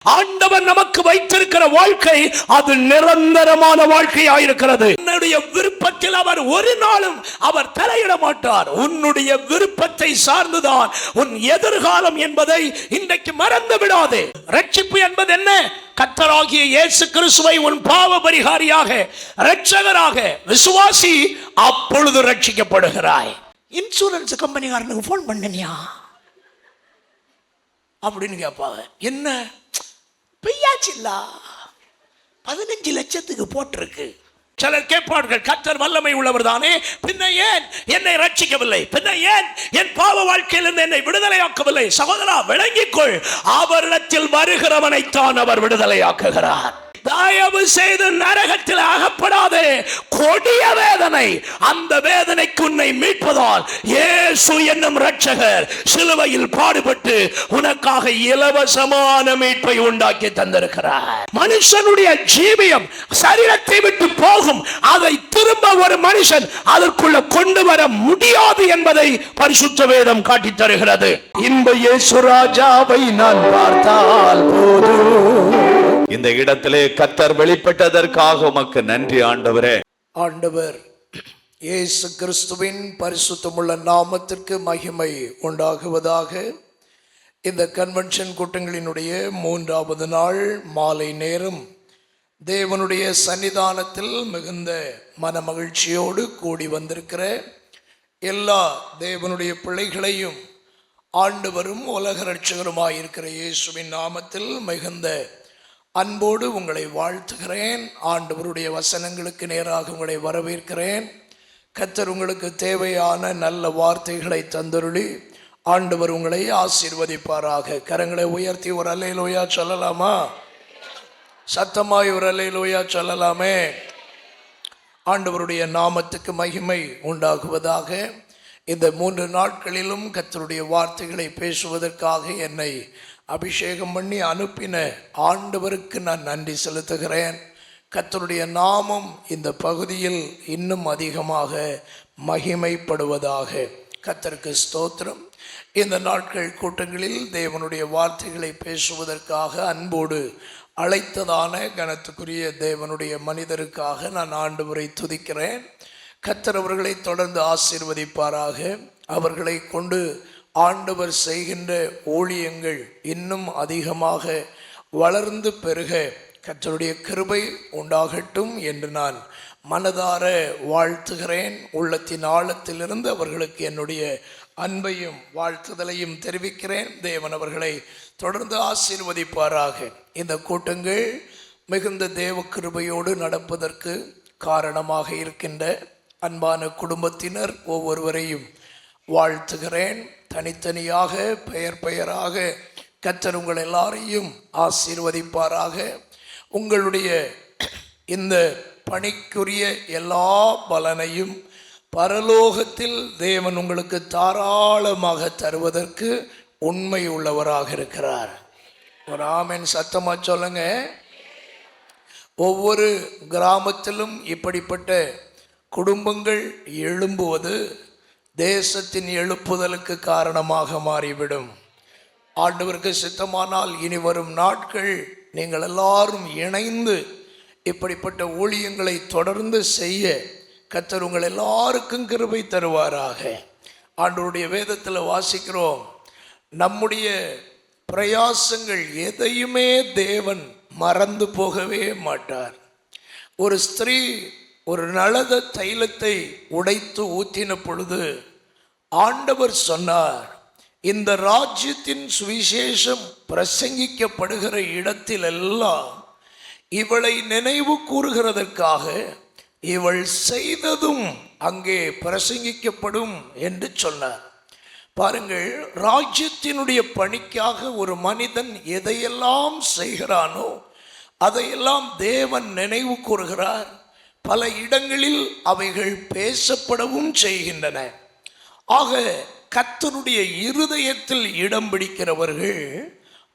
ஆண்டவர் நமக்கு வைத்திருக்கிற வாழ்க்கை அது நிரந்தரமான வாழ்க்கையாயிருக்கிறது. உன்னுடைய விருப்பத்தில் அவர் ஒரு நாளும் அவர் தலையிட மாட்டார். உன்னுடைய விருப்பத்தை சார்ந்துதான் உன் எதிர்காலம் என்பதை இன்றைக்கு மறந்து விடாதே. ரட்சிப்பு என்பது என்ன? கர்த்தராகிய இயேசு கிறிஸ்துவை உன் பாவ பரிகாரியாக இரட்சகராக விசுவாசி, அப்பொழுது ரட்சிக்கப்படுகிறாய். இன்சூரன்ஸ் கம்பெனிக்காரனுக்கு போன் பண்ணனியா அப்படின்னு கேட்பாங்க. என்ன பெய்யாச்சில்லா 15 லட்சத்துக்கு போட்டிருக்கு. சிலர் கேட்பார்கள், கர்த்தர் வல்லமை உள்ளவர் தானே, பின்ன ஏன் என்னை ரட்சிக்கவில்லை, பின்ன ஏன் என் பாவ வாழ்க்கையிலிருந்து என்னை விடுதலையாக்கவில்லை? சகோதரா, விளங்கிக்கொள், அவரிடத்தில் வருகிறவனைத்தான் அவர் விடுதலையாக்குகிறார். தயவு செய்து நரகத்தில் அகப்படாதே. கொடிய வேதனை, அந்த வேதனைக்கு உன்னை மீட்பதால் இயேசு என்னும் இரட்சகர் சிலுவையில் பாடுபட்டு உனக்காக இலவசமான மீட்பை உண்டாக்கி தந்திருக்கிறார். மனுஷனுடைய ஜீவியம் சரீரத்தை விட்டு போகும், அதை திரும்ப ஒரு மனுஷன் அதற்குள்ள கொண்டு வர முடியாது என்பதை பரிசுத்த வேதம் காட்டித் தருகிறது. இன்ப இயேசு ராஜாவை நான் பார்த்தால் போதும். இந்த இடத்திலே கர்த்தர் வெளிப்பட்டதற்காக உமக்கு நன்றி ஆண்டவரே. ஆண்டவர் இயேசு கிறிஸ்துவின் பரிசுத்தமுள்ள நாமத்திற்கு மகிமை உண்டாகுவதாக. இந்த கன்வென்ஷன் கூட்டங்களினுடைய 3வது நாள் மாலை நேரம் தேவனுடைய சன்னிதானத்தில் மிகுந்த மனமகிழ்ச்சியோடு கூடி வந்திருக்கிற எல்லா தேவனுடைய பிள்ளைகளையும் ஆண்டவரும் உலக இரட்சகருமாயிருக்கிற இயேசுவின் நாமத்தில் மிகுந்த அன்போடு உங்களை வாழ்த்துகிறேன். ஆண்டவருடைய வசனங்களுக்கு நேராக உங்களை வரவேற்கிறேன். கர்த்தர் உங்களுக்கு தேவையான நல்ல வார்த்தைகளை தந்தருளி ஆண்டவர் உங்களை ஆசீர்வதிப்பாராக. கரங்களை உயர்த்தி ஒரு அல்லேலூயா சொல்லலாமா? சத்தமாய் ஒரு அல்லேலூயா சொல்லலாமே? ஆண்டவருடைய நாமத்துக்கு மகிமை உண்டாகுவதாக. இந்த 3 நாட்களிலும் கர்த்தருடைய வார்த்தைகளை பேசுவதற்காக என்னை அபிஷேகம் பண்ணி அனுப்பின ஆண்டவருக்கு நான் நன்றி செலுத்துகிறேன். கர்த்தருடைய நாமம் இந்த பகுதியில் இன்னும் அதிகமாக மகிமைப்படுவதாக. கர்த்தருக்கு ஸ்தோத்திரம். இந்த நாட்கள் கூட்டங்களில் தேவனுடைய வார்த்தைகளை பேசுவதற்காக அன்போடு அழைத்ததான கனத்துக்குரிய தேவனுடைய மனிதருக்காக நான் ஆண்டவரை துதிக்கிறேன். கர்த்தர் அவர்களை தொடர்ந்து ஆசீர்வதிப்பாராக. அவர்களை கொண்டு ஆண்டவர் செய்கின்ற ஊழியங்கள் இன்னும் அதிகமாக வளர்ந்து பெருக கர்த்தருடைய கிருபை உண்டாகட்டும் என்று நான் மனதார வாழ்த்துகிறேன். உள்ளத்தின் ஆழத்திலிருந்து அவர்களுக்கு என்னுடைய அன்பையும் வாழ்த்துதலையும் தெரிவிக்கிறேன். தேவன் அவர்களை தொடர்ந்து ஆசீர்வதிப்பாராக. இந்த கூட்டங்கள் மிகுந்த தேவ கிருபையோடு நடப்பதற்கு காரணமாக இருக்கின்ற அன்பான குடும்பத்தினர் ஒவ்வொருவரையும் வாழ்த்துகிறேன். தனித்தனியாக பெயர் பெயராக கர்த்தர் உங்கள் எல்லாரையும் ஆசீர்வதிப்பாராக. உங்களுடைய இந்த பணிக்குரிய எல்லா பலனையும் பரலோகத்தில் தேவன் உங்களுக்கு தாராளமாக தருவதற்கு உண்மை உள்ளவராக இருக்கிறார். ஒரு ஆமென் சத்தமா சொல்லுங்க. ஒவ்வொரு கிராமத்திலும் இப்படிப்பட்ட குடும்பங்கள் எழும்புவது தேசத்தின் எழுப்புதலுக்கு காரணமாக மாறிவிடும். ஆண்டவருக்கு சித்தமானால் இனி வரும் நாட்கள் நீங்கள் எல்லாரும் இணைந்து இப்படிப்பட்ட ஊழியங்களை தொடர்ந்து செய்ய கர்த்தர் உங்கள் எல்லாருக்கும் கிருபை தருவாராக. ஆண்டவருடைய வேதத்தில் வாசிக்கிறோம், நம்முடைய பிரயாசங்கள் எதையுமே தேவன் மறந்து போகவே மாட்டார். ஒரு ஸ்திரீ ஒரு நலத தைலத்தை உடைத்து ஊற்றின பொழுது ஆண்டவர் சொன்னார், இந்த ராஜ்யத்தின் சுவிசேஷம் பிரசங்கிக்கப்படுகிற இடத்திலெல்லாம் இவளை நினைவு கூறுகிறதற்காக இவள் செய்ததும் அங்கே பிரசங்கிக்கப்படும் என்று சொன்னார். பாருங்கள், ராஜ்யத்தினுடைய பணிக்காக ஒரு மனிதன் எதையெல்லாம் செய்கிறானோ அதையெல்லாம் தேவன் நினைவு கூறுகிறார். பல இடங்களில் அவைகள் பேசப்படவும் செய்கின்றன. ஆக கர்த்தருடைய இருதயத்தில் இடம் பிடிக்கிறவர்கள்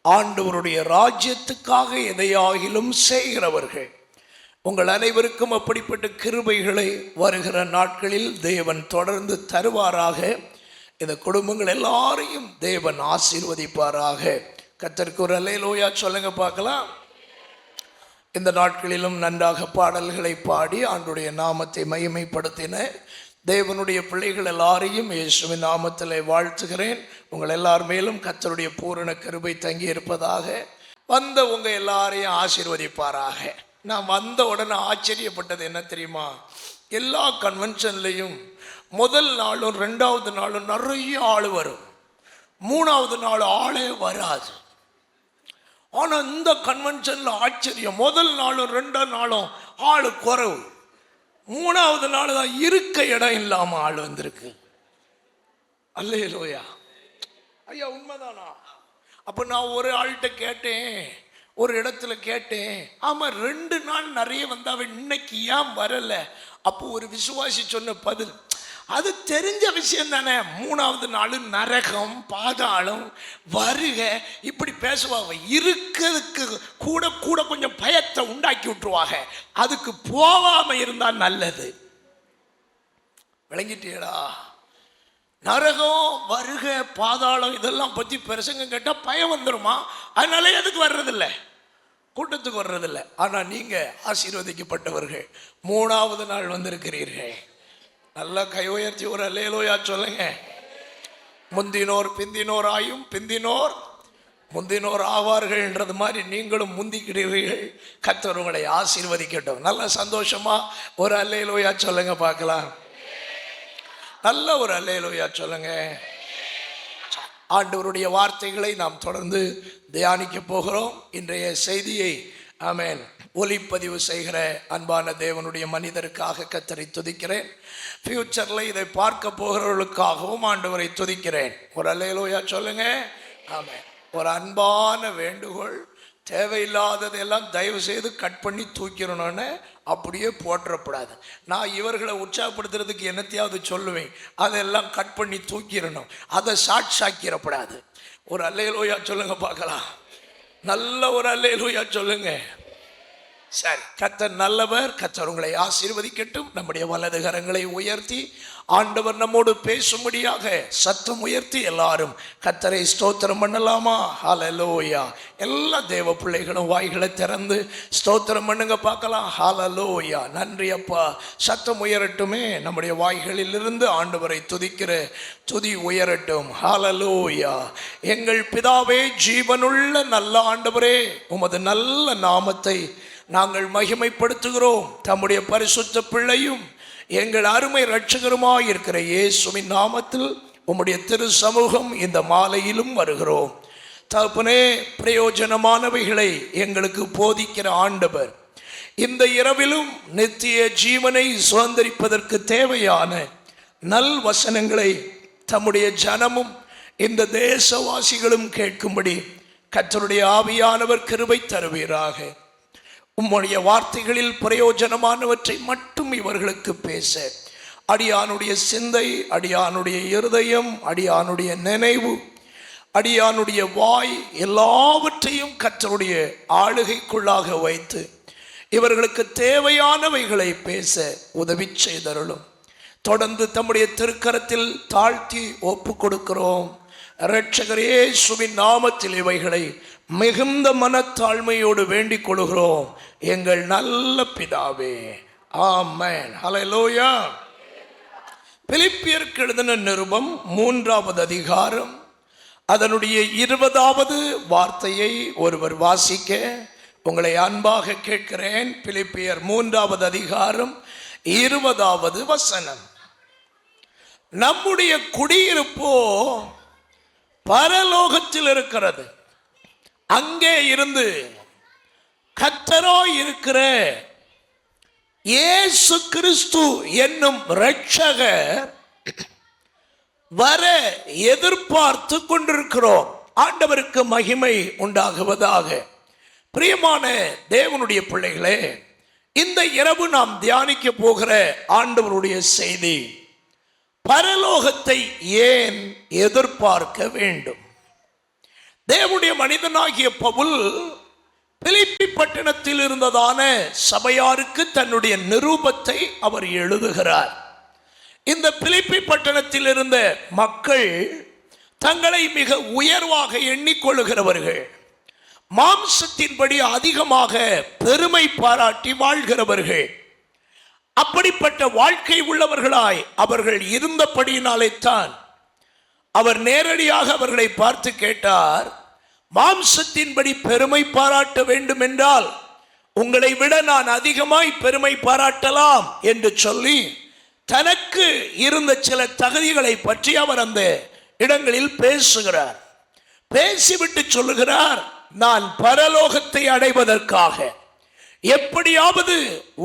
ஆண்டவருடைய ராஜ்யத்துக்காக எதையாகிலும் செய்கிறவர்கள். உங்கள் அனைவருக்கும் அப்படிப்பட்ட கிருபைகளை வருகிற நாட்களில் தேவன் தொடர்ந்து தருவாராக. இந்த குடும்பங்கள் எல்லாரையும் தேவன் ஆசீர்வதிப்பாராக. கர்த்தருக்கு ஒரு அல்லேலூயா சொல்லுங்க பார்க்கலாம். இந்த நாட்களிலும் நன்றாக பாடல்களை பாடி ஆண்டுடைய நாமத்தை மகிமைப்படுத்தின தேவனுடைய பிள்ளைகள் எல்லாரையும் இயேசுவின் நாமத்திலே வாழ்த்துகிறேன். உங்கள் எல்லார் மேலும் கர்த்தருடைய பூரண கிருபை தங்கி இருப்பதாக. வந்த உங்க எல்லாரையும் ஆசீர்வதிப்பாராக. நான் வந்த உடனே ஆச்சரியப்பட்டது என்ன தெரியுமா? எல்லா கன்வென்ஷன்லையும் முதல் நாளும் ரெண்டாவது நாளும் நிறைய ஆள் வரும், மூணாவது நாள் ஆளே வராது. ஆனால் இந்த கன்வென்ஷனில் ஆச்சரியம், முதல் நாளும் ரெண்டாம் நாளும் ஆள் குறைவு, மூணாவது நாள் தான் இருக்க இடம் இல்லாமல் ஆள் வந்திருக்கு. அல்லேலூயா. ஐயா உண்மைதானா? அப்போ நான் ஒரு ஆள்கிட்ட கேட்டேன், ஒரு இடத்துல கேட்டேன், ஆமாம் 2 நாள் நிறைய வந்தாவே இன்னைக்கு ஏன் வரலை? அப்போ ஒரு விசுவாசி சொன்ன பதில், அது தெரிஞ்ச விஷயம் தானே, மூணாவது நாள் நரகம் பாதாளம் வருக இப்படி பேசுவாங்க, இருக்கிறதுக்கு கூட கூட கொஞ்சம் பயத்தை உண்டாக்கி விட்டுருவாங்க, அதுக்கு போகாம இருந்தா நல்லது. விளங்கிட்டீங்களா? நரகம் வருக பாதாளம் இதெல்லாம் பற்றி பிரசங்கம் கேட்டால் பயம் வந்துடுமா? அதனால எதுக்கு வர்றதில்லை, கூட்டத்துக்கு வர்றதில்லை. ஆனால் நீங்கள் ஆசீர்வதிக்கப்பட்டவர்கள், 3வது நாள் வந்திருக்கிறீர்கள். நல்லா கை உயர்த்தி ஒரு அல்லேலூயா சொல்லுங்க. முந்தினோர் பிந்தினோர் ஆயும் பிந்தினோர் முந்தினோர் ஆவார்கள்ன்றது மாதிரி நீங்களும் முந்திக்கிறீர்கள். கர்த்தர் உங்களை ஆசீர்வதிக்கட்டும். நல்ல சந்தோஷமா ஒரு அல்லேலூயா சொல்லுங்க பார்க்கலாம். நல்ல ஒரு அல்லேலூயா சொல்லுங்க. ஆண்டவருடைய வார்த்தைகளை நாம் தொடர்ந்து தியானிக்க போகிறோம். இன்றைய செய்தியை ஆமென் ஒலிப்பதிவு செய்கிற அன்பான தேவனுடைய மனிதருக்காக கர்த்தரை துதிக்கிறேன். ஃபியூச்சரில் இதை பார்க்க போகிறவர்களுக்காகவும் ஆண்டவரை துதிக்கிறேன். ஒரு அல்லேலூயா சொல்லுங்க. ஆமென். ஒரு அன்பான வேண்டுகோள், தேவையில்லாததெல்லாம் தயவு செய்து கட் பண்ணி தூக்கிடணும்னு அப்படியே போட்டுறக்கூடாது. நான் இவர்களை உற்சாகப்படுத்துறதுக்கு என்னத்தையாவது சொல்லுவேன், அதெல்லாம் கட் பண்ணி தூக்கிடணும், அதை சாட்சாக்கிடப்படாது. ஒரு அல்லேலூயா சொல்லுங்க பார்க்கலாம். நல்ல ஒரு அல்லேலூயா சொல்லுங்க. சரி, கர்த்தர் நல்லவர். கர்த்தர் உங்களை ஆசீர்வதிக்கட்டும். நம்முடைய வலது கரங்களை உயர்த்தி ஆண்டவர் நம்மோடு பேசும்படியாக சத்தம் உயர்த்தி எல்லாரும் கர்த்தரை ஸ்தோத்திரம் பண்ணலாமா? ஹல்லேலூயா. எல்லா தேவ பிள்ளைகளும் வாய்களை திறந்து ஸ்தோத்திரம் பண்ணுங்க பார்க்கலாம். ஹல்லேலூயா. நன்றி அப்பா. சத்தம் உயரட்டுமே. நம்முடைய வாய்களில் இருந்து ஆண்டவரை துதிக்கிற துதி உயரட்டும். ஹல்லேலூயா. எங்கள் பிதாவே, ஜீவனுள்ள நல்ல ஆண்டவரே, உமது நல்ல நாமத்தை நாங்கள் மகிமைப்படுத்துகிறோம். தம்முடைய பரிசுத்த பிள்ளையும் எங்கள் அருமை இரட்சகருமாய் இருக்கிற இயேசுவின் நாமத்தில் உம்முடைய திரு சமூகம் இந்த மாலையிலும் வருகிறோம். தகப்பனே, பிரயோஜனமானவைகளை எங்களுக்கு போதிக்கிற ஆண்டவர், இந்த இரவிலும் நித்திய ஜீவனை சுதந்திரிப்பதற்கு தேவையான நல் வசனங்களை தம்முடைய ஜனமும் இந்த தேசவாசிகளும் கேட்கும்படி கர்த்தருடைய ஆவியானவர் கிருபை தருவீராக. உம்முடைய வார்த்தைகளில் பிரயோஜனமானவற்றை மட்டும் இவர்களுக்கு பேச அடியானுடைய சிந்தை, அடியானுடைய இருதயம், அடியானுடைய நினைவு, அடியானுடைய வாய் எல்லாவற்றையும் கர்த்தருடைய ஆளுகைக்குள்ளாக வைத்து இவர்களுக்கு தேவையானவைகளை பேச உதவி செய்தருளும். தொடர்ந்து தம்முடைய திருக்கரத்தில் தாழ்த்தி ஒப்பு கொடுக்கிறோம். இரட்சகர் இயேசுவின் நாமத்தில் இவைகளை மிகுந்த மனத்தாழ்மையோடு வேண்டிக் கொள்கிறோம் எங்கள் நல்ல பிதாவே. ஆமென். ஹல்லேலூயா. பிலிப்பியருக்கு எழுதின நிருபம் 3வது அதிகாரம் அதனுடைய 20வது வார்த்தையை ஒருவர் வாசிக்க உங்களை அன்பாக கேட்கிறேன். பிலிப்பியர் 3வது அதிகாரம் 20வது வசனம். நம்முடைய குடியிருப்போ பரலோகத்தில் இருக்கிறது, அங்கே இருந்து கர்த்தராய் இருக்கிற இயேசு கிறிஸ்து என்னும் இரட்சகர் வர எதிர்பார்த்து கொண்டிருக்கிறோம். ஆண்டவருக்கு மகிமை உண்டாகுவதாக. பிரியமான தேவனுடைய பிள்ளைகளே, இந்த இரவு நாம் தியானிக்க போகிற ஆண்டவருடைய செய்தி, பரலோகத்தை ஏன் எதிர்பார்க்க வேண்டும்? தேவனுடைய மனிதனாகிய பவுல் பிலிப்பி பட்டணத்தில் இருந்ததான சபையாருக்கு தன்னுடைய நிருபத்தை அவர் எழுதுகிறார். இந்த பிலிப்பி பட்டணத்தில் இருந்த மக்கள் தங்களை மிக உயர்வாக எண்ணிக்கொள்ளுகிறவர்கள், மாம்சத்தின்படி அதிகமாக பெருமை பாராட்டி வாழ்கிறவர்கள், அப்படிப்பட்ட வாழ்க்கை உள்ளவர்களாய் அவர்கள் இருந்தபடியினாலே தான் அவர் நேரடியாக அவர்களை பார்த்து கேட்டார், மாம்சத்தின்படி பெருமை பாராட்ட வேண்டும் என்றால் உங்களை விட நான் அதிகமாய் பெருமை பாராட்டலாம் என்று சொல்லி தனக்கு இருந்த சில தகுதிகளை பற்றி அவர் அந்த இடங்களில் பேசுகிறார். பேசிவிட்டு சொல்லுகிறார், நான் பரலோகத்தை அடைவதற்காக எப்படியாவது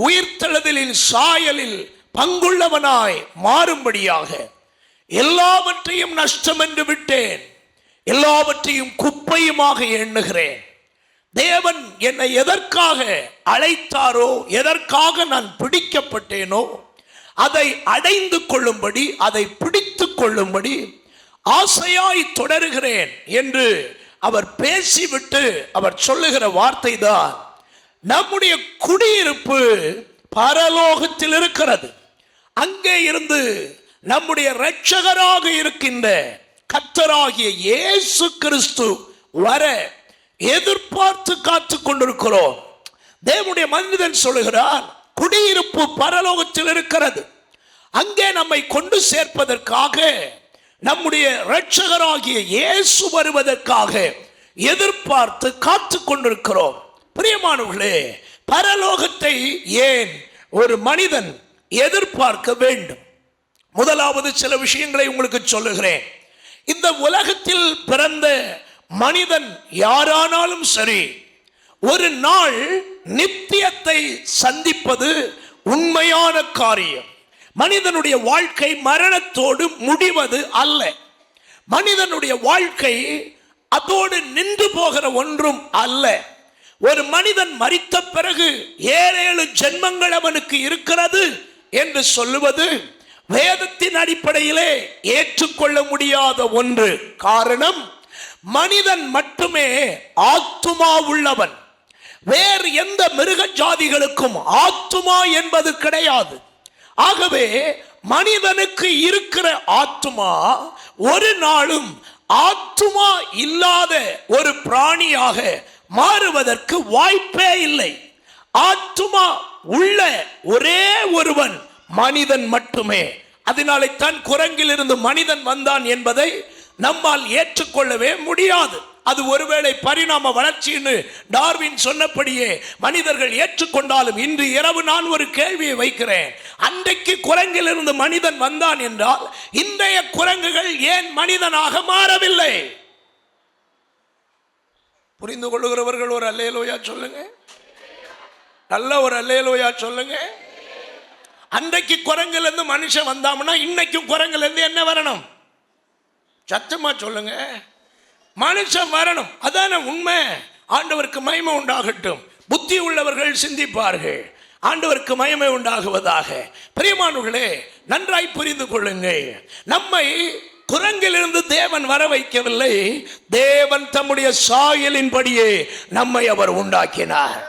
உயிர்த்தெழுதலின் சாயலில் பங்குள்ளவனாய் மாறும்படியாக எல்லாவற்றையும் நஷ்டம் என்று விட்டேன், எல்லாவற்றையும் குப்பையுமாக எண்ணுகிறேன். தேவன் என்னை எதற்காக அழைத்தாரோ, எதற்காக நான் பிடிக்கப்பட்டேனோ அதை அடைந்து கொள்ளும்படி, அதை பிடித்து கொள்ளும்படி ஆசையாய் தொடருகிறேன் என்று அவர் பேசிவிட்டு அவர் சொல்லுகிற வார்த்தை தான், நம்முடைய குடியிருப்பு பரலோகத்தில் இருக்கிறது. அங்கே இருந்து நம்முடைய இரட்சகராக இருக்கின்ற கர்த்தராகிய இயேசு கிறிஸ்து வர எதிர்பார்த்து காத்து கொண்டிருக்கிறோம். தேவனுடைய மனிதன் சொல்லுகிறார், குடியிருப்பு பரலோகத்தில் இருக்கிறது. அங்கே நம்மை கொண்டு சேர்ப்பதற்காக, நம்முடைய இரட்சகராகிய இயேசு வருவதற்காக எதிர்பார்த்து காத்து கொண்டிருக்கிறோம். பிரியமானவர்களே, பரலோகத்தை ஏன் ஒரு மனிதன் எதிர்பார்க்க வேண்டும்? முதலாவது சில விஷயங்களை உங்களுக்கு சொல்லுகிறேன். இந்த உலகத்தில் பிறந்த மனிதன் யாரானாலும் சரி, ஒரு நாள் நித்தியத்தை சந்திப்பது உண்மையான காரியம். மனிதனுடைய வாழ்க்கை மரணத்தோடு முடிவது அல்ல. மனிதனுடைய வாழ்க்கை அதோடு நின்று போகிற ஒன்றும் அல்ல. ஒரு மனிதன் மரித்த பிறகு 7 ஜென்மங்கள் அவனுக்கு இருக்கிறது என்று சொல்லுவது வேதத்தின் அடிப்படையிலே ஏற்றுக்கொள்ள முடியாத ஒன்று. காரணம், மனிதன் மட்டுமே ஆத்துமா உள்ளவன். வேறு எந்த மிருக ஜாதிகளுக்கும் ஆத்துமா என்பது கிடையாது. ஆகவே மனிதனுக்கு இருக்கிற ஆத்துமா ஒரு நாளும் ஆத்துமா இல்லாத ஒரு பிராணியாக மாறுவதற்கு வாய்ப்பே இல்லை. ஆத்துமா உள்ள ஒரே ஒருவன் மனிதன் மட்டுமே. அதனாலே தான் குரங்கில் இருந்து மனிதன் வந்தான் என்பதை நம்மால் ஏற்றுக்கொள்ளவே முடியாது. அது ஒருவேளை பரிணாம வளர்ச்சின்னு டார்வின் சொன்னபடியே மனிதர்கள் ஏற்றுக்கொண்டாலும் இன்று இரவு நான் ஒரு கேள்வியை வைக்கிறேன். அன்றைக்கு குரங்கில் இருந்து மனிதன் வந்தான் என்றால் இன்றைய குரங்குகள் ஏன் மனிதனாக மாறவில்லை? புரிந்து கொள்ளுகிறவர்கள் ஒரு அல்லேலூயா சொல்லுங்க. நல்ல ஒரு அல்லேலூயா சொல்லுங்க. அன்றைக்கு குரங்குல இருந்து மனுஷன் வந்தாம்னா இன்னைக்கும் குரங்குல இருந்து என்ன வரணும்? சத்தமா சொல்லுங்க, மனுஷன் வரணும். அதான உண்மை. ஆண்டவருக்கு மகிமை உண்டாகட்டும். புத்தி உள்ளவர்கள் சிந்திப்பார்கள். ஆண்டவருக்கு மகிமை உண்டாகுவதாக. பிரியமானவர்களே, நன்றாய் புரிந்து கொள்ளுங்கள். நம்மை குரங்கிலிருந்து தேவன் வர வைக்கவில்லை. தேவன் தம்முடைய சாயலின்படியே நம்மை அவர் உண்டாக்கினார்.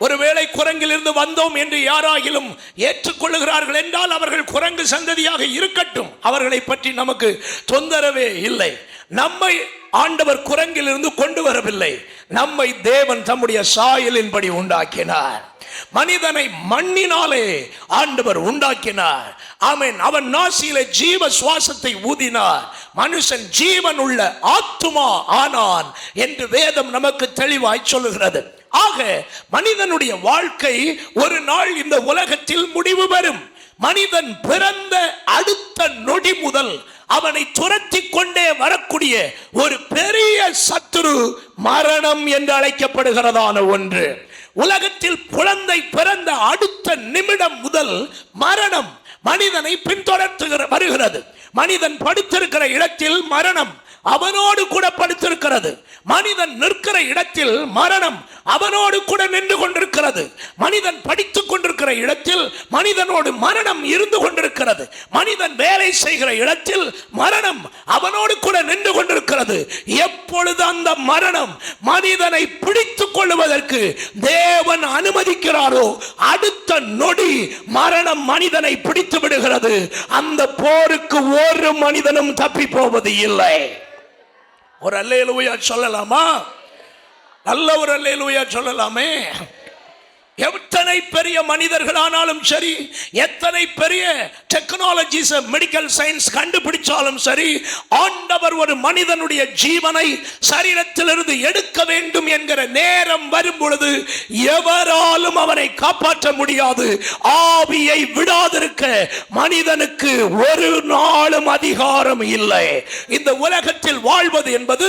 ஒருவேளை குரங்கிலிருந்து வந்தோம் என்று யாராகிலும் ஏற்றுக்கொள்ளுகிறார்கள் என்றால் அவர்கள் குரங்கு சந்ததியாக இருக்கட்டும். அவர்களை பற்றி நமக்கு தொந்தரவே இல்லை. நம்மை ஆண்டவர் குரங்கிலிருந்து கொண்டு வரவில்லை. நம்மை தேவன் தம்முடைய சாயலின்படி உண்டாக்கினார். மனிதனை மண்ணினாலே ஆண்டவர் உண்டாக்கினார். ஆமென். அவன் நாசியிலே ஜீவ சுவாசத்தை ஊதினார். மனுஷன் ஜீவன் உள்ள ஆத்துமா ஆனான் என்று வேதம் நமக்கு தெளிவாய் சொல்லுகிறது. ஆக மனிதனுடைய வாழ்க்கை ஒரு நாள் இந்த உலகத்தில் முடிவு பெறும். மனிதன் பிறந்த அடுத்த நொடி முதல் அவனை துரத்தி கொண்டே வரக்கூடிய ஒரு பெரிய சத்துரு மரணம் என்று அழைக்கப்படுகிறதான ஒன்று. உலகத்தில் குழந்தை பிறந்த அடுத்த நிமிடம் முதல் மரணம் மனிதனை பின்தொடர்ந்து வருகிறது. மனிதன் படுத்திருக்கிற இடத்தில் மரணம் அவனோடு கூட படுத்திருக்கிறது. மனிதன் நிற்கிற இடத்தில் மரணம் அவனோடு கூட நின்று கொண்டிருக்கிறது. மனிதன் படித்துக் கொண்டிருக்கிற இடத்தில் மனிதனோடு மரணம் இருந்து கொண்டிருக்கிறது. மனிதன் வேலை செய்கிற இடத்தில் மரணம் அவனோடு கூட நின்று கொண்டிருக்கிறது. எப்பொழுது அந்த மரணம் மனிதனை பிடித்துக் கொள்வதற்கு தேவன் அனுமதிக்கிறாரோ அடுத்த நொடி மரணம் மனிதனை பிடித்து விடுகிறது. அந்த போருக்கு ஒரு மனிதனும் தப்பி போவது இல்லை. ஒரு அல்லேலூயா சொல்லலாமா? நல்ல ஒரு அல்லேலூயா சொல்லலாமே. எத்தனை பெரிய மனிதர்களானாலும் சரி, எத்தனை பெரிய டெக்னாலஜிஸ் மெடிக்கல் சயின்ஸ் கண்டுபிடிச்சாலும் சரி, ஆண்டவர் ஒரு மனிதனுடைய ஜீவனை சரீரத்திலிருந்து எடுக்க வேண்டும் என்கிற நேரம் வரும் பொழுது எவராலும் அவனை காப்பாற்ற முடியாது. ஆவியை விடாதிருக்க மனிதனுக்கு ஒரு நாளும் அதிகாரம் இல்லை. இந்த உலகத்தில் வாழ்வது என்பது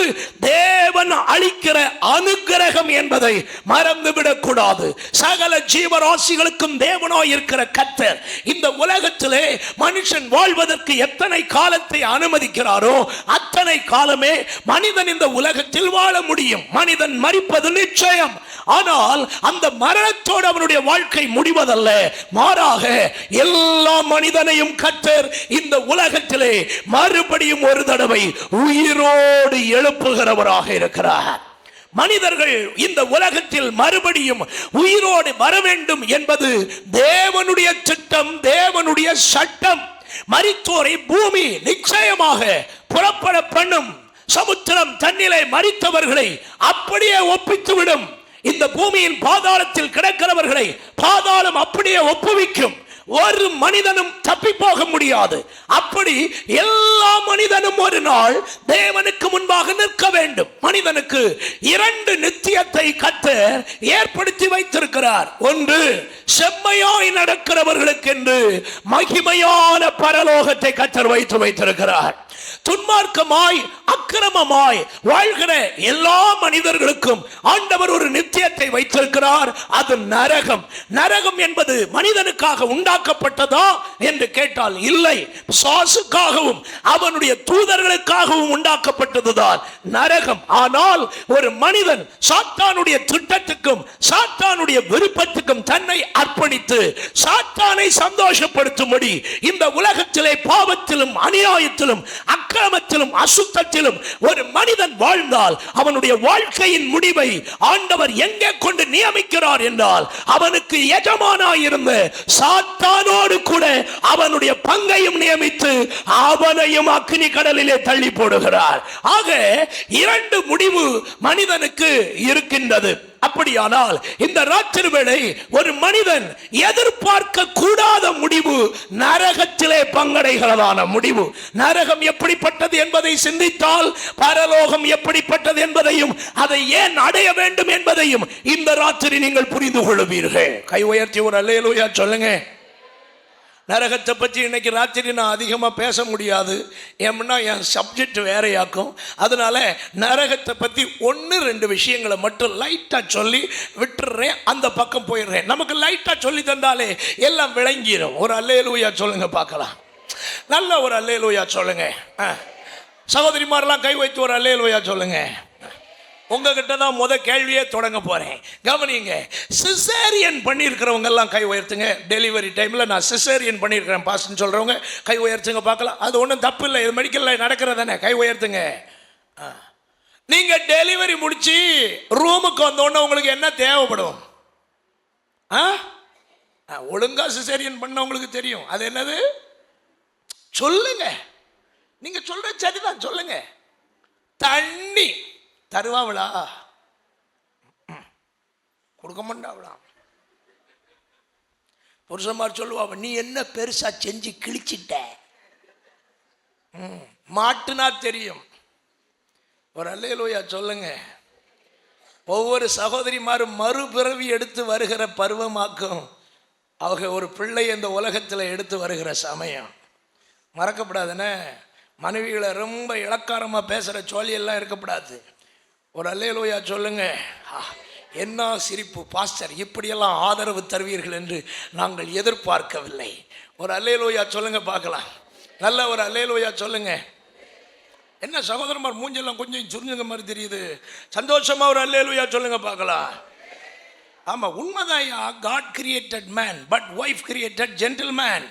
தேவன் அளிக்கிற அனுக்கிரகம் என்பதை மறந்துவிடக் கூடாது. சகல ஜீவராசிகளுக்கும் தேவனாய் இருக்கிற கர்த்தர் இந்த உலகத்திலே மனுஷன் வாழ்வதற்கு எத்தனை காலத்தை அனுமதிக்கிறாரோ அத்தனை காலமே மனிதன் இந்த உலகத்தில் வாழ முடியும். மனிதன் மரிப்பது நிச்சயம். ஆனால் அந்த மரணத்தோடு அவனுடைய வாழ்க்கை முடிவதல்ல. மாறாக எல்லா மனிதனையும் கர்த்தர் இந்த உலகத்திலே மறுபடியும் ஒரு தடவை உயிரோடு எழுப்புகிறவராக இருக்கிறார். மனிதர்கள் இந்த உலகத்தில் மறுபடியும் உயிரோடு வர வேண்டும் என்பது தேவனுடைய திட்டம், தேவனுடைய சட்டம். மரித்தோரை பூமி நிச்சயமாக புறப்பட பண்ணும். சமுத்திரம் தன்னிலே மரித்தவர்களை அப்படியே ஒப்பித்துவிடும். இந்த பூமியின் பாதாளத்தில் கிடக்கிறவர்களை பாதாளம் அப்படியே ஒப்புவிக்கும். ஒரு மனிதனும் தப்பி போக முடியாது. அப்படி எல்லா மனிதனும் ஒரு நாள் தேவனுக்கு முன்பாக நிற்க வேண்டும். மனிதனுக்கு இரண்டு நித்தியத்தை கர்த்தர் ஏற்படுத்தி வைத்திருக்கிறார். ஒன்று, செம்மையாய் நடக்கிறவர்களுக்கு என்று மகிமையான பரலோகத்தை கர்த்தர் வைத்திருக்கிறார். துன்மார்க்கமாய் அக்கிரமமாய் வாழ்கிற எல்லா மனிதர்களுக்கும் ஆண்டவர் ஒரு நித்தியத்தை வைத்திருக்கிறார். அது நரகம். நரகம் என்பது மனிதனுக்காக உண்டாக்கப்பட்டதா என்று கேட்டால் இல்லை. பிசாசுக்காகவும் அவனுடைய தூதர்களுக்காகவும் உண்டாக்கப்பட்டதுதான் நரகம். ஆனால் ஒரு மனிதன் சாத்தானுடைய திட்டத்துக்கும் சாத்தானுடைய விருப்பத்துக்கும் தன்னை அர்ப்பணித்து சாத்தானை சந்தோஷப்படுத்தும்படி இந்த உலகத்திலே பாவத்திலும் அநியாயத்திலும் அக்கிரமத்திலும் அசுத்தத்திலும் ஒரு மனிதன் வாழ்ந்தால் அவனுடைய வாழ்க்கையின் முடிவை ஆண்டவர் எங்கே கொண்டு நியமிக்கிறார் என்றால் அவனுக்கு எஜமானாய் இருந்த சாத்தானோடு கூட அவனுடைய பங்கையும் நியமித்து அவனையும் அக்கினி கடலிலே தள்ளி போடுகிறார். ஆக இரண்டு முடிவு மனிதனுக்கு இருக்கின்றது. அப்படியானால் இந்த ராத்திரி வேளை ஒரு மனிதன் எதிர்பார்க்க கூடாத முடிவு நரகத்திலே பங்கடைகிறதான முடிவு. நரகம் எப்படிப்பட்டது என்பதை சிந்தித்தால் பரலோகம் எப்படிப்பட்டது என்பதையும் அதை ஏன் அடைய வேண்டும் என்பதையும் இந்த ராத்திரி நீங்கள் புரிந்து கொள்வீர்கள். கை உயர்த்தி ஒரு அல்லேலூயா சொல்லுங்க. நரகத்தை பற்றி இன்னைக்கு ராத்திரி நான் அதிகமாக பேச முடியாது. ஏன்னா என் சப்ஜெக்ட் வேறையாக்கும். அதனால நரகத்தை பற்றி 1-2 விஷயங்களை மட்டும் லைட்டாக சொல்லி விட்டுறேன். அந்த பக்கம் போயிடுறேன். நமக்கு லைட்டாக சொல்லி தந்தாலே எல்லாம் விளங்கிடும். ஒரு அல்லேலூயா சொல்லுங்க பார்க்கலாம். நல்ல ஒரு அல்லேலூயா சொல்லுங்க. சகோதரிமாரெல்லாம் கை வைத்து ஒரு அல்லேலூயா சொல்லுங்க. உங்ககிட்ட தான் கேள்வியே தொடங்க போறேன். கவனிங்க. சிசேரியன் பண்ணியிருக்கிறவங்க எல்லாம் கை உயர்த்துங்க. டெலிவரி டைம்ல நான் சிசேரியன் பண்ணியிருக்கிறேன் பாஸ்ன்னு சொல்றவங்க கை உயர்த்துங்க பார்க்கலாம். அது ஒன்றும் தப்பு இல்லை. இது மெடிக்கல்ல நடக்கிறதானே. கை உயர்த்துங்க. நீங்க டெலிவரி முடிச்சு ரூமுக்கு வந்தோடனே உங்களுக்கு என்ன தேவைப்படும்? ஒழுங்கா சிசேரியன் பண்ண உங்களுக்கு தெரியும். அது என்னது சொல்லுங்க. நீங்க சொல்ற சரிதான். சொல்லுங்க. தண்ணி தருவாவளா? கொடுக்க மாட்டாவளா? புருஷன்மார் சொல்லுவாங்க, நீ என்ன பெருசா செஞ்சு கிழிச்சிட்ட? மாட்டுனா தெரியும். ஒரு அல்லேலூயா சொல்லுங்க. ஒவ்வொரு சகோதரிமாரும் மறுபிறவி எடுத்து வருகிற பருவமாக்கும். அவங்க ஒரு பிள்ளை இந்த உலகத்தில் எடுத்து வருகிற சமயம் மறக்கப்படாதுன்னு. மனைவிகளை ரொம்ப இளக்காரமாக பேசுகிற சோழியெல்லாம் இருக்கப்படாது. ஒரு அல்லேலூயா சொல்லுங்க. என்ன சிரிப்பு பாஸ்டர், இப்படியெல்லாம் ஆதரவு தருவீர்கள் என்று நாங்கள் எதிர்பார்க்கவில்லை. ஒரு அல்லேலூயா சொல்லுங்க பார்க்கலாம். நல்ல ஒரு அல்லேலூயா சொல்லுங்க. என்ன சகோதரமார் மூஞ்செல்லாம் கொஞ்சம் சுருங்குங்க மாதிரி தெரியுது. சந்தோஷமா ஒரு அல்லேலூயா சொல்லுங்க பார்க்கலாம். ஆமா உண்மைதாயா. God created man but wife created gentleman.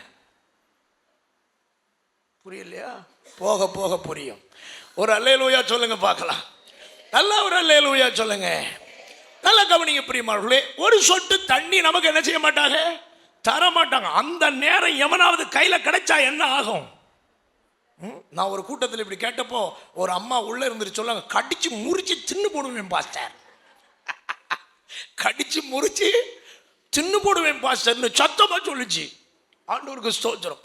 புரியலையா? போக போக புரியும். ஒரு அல்லேலூயா சொல்லுங்க பார்க்கலாம். நல்ல ஒரு அல்லேலூயா சொல்லுங்க. நல்ல கவனிங்க பிரியமானவர்களே. ஒரு சொட்டு தண்ணி நமக்கு என்ன செய்ய மாட்டாங்க, தர மாட்டாங்க. அந்த நேரம் எவனாவது கையில கிடைச்சா என்ன ஆகும்? நான் ஒரு கூட்டத்தில் இப்படி கேட்டப்போ ஒரு அம்மா உள்ள இருந்துட்டு சொல்லாங்க, கடிச்சு முறிச்சு தின்னு போடுவேன் பாஸ்டர், கடிச்சு முறிச்சு தின்னு போடுவேன் பாஸ்டர்னு சத்தமா சொல்லுச்சு. ஆண்டவருக்கு ஸ்தோத்திரம்.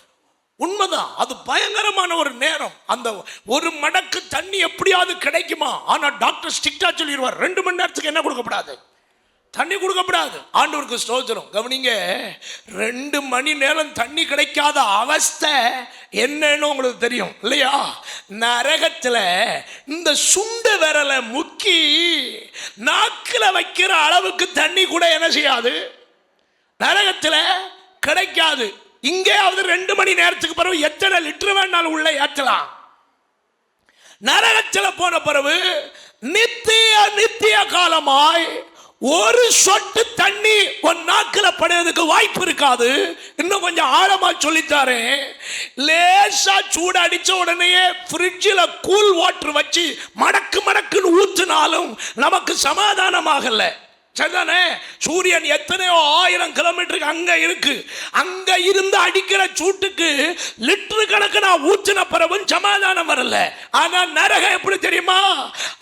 உண்மைதான், அது பயங்கரமான ஒரு நேரம். அந்த ஒரு மடக்கு தண்ணி எப்படியாவது கிடைக்குமா? ஆனா டாக்டர் ஸ்ட்ரிக்டா சொல்லிடுவார், 2 மணி நேரத்துக்கு என்ன கொடுக்கப்படாது, தண்ணி கொடுக்கப்படாது. ஆண்டவருக்கு ஸ்தோத்திரம். கவனிங்க, 2 மணி நேரம் தண்ணி கிடைக்காத அவஸ்தை என்னன்னு உங்களுக்கு தெரியும் இல்லையா? நரகத்துல இந்த சுண்ட விரலை முக்கி நாக்கில வைக்கிற அளவுக்கு தண்ணி கூட என்ன செய்யாது, நரகத்துல கிடைக்காது. இங்கேயாவது 2 மணி நேரத்துக்கு பிறகு எத்தனை லிட்டர் வேணாலும் உள்ள ஏற்றலாம். நரகத்தில் போன பிறகு நித்திய காலமாய் ஒரு சொட்டு தண்ணி உன் நாக்கில் படுறதுக்கு வாய்ப்பு இருக்காது. இன்னும் கொஞ்சம் ஆழமா சொல்லித்தாரு. லேசா சூடு அடிச்ச உடனே ஃப்ரிட்ஜில் கூல் வாட்டர் வச்சு மடக்கு மடக்குன்னு ஊற்றினாலும் நமக்கு சமாதானமாகல. சரிதானே? சூரியன் எத்தனையோ 1000 கிலோமீட்டருக்கு அங்க இருக்கு. அங்க இருந்து அடிக்கிற சூட்டுக்கு லிட்டர் கணக்கு நான் ஊற்றின பிறகும் சமாதானம் வரல. ஆனா நரகம் எப்படி தெரியுமா?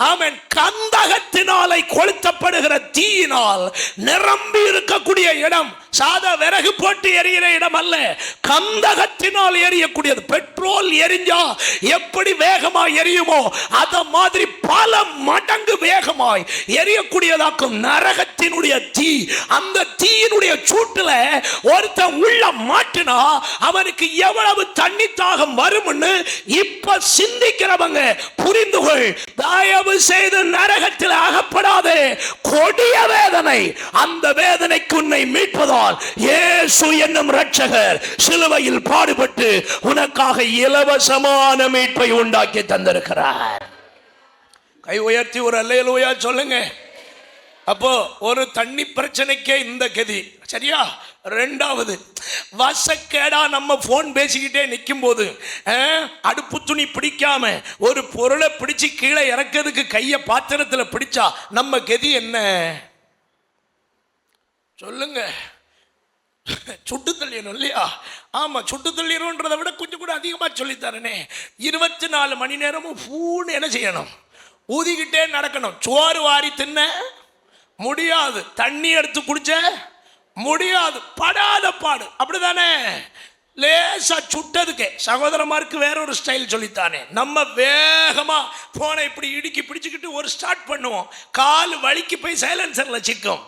ஆமென். கந்தகத்தினாலை கொளுத்தப்படுகிற தீயினால் நிரம்பி இருக்கக்கூடிய இடம். சாதா விறகு போட்டு எரிகிற இடம் அல்ல, கந்தகத்தினால் எரியக்கூடியது. பெட்ரோல் எரிஞ்சா எப்படி வேகமா எரியுமோ அத மாதிரி பல மடங்கு வேகமாய் எரியக்கூடியதாக்கும் நரகத்தினுடைய தீ. அந்த தீயினுடைய சூட்டுல ஒருத்தன் உள்ள மாட்டினா அவனுக்கு எவ்வளவு தண்ணி தாகம் வரும்னு இப்ப சிந்திக்கிறவங்க புரிந்து கொள். தயவு செய்து நரகத்தில் அகப்படாதே. கொடிய வேதனை, அந்த வேதனைக்கு உன்னை மீட்பதோ இயேசு என்னும் இரட்சகர் சிலுவையில் பாடுபட்டு உனக்காக இலவசமான மீட்பை உண்டாக்கி தந்திருக்கிறார். கை உயர்த்தி ஒரு அல்லேலூயா சொல்லுங்க. அப்போ ஒரு தண்ணி பிரச்சனைக்கே இந்த கதி. சரியா? 2வது, வசக்கேடா நம்ம போன் பேசிக்கிட்டே நிற்கும் போது அடுப்பு துணி பிடிக்காம ஒரு பொருளை பிடிச்சு கீழே இறக்கிறதுக்கு கையை பாத்திரத்தில் பிடிச்சா நம்ம கதி என்ன சொல்லுங்க? சுட்டு தள்ளிடணும் இல்லையா? ஆமா, சுட்டு தள்ளிடும்ன்றதை விட கொஞ்சம் கூட அதிகமா சொல்லித்தரனே. 24 மணி நேரமும் பூன்னு என்ன செய்யணும், ஊதிக்கிட்டே நடக்கணும். சோறு வாரி தின்ன முடியாது, தண்ணி எடுத்து குடிச்ச முடியாது, படாத பாடு. அப்படிதானே? லேசா சுட்டதுக்கே சகோதரமாருக்கு வேற ஒரு ஸ்டைல் சொல்லித்தானே. நம்ம வேகமா போனை இப்படி இடுக்கி பிடிச்சுக்கிட்டு ஒரு ஸ்டார்ட் பண்ணுவோம், கால் வலிக்கு போய் சைலன்சர்ல சிக்கும்.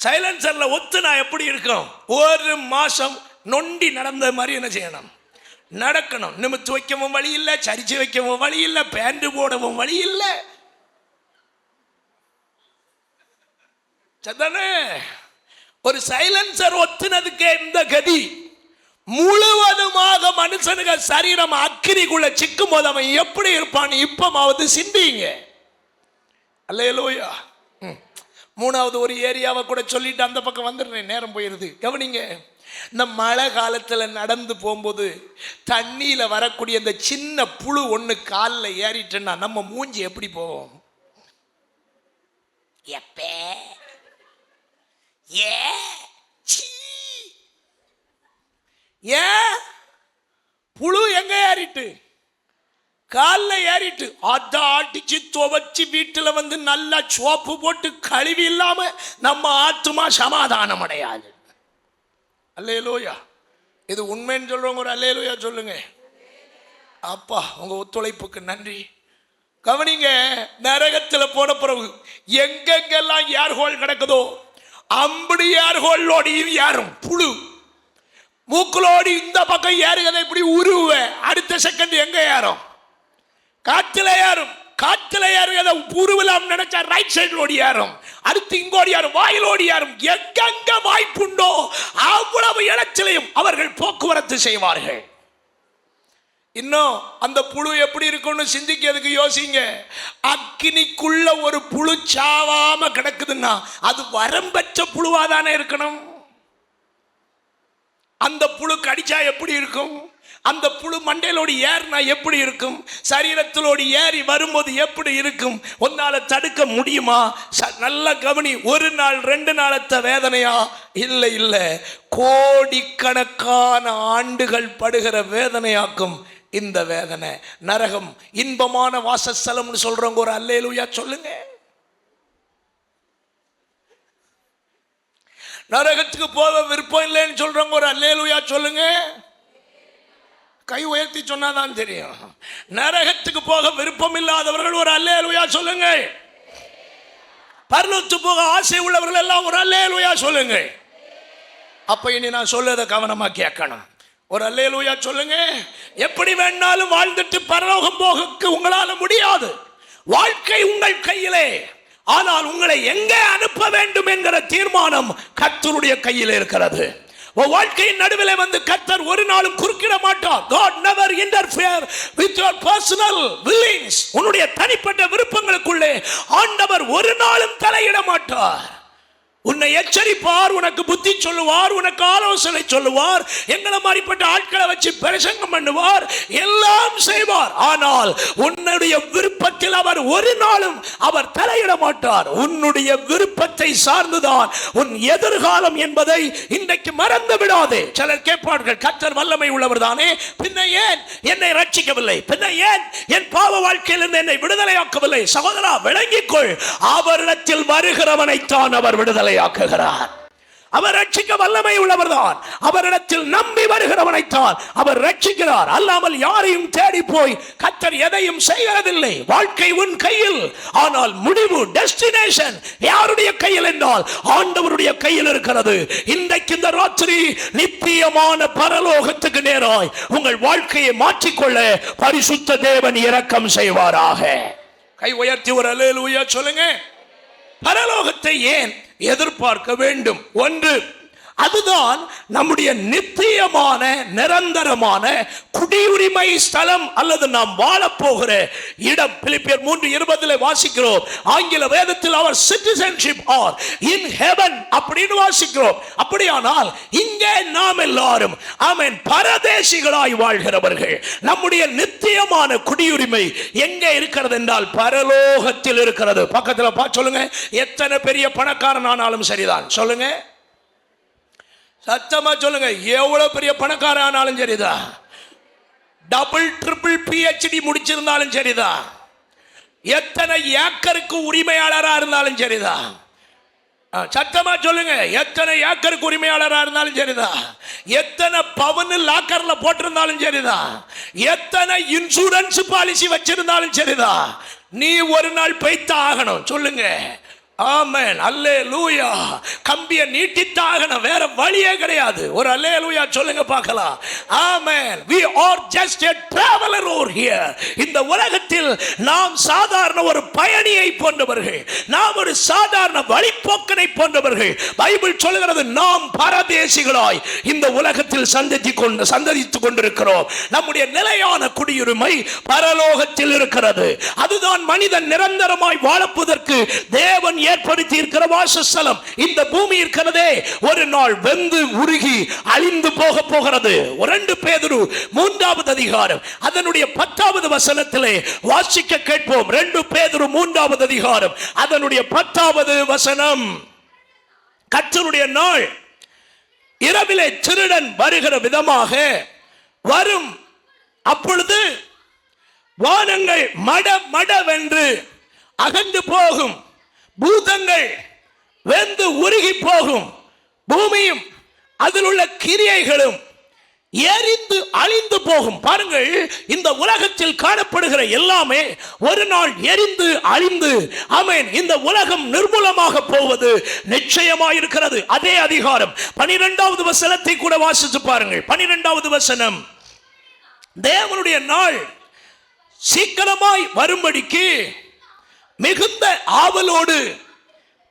சைலன்சர்ல ஒத்துனா எப்படி இருக்கும்? 1 மாசம் நொண்டி நடந்த மாதிரி என்ன செய்யணும், நடக்கணும். நிமித்து வைக்கவும் வழி இல்லை, சரிச்சு வைக்கவும் வழி இல்லை, பேண்ட் போடவும் வழி இல்லை. சரிதானே? ஒரு சைலன்சர் ஒத்துனதுக்கே இந்த கதி. முழுவதுமாக மனுஷனுக்கு சரீரம் அக்கினிக்குள்ள சிக்கும் போது அவன் எப்படி இருப்பான்னு இப்பமாவது சிந்திங்க. அல்லேலூயா. 3வது ஒரு ஏரியாவை கூட சொல்லிட்டு அந்த பக்கம் வந்துடுறேன், நேரம் போயிருது. கவனிங்க, இந்த மழை காலத்தில் நடந்து போகும்போது தண்ணியில் வரக்கூடிய இந்த சின்ன புழு ஒன்று காலில் ஏறிட்டுன்னா நம்ம மூஞ்சி எப்படி போவோம்? ஏன் புழு எங்க ஏறிட்டு? காலில் ஏறிட்டு. அதை அடிச்சு துவச்சி வீட்டில் வந்து நல்லா சோப்பு போட்டு கழுவி இல்லாம நம்ம ஆத்துமா சமாதானம் அடையாது. அல்லேலூயா. இது உண்மைன்னு சொல்றவங்க ஒரு அல்லேலூயா சொல்லுங்க. அப்பா உங்க ஒத்துழைப்புக்கு நன்றி. கவனிங்க, நரகத்தில் போன பிறகு எங்கெங்கெல்லாம் ஏர்ஹோல் கிடக்குதோ அப்படி ஏர்ஹோலோடு ஏறும் புழு. மூக்குலோடி இந்த பக்கம் ஏறுகிறத இப்படி உருவ அடுத்த செகண்ட் எங்க ஏறும்? காத்துல ஏறும். காத்துல ஏறுகிறத உருவலாம் நினைச்சா ரைட் சைடு ஓடி ஏறும், அடுத்து இங்கோடி ஏறும், வாயிலோடி ஏறும். எங்கெங்க வாய்ப்புண்டோ அவ்வளவு இடத்திலையும் அவர்கள் போக்குவரத்து செய்வார்கள். இன்னும் அந்த புழு எப்படி இருக்கும்னு சிந்திக்கிறதுக்கு யோசிங்க. அக்கினிக்குள்ள ஒரு புழு சாவாம கிடக்குதுன்னா அது வரம்பற்ற புழுவா தானே இருக்கணும். அந்த புழு கடிச்சா எப்படி இருக்கும்? அந்த புழு மண்டையிலோடு ஏறினா எப்படி இருக்கும்? சரீரத்திலோடு ஏறி வரும்போது எப்படி இருக்கும்? ஒன்னால தடுக்க முடியுமா? நல்ல கவனி. ஒரு நாள் 2 நாளத்த வேதனையா? இல்லை இல்லை, கோடிக்கணக்கான ஆண்டுகள் படுகிற வேதனையாக்கும் இந்த வேதனை. நரகம் இன்பமான வாசஸ்தலம்னு சொல்றவங்க ஒரு அல்லேலூயா சொல்லுங்க. நரகத்துக்கு போக விருப்பம் இல்லைன்னு சொல்றவங்க ஒரு அல்லேலூயா சொல்லுங்க. கை உயர்த்தி சொன்னாதான் தெரியும். நரகத்துக்கு போக விருப்பம் இல்லாதவர்கள் ஒரு அல்லேலூயா சொல்லுங்க. பரலோகத்துக்கு போக ஆசை உள்ளவர்கள் எல்லாம் ஒரு அல்லேலூயா சொல்லுங்க. அப்ப இனி நான் சொல்லதை கவனமா கேட்கணும். ஒரு அல்லேலூயா சொல்லுங்க. எப்படி வேணாலும் வாழ்ந்துட்டு பரலோகம் போக உங்களால முடியாது. வாழ்க்கை உங்கள் கையிலே. ஆனால் உங்களை எங்கே அனுப்ப வேண்டும் என்கிற தீர்மானம் கர்த்தருடைய கையில் இருக்கிறது. வாழ்க்கையின் நடுவில் வந்து கர்த்தர் ஒரு நாளும் குறுக்கிட மாட்டார். God never interfere with your personal willings. உன்னுடைய தனிப்பட்ட விருப்பங்களுக்குள்ளே ஆண்டவர் ஒரு நாளும் தலையிட மாட்டார். உன்னை எச்சரிப்பார், உனக்கு புத்தி சொல்லுவார், உனக்கு ஆலோசனை சொல்லுவார், எங்களை மாதிரிப்பட்ட ஆட்களை வச்சு பிரசங்கம் பண்ணுவார், எல்லாம் செய்வார். ஆனால் உன்னுடைய விருப்பத்தில் அவர் ஒரு நாளும் அவர் தலையிட மாட்டார். உன்னுடைய விருப்பத்தை சார்ந்துதான் உன் எதிர்காலம் என்பதை இன்றைக்கு மறந்து விடாதே. சிலர் கேட்பார்கள், கர்த்தர் வல்லமை உள்ளவர் தானே, பின்ன ஏன் என்னை ரட்சிக்கவில்லை? பின்ன ஏன் என் பாவ வாழ்க்கையிலிருந்து என்னை விடுதலையாக்கவில்லை? சகோதரா, விளங்கிக்கொள், அவரிடத்தில் வருகிறவனைத்தான் அவர் விடுதலை ஆக்குகிறார். அவர் ரட்சிக்க வல்லமை உள்ளவர் தான். அவரிடத்தில் நம்பி வருகிறவனைத்தான் அவர் ரட்சிக்கிறார். அல்லாமல் யாரையும் தேடி போய் கர்த்தர் எதையும் செய்கிறதில்லை. வாழ்க்கை உன் கையில், ஆனால் முடிவு, டெஸ்டினேஷன் யாருடைய கையில் என்றால் ஆண்டவருடைய கையில் இருக்கிறது. இன்றைக்கு இந்த ராத்திரி நித்தியமான பரலோகத்துக்கு நேராய் உங்கள் வாழ்க்கையை மாற்றிக்கொள்ள பரிசுத்த தேவன் இரக்கம் செய்வாராக. கை உயர்த்தி ஒரு அல்லேலூயா சொல்லுங்க. பரலோகத்தை ஏன் எதிர்பார்க்க வேண்டும்? ஒன்று, அதுதான் நம்முடைய நித்தியமான நிரந்தரமான குடியுரிமை ஸ்தலம் அல்லது நாம் வாழப்போகிற இடம். பிலிப்பியர் 3:20 வாசிக்கிறோம். ஆங்கில வேதத்தில் அவர் சிட்டிசன்ஷிப் ஆர் இன் ஹெவன் அப்படின்னு வாசிக்கிறோம். அப்படியானால் இங்கே நாம் எல்லாரும் ஆமென் பரதேசிகளாய் வாழ்கிறவர்கள். நம்முடைய நித்தியமான குடியுரிமை எங்கே இருக்கிறது என்றால் பரலோகத்தில் இருக்கிறது. பக்கத்தில் சொல்லுங்க. எத்தனை பெரிய பணக்காரன் ஆனாலும் சரிதான். சொல்லுங்க, சத்தமா சொல்லுங்க. எவ்வளவு பெரிய பணக்காரன் ஆனாலும் சரிதான், டபுள் ட்ரிபிள் PhD முடிச்சிருந்தாலும் சரிதான், எத்தனை ஏக்கருக்கு உரிமையாளரா இருந்தாலும் சரிதான். சத்தமா சொல்லுங்க. எத்தனை ஏக்கருக்கு உரிமையாளரா இருந்தாலும் சரிதான், எத்தனை பவுன் லாக்கர்ல போட்டிருந்தாலும் சரிதான், எத்தனை இன்சூரன்ஸ் பாலிசி வச்சிருந்தாலும் சரிதான், நீ ஒரு நாள் போய்த்தான் ஆகணும். சொல்லுங்க ஆமென், அல்லேலூயா. கம்பியை நீட்டித்தாகணும், வேற வழியே கிடையாது. ஒரு அல்லேலூயா சொல்லுங்க பார்க்கலாம். ஆமென். we are just a traveler over here. இந்த உலகத்தில் நாம் சாதாரண ஒரு பயணியை போன்றவர்கள், நாம் ஒரு சாதாரண வழிப்போக்கனை போன்றவர்கள். பைபிள் சொல்லுகிறது நாம் பரதேசிகளாய் இந்த உலகத்தில் சந்ததித்துக் கொண்டிருக்கிறோம். நம்முடைய நிலையான குடியுரிமை பரலோகத்தில் இருக்கிறது. அதுதான் மனிதன் நிரந்தரமாய் வாழப்பதற்கு தேவன் ஏற்படுத்தி இருக்கிற வாசஸ்தலம். இந்த பூமி இருக்கிறதே ஒரு நாள் வெந்து உருகி அழிந்து போக போகிறது. 2 பேதுரு 3வது அதிகாரம் அதனுடைய 10வது வசனத்திலே வாசிக்க கேட்போம். 2 பேதுரு 3வது அதிகாரம் அதனுடைய 10வது வசனம். கர்த்தருடைய நாள் இரவிலே திருடன் வருகிற விதமாக வரும். அப்பொழுது வானங்கள் மட மடவென்று அகன்று போகும், பூதங்கள் வெந்து உருகி போகும், பூமியும் அதில் உள்ள கிரியைகளும் எரிந்து அழிந்து போகும். பாருங்கள், இந்த உலகத்தில் காணப்படுகிற எல்லாமே ஒரு நாள் எரிந்து அழிந்து ஆமென் இந்த உலகம் நிர்மூலமாக போவது நிச்சயமாயிருக்கிறது. அதே அதிகாரம் 12வது வசனத்தை கூட வாசித்து பாருங்கள். 12வது வசனம். தேவனுடைய நாள் சீக்கிரமாய் வரும்படிக்கு மிகுந்த ஆவலோடு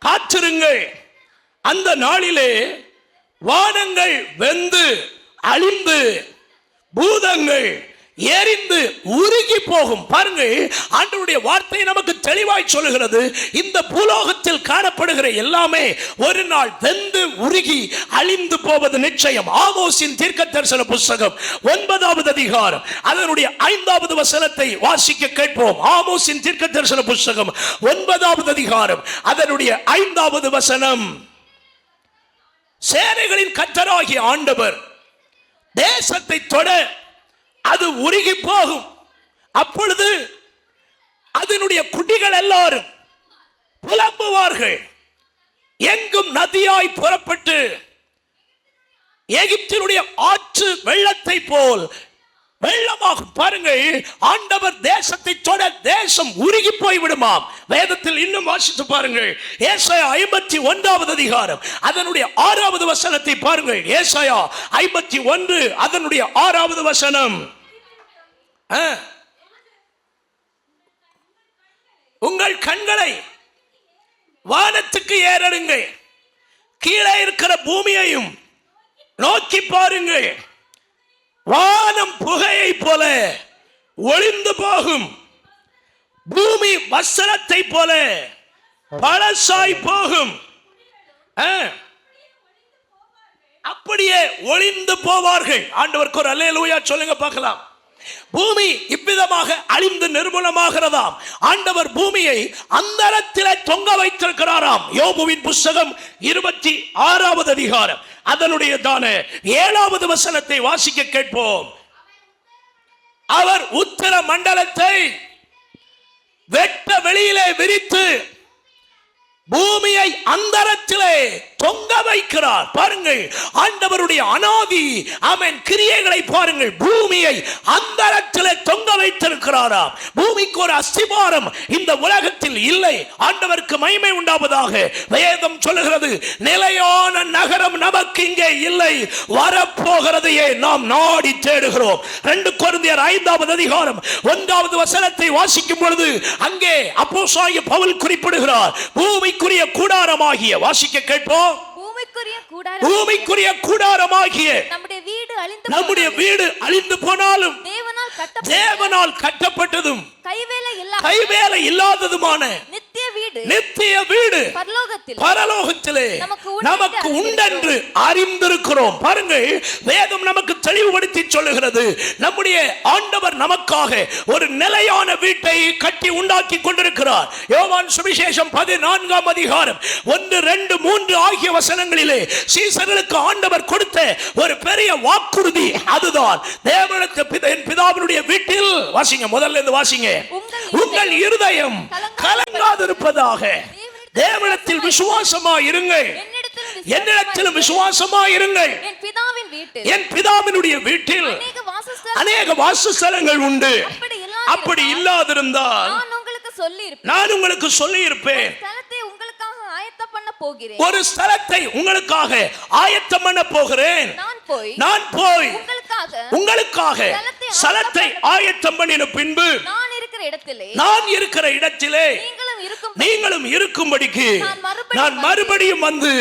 காத்திருங்கள். அந்த நாளிலே வானங்கள் வெந்து அழிந்து பூதங்கள் எரிந்து உருகி போகும். பாருங்கள், ஆண்டவருடைய வார்த்தை நமக்கு தெளிவாய் சொல்லுகிறது, இந்த பூலோகத்தில் காணப்படுகிற எல்லாமே ஒரு நாள் வெந்து உருகி அழிந்து போவது நிச்சயம். ஆமோஸின் தீர்க்கதரிசன புத்தகம் 9வது அதிகாரம் அதனுடைய 5வது வசனத்தை வாசிக்க கேட்போம். ஆமோஸின் தீர்க்கதரிசன புத்தகம் 9வது அதிகாரம் அதனுடைய 5வது வசனம். சேனைகளின் கர்த்தராகிய ஆண்டவர் தேசத்தை தொட அது உருகி போகும். அப்பொழுது அதனுடைய குடிகள் எல்லாரும் புலம்புவார்கள். எங்கும் நதியாய் புறப்பட்டு எகிப்தினுடைய ஆற்று வெள்ளத்தை போல் வெள்ளமாகும். பாருங்கள், ஆண்டவர் தேசத்தை தொட தேசம் உருகி போய் விடுமாம். வேதத்தில் இன்னும் வாசித்து பாருங்கள். ஏசாயா 51வது அதிகாரம் அதனுடைய 6வது வசனத்தை பாருங்கள். ஏசாயா 51 அதனுடைய 6வது வசனம். உங்கள் கண்களை வானத்துக்கு ஏறெடுங்கள், கீழே இருக்கிற பூமியையும் நோக்கி பாருங்கள். வானம் புகையை போல ஒளிந்து போகும், பூமி வஸ்திரத்தை போல பழசாய் போகும். அப்படியே ஒளிந்து போவார்கள். ஆண்டவருக்கு ஒரு அல்லேலூயா சொல்லுங்க பார்க்கலாம். பூமி இவ்விதமாக அழிந்து நிர்மூலமாகிறதாம். ஆண்டவர் பூமியை அந்தரத்திலே தொங்க வைத்திருக்கிறாராம். யோபுவின் புத்தகம் 26வது அதிகாரம் அதனுடைய 7வது வசனத்தை வாசிக்க கேட்போம். அவர் உத்தர மண்டலத்தை வெட்ட வெளியிலே விரித்து பூமியை அந்தரத்திலே தொங்க வைக்கிறார். பாருங்கள், ஆண்டவருடைய அனாதி ஆமென் கிரியைகளை பாருங்கள். பூமியை அந்தரத்திலே தொங்க வைத்திருக்கிறாராம். பூமிக்கு ஒரு அஸ்திபாரம் இந்த உலகத்தில் இல்லை. ஆண்டவருக்கு மகிமை உண்டாவதாக. வேதம் சொல்லுகிறது, நிலையான நகரம் நமக்கு இங்கே இல்லை, வரப்போகிறதையே நாம் நாடி தேடுகிறோம். 2 கொரிந்தியர் 5வது அதிகாரம் 1வது வசனத்தை வாசிக்கும் பொழுது அங்கே அப்போஸ்தலனாகிய பவுல் குறிப்பிடுகிறார், பூமிக்குரிய கூடாரமாகிய வாசிக்க கேட்போம். பூமிக்குரிய கூடாரமாகிய நம்முடைய வீடு அழிந்து போனாலும் தேவனால் கட்டப்பட்டதும் கைவேலை இல்லாததுமான நித்திய வீடு பரலோகத்திலே நமக்கு உண்டென்று அறிந்திருக்கிறோம். பாருங்கள், வேதம் நமக்கு தெளிவுபடுத்தி சொல்லுகிறது, நம்முடைய ஆண்டவர் நமக்காக ஒரு நிலையான வீட்டை கட்டி உண்டாக்கி கொண்டிருக்கிறார். யோவான் சுவிசேஷம் 14ஆம் அதிகாரம் 1, 2, 3 ஆகிய வசனங்களிலே சீசர்களுக்கு ஆண்டவர் கொடுத்த ஒரு பெரிய வாக்குறுதி அதுதான். தேவனுடைய பிதாவினுடைய வீட்டில் வாசிங்க, முதல்ல இருந்து வாசிங்க. உங்கள் இருதயம் கலங்காதிருப்பதாக தேவனிடத்தில் விசுவாசமாய் இருங்கள், என்னிடத்திலும் விசுவாசமாய் இருங்கள். என் பிதாவினுடைய வீட்டில் அநேக வாசஸ்தலங்கள் உண்டு. அப்படி இல்லாதிருந்தால் நான் உங்களுக்கு சொல்லி இருப்பேன். ஒரு ஸ்தலத்தை உங்களுக்காக ஆயத்தம் பண்ண போகிறேன். நான் போய் உங்களுக்காக ஸ்தலத்தை ஆயத்தம் பண்ணின பின்பு நான் இருக்கிற இடத்திலே நீங்களும் இருக்கும்படிக்கு நான் மறுபடியும் வந்து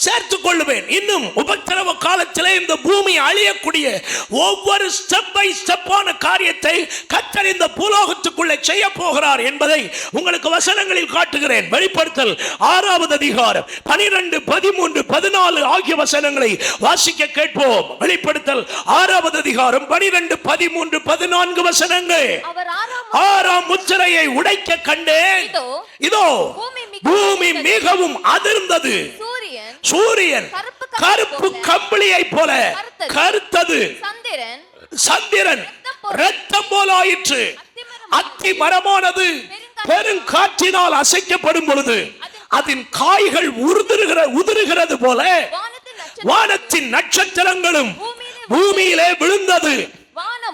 சேர்த்துக் கொள்ளுவேன். இன்னும் உபத்திரவ காலத்திலே இந்த பூமி அழியக்கூடிய ஒவ்வொரு ஸ்டெப் பை ஸ்டெப்பான காரியத்தை கர்த்தர் இந்த பூலோகத்துக்குள்ளே செய்ய போகிறார் என்பதை உங்களுக்கு வசனங்களில் காட்டுகிறேன். வெளிப்படுத்தல் 6வது அதிகாரம் 12, 13, 14 ஆகிய வசனங்களை வாசிக்க கேட்போம். வெளிப்படுத்தல் 6வது அதிகாரம் 12, 13, 14 வசனங்கள். 6ஆம் முத்திரையை உடைக்க கண்டேன். இதோ பூமி மிகவும் அதிர்ந்தது. சூரியன் கருப்பு கம்பளியை போல கருத்தது. சந்திரன் இரத்தம் போல ஆயிற்று. அத்தி மரமானது பெருங்காற்றினால் அசைக்கப்படும் பொழுது அதன் காய்கள் உதிருகிறது போல வானத்தின் நட்சத்திரங்களும் பூமியிலே விழுந்தது.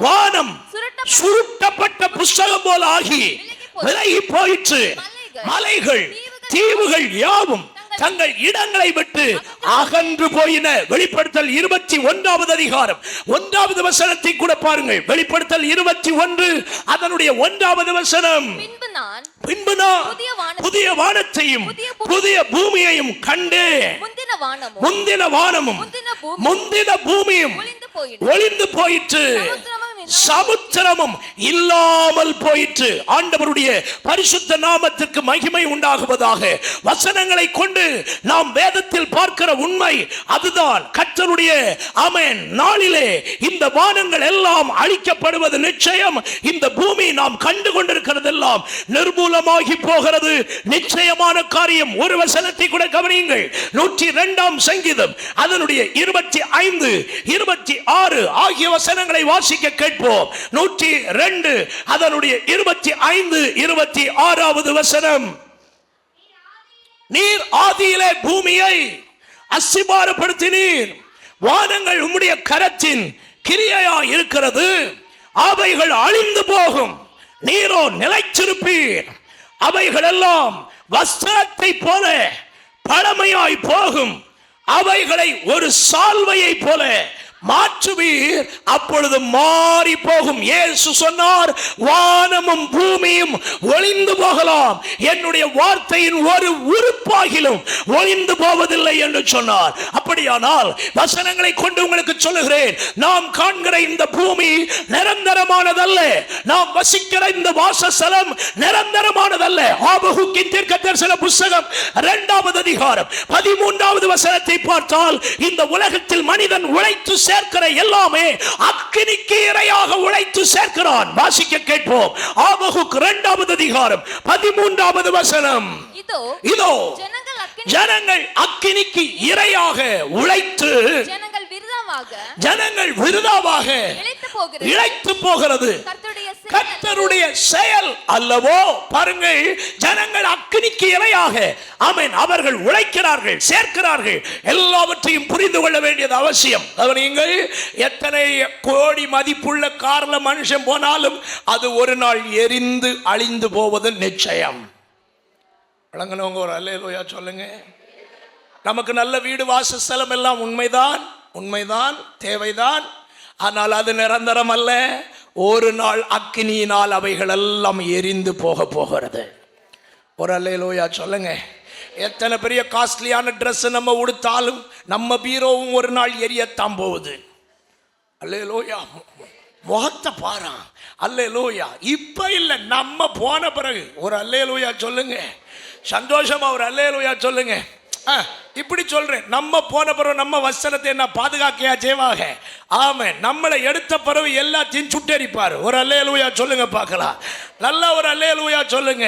வானம் சுருட்டப்பட்ட புஸ்தகம் போல ஆகி விலகி போயிற்று. மலைகள் தீவுகள் யாவும் தங்கள் இடங்களை விட்டு அகன்று போயின. வெளிப்படுத்தல் 21வது அதிகாரம் 1வது வசனத்தை கூட பாருங்கள். வெளிப்படுத்தல் 21 அதனுடைய 1வது வசனம். பின்பு நான் புதிய வானத்தையும் புதிய பூமியையும் கண்டு, முந்தின வானமும் முந்தின பூமியும் ஒளிந்து போயிற்று, சமுத்திரமும் இல்லாமல் போயிற்று. ஆண்டவருடைய பரிசுத்த நாமத்திற்கு மகிமை உண்டாகுவதாக. வசனங்களை கொண்டு நாம் வேதத்தில் பார்க்கிற உண்மை அதுதான். கர்த்தருடைய ஆமென் நாளிலே இந்த வானங்கள் எல்லாம் அழிக்கப்படுவது நிச்சயம். இந்த பூமி நாம் கண்டு கொண்டிருக்கிறதெல்லாம் நிர்மூலமாகி போகிறது. நிச்சயமான காரியம். ஒரு வசனத்தை கூட கவனியுங்கள். 102ஆம் சங்கீதம் அதனுடைய 25, 26 ஆகிய வசனங்களை வாசிக்க கேட்போம். 102 அதனுடைய 25, 26வது வசனம். நீர் ஆதியிலே பூமியை அஸ்திபாரப்படுத்தினீர், வானங்கள் உம்முடைய கரத்தின் கிரியையா இருக்கிறது, அவைகள் அழிந்து போகும், நீரோ நிலைச்சிருப்பீர். அவைகள் எல்லாம் வஸ்திரத்தை போல பழமையாய் போகும், அவைகளை ஒரு சால்வையை போல மாற்றுவீர், அப்பொழுது மாறி போகும். இயேசு சொன்னார், வானமும் பூமியும் ஒளிந்து போகலாம், என்னுடைய வார்த்தையின் ஒரு உறுப்பாகிலும் ஒளிந்து போவதில்லை என்று சொன்னார். அப்படியானால் வசனங்களை கொண்டு உங்களுக்கு சொல்லுகிறேன், நாம் காண்கிற இந்த பூமி நிரந்தரமானதல்ல. நாம் வசிக்கிற இந்த வாசஸ்தலம் நிரந்தரமானதல்ல. ஆபகுக்கின் தீர்க்கதரிசன புத்தகம் 2வது அதிகாரம் 13வது வசனத்தை பார்த்தால், இந்த உலகத்தில் மனிதன் உழைத்து சேர்க்கிற எல்லாமே அக்கினிக்கு இரையாக உழைத்து சேர்க்கிறான். வாசிக்க கேட்போம். ஆபகுக் 2வது அதிகாரம் 13வது வசனம். இதோ ஜனங்கள் அக்கினிக்கு இரையாக உழைத்து ஜனங்கள் விருதாவாக இழைத்து போகிறது. கர்த்தருடைய செயல் அல்லவோ. பாருங்கள், ஜனங்கள் அக்கினிக்கு இரையாக ஆமென் அவர்கள் உழைக்கிறார்கள், சேர்க்கிறார்கள். எல்லாவற்றையும் புரிந்து கொள்ள வேண்டியது அவசியம். கவனியுங்கள், எத்தனை கோடி மதிப்புள்ள கார்ல மனுஷன் போனாலும் அது ஒரு நாள் எரிந்து அழிந்து போவது நிச்சயம். வழங்கினவங்க ஒரு அல்லேலூயா சொல்லுங்க. நமக்கு நல்ல வீடு வாசஸ்தலம் எல்லாம் உண்மைதான், உண்மைதான், தேவைதான். ஆனால் அது நிரந்தரம் அல்ல. ஒரு நாள் அக்கினியினால் அவைகள் எல்லாம் எரிந்து போகிறது. ஒரு அல்லேலூயா சொல்லுங்க. எத்தனை பெரிய காஸ்ட்லியான ட்ரெஸ் நம்ம உடுத்தாலும் நம்ம பீரோவும் ஒரு நாள் எரியத்தான் போகுது. அல்லேலூயா. முகத்தை பாரு. அல்லேலூயா. இப்ப இல்லை, நம்ம போன பிறகு. ஒரு அல்லேலூயா சொல்லுங்க. சந்தோஷமா ஒரு அல்லேலூயா சொல்லுங்க. இப்படி சொல்றேன், நம்ம போன பிறகு நம்ம வஸ்திரத்தை என்ன பாதுகாக்கையா செய்வாங்க? ஆமென். நம்மளை எடுத்த பிறகு எல்லாத்தையும் சுட்டெரிப்பார். ஒரு அல்லேலூயா சொல்லுங்க பார்க்கலாம். நல்ல ஒரு அல்லேலூயா சொல்லுங்க.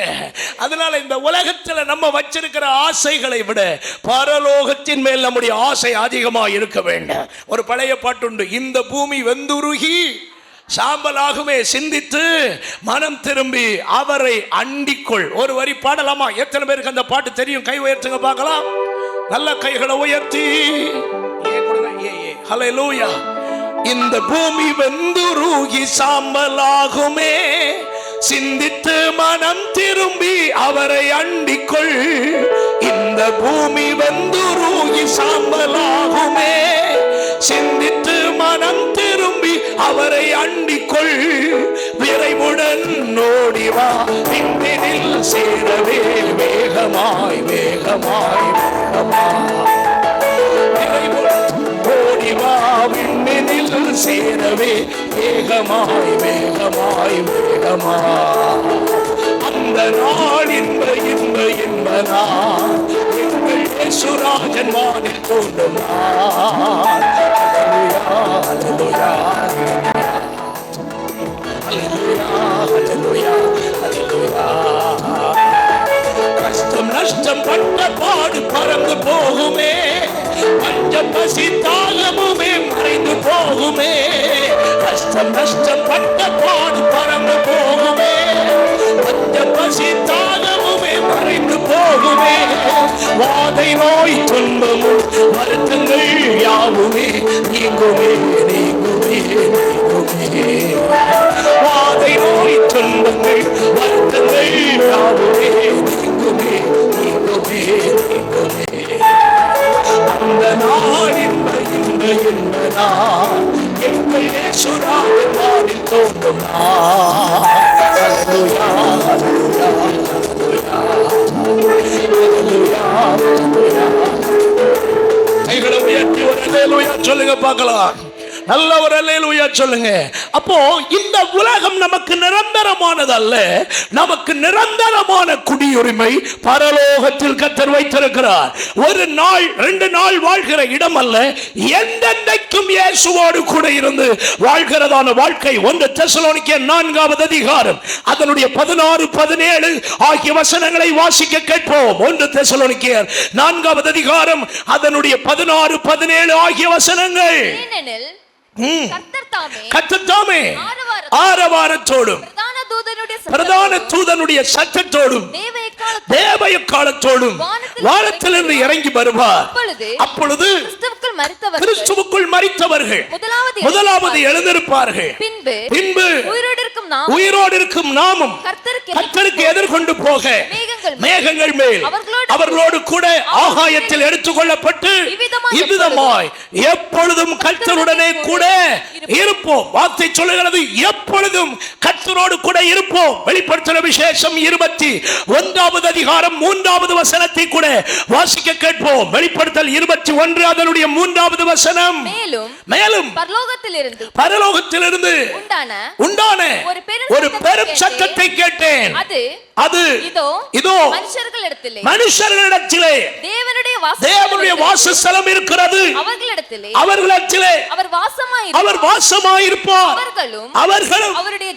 அதனால இந்த உலகத்துல நம்ம வச்சிருக்கிற ஆசைகளை விட பரலோகத்தின் மேல் நம்முடைய ஆசை அதிகமாக இருக்க வேண்டும். ஒரு பழைய பாட்டுண்டு, இந்த பூமி வெந்துருகி சாம்பலாகவே சிந்தித்து மனம் திரும்பி அவரை அண்டிக்கொள். ஒரு வரி பாடலாமா? எத்தனை பேருக்கு அந்த பாட்டு தெரியும்? கை உயர்த்துங்க பார்க்கலாம். நல்ல கைகளை உயர்த்தி ஹல்லேலூயா. இந்த பூமி வெந்துருகி சாம்பலாகுமே, சிந்தித்து மனம் திரும்பி அவரை அண்டிக்கொள். இந்த பூமி வெந்துருகி சாம்பலாகுமே, சிந்தித்து மனம் திரும்பி அவரை அண்டிக்கொள். விரைவுடன் ஓடிவா, விண்ணில் சேரவே வேகமாய் வேகமாய் வேகமாய். விரைவுடன் ஓடிவா, விண்ணில் சேரவே வேகமாய் வேகமாய் வேகமாய். அந்த நாள் இன்ப இன்ப இன்ப நாள், எங்கள் இயேசுராஜன் வானில் தோன்றும் நாள். அல்லேலூயா, அல்லேலூயா, அல்லேலூயா, அல்லேலூயா. கஷ்டம் நஷ்டம் பட்ட பாடு பறந்து போகுமே, பஞ்சம் பசி தாகமுமே மறைந்து போகுமே. கஷ்டம் நஷ்டம் பட்ட பாடு பறந்து போகுமே, பஞ்சம் பசி தாகமுமே மறைந்து போகுமே. வாதை நோய் துன்பமும் வருத்தங்கள் யாவுமே நீங்குமே நீங்குமே நீங்குமே. வாதை நோய் துன்பங்கள் வருத்தங்கள் யாவுமே நீங்குமே நீங்குமே நீங்குமே. தோன்றுகிறார். எங்கள் இயேசு ராஜன் வானில் தோன்றுகிறார். ஹல்லேலூயா, ஹல்லேலூயா, ஹல்லேலூயா, ஹல்லேலூயா. கைகளை உயர்த்தி ஒரு ஹல்லேலூயா சொல்லுங்க பார்க்கலாம். நல்ல ஒரு அல்லேலூயா சொல்லுங்க. அப்போ இந்த உலகம் நமக்கு நிரந்தரமானது அல்ல. நமக்கு நிரந்தரமான குடியுரிமை பரலோகத்தில் கர்த்தர் வைத்திருக்கிறார். ஒரு நாள் 2 நாள் வாழ்கிற இடம் அல்ல, என்றென்றைக்கும் இயேசுவோடு கூட இருந்து வாழ்கிறதான வாழ்க்கை. 1 தெசலோனிக்கேயர் 4வது அதிகாரம் அதனுடைய 16, 17 ஆகிய வசனங்களை வாசிக்க கேட்போம். 1 தெசலோனிக்கேயர் 4வது அதிகாரம் அதனுடைய 16, 17 ஆகிய வசனங்கள். கர்த்தர் தாமே ஆரவாரத்தோடும் பிரதான தூதனுடைய சத்தத்தோடும் தேவ எக்காலத்தோடும் வானத்திலிருந்து இறங்கி வருவார். அப்பொழுது கிறிஸ்துவுக்குள் மரித்தவர்கள் முதலாவது எழுந்திருப்பார்கள். பின்பு உயிரோடு இருக்கும் நாமும் கர்த்தருக்கு எதிர்கொண்டு போக மேகங்கள் மேல் அவர்களோடு கூட ஆகாயத்தில் எடுத்துக்கொள்ளப்பட்டு இவ்விதமாய் எப்பொழுதும் கர்த்தருடனே கூட இருப்போம். வார்த்தை சொல்லுகிறது, எப்பொழுதும் கர்த்தரோடு கூட இருப்போம். வெளிப்படுத்தின விசேஷம் 21வது அதிகாரம் 3வது வசனத்தை கூட வாசிக்க கேட்போம். வெளிப்படுத்தல் 21 அதனுடைய 3வது வசனம். மேலும் பரலோகத்திலிருந்து உண்டான ஒரு பெரும் சத்தத்தை கேட்டேன். அது இதோ மனுஷர்களிடத்திலே தேவனுடைய வாசஸ்தலம் இருக்கிறது. அவர்களிடத்திலே அவர் வாசமாயிருப்பார். அவர்களும் அவருடைய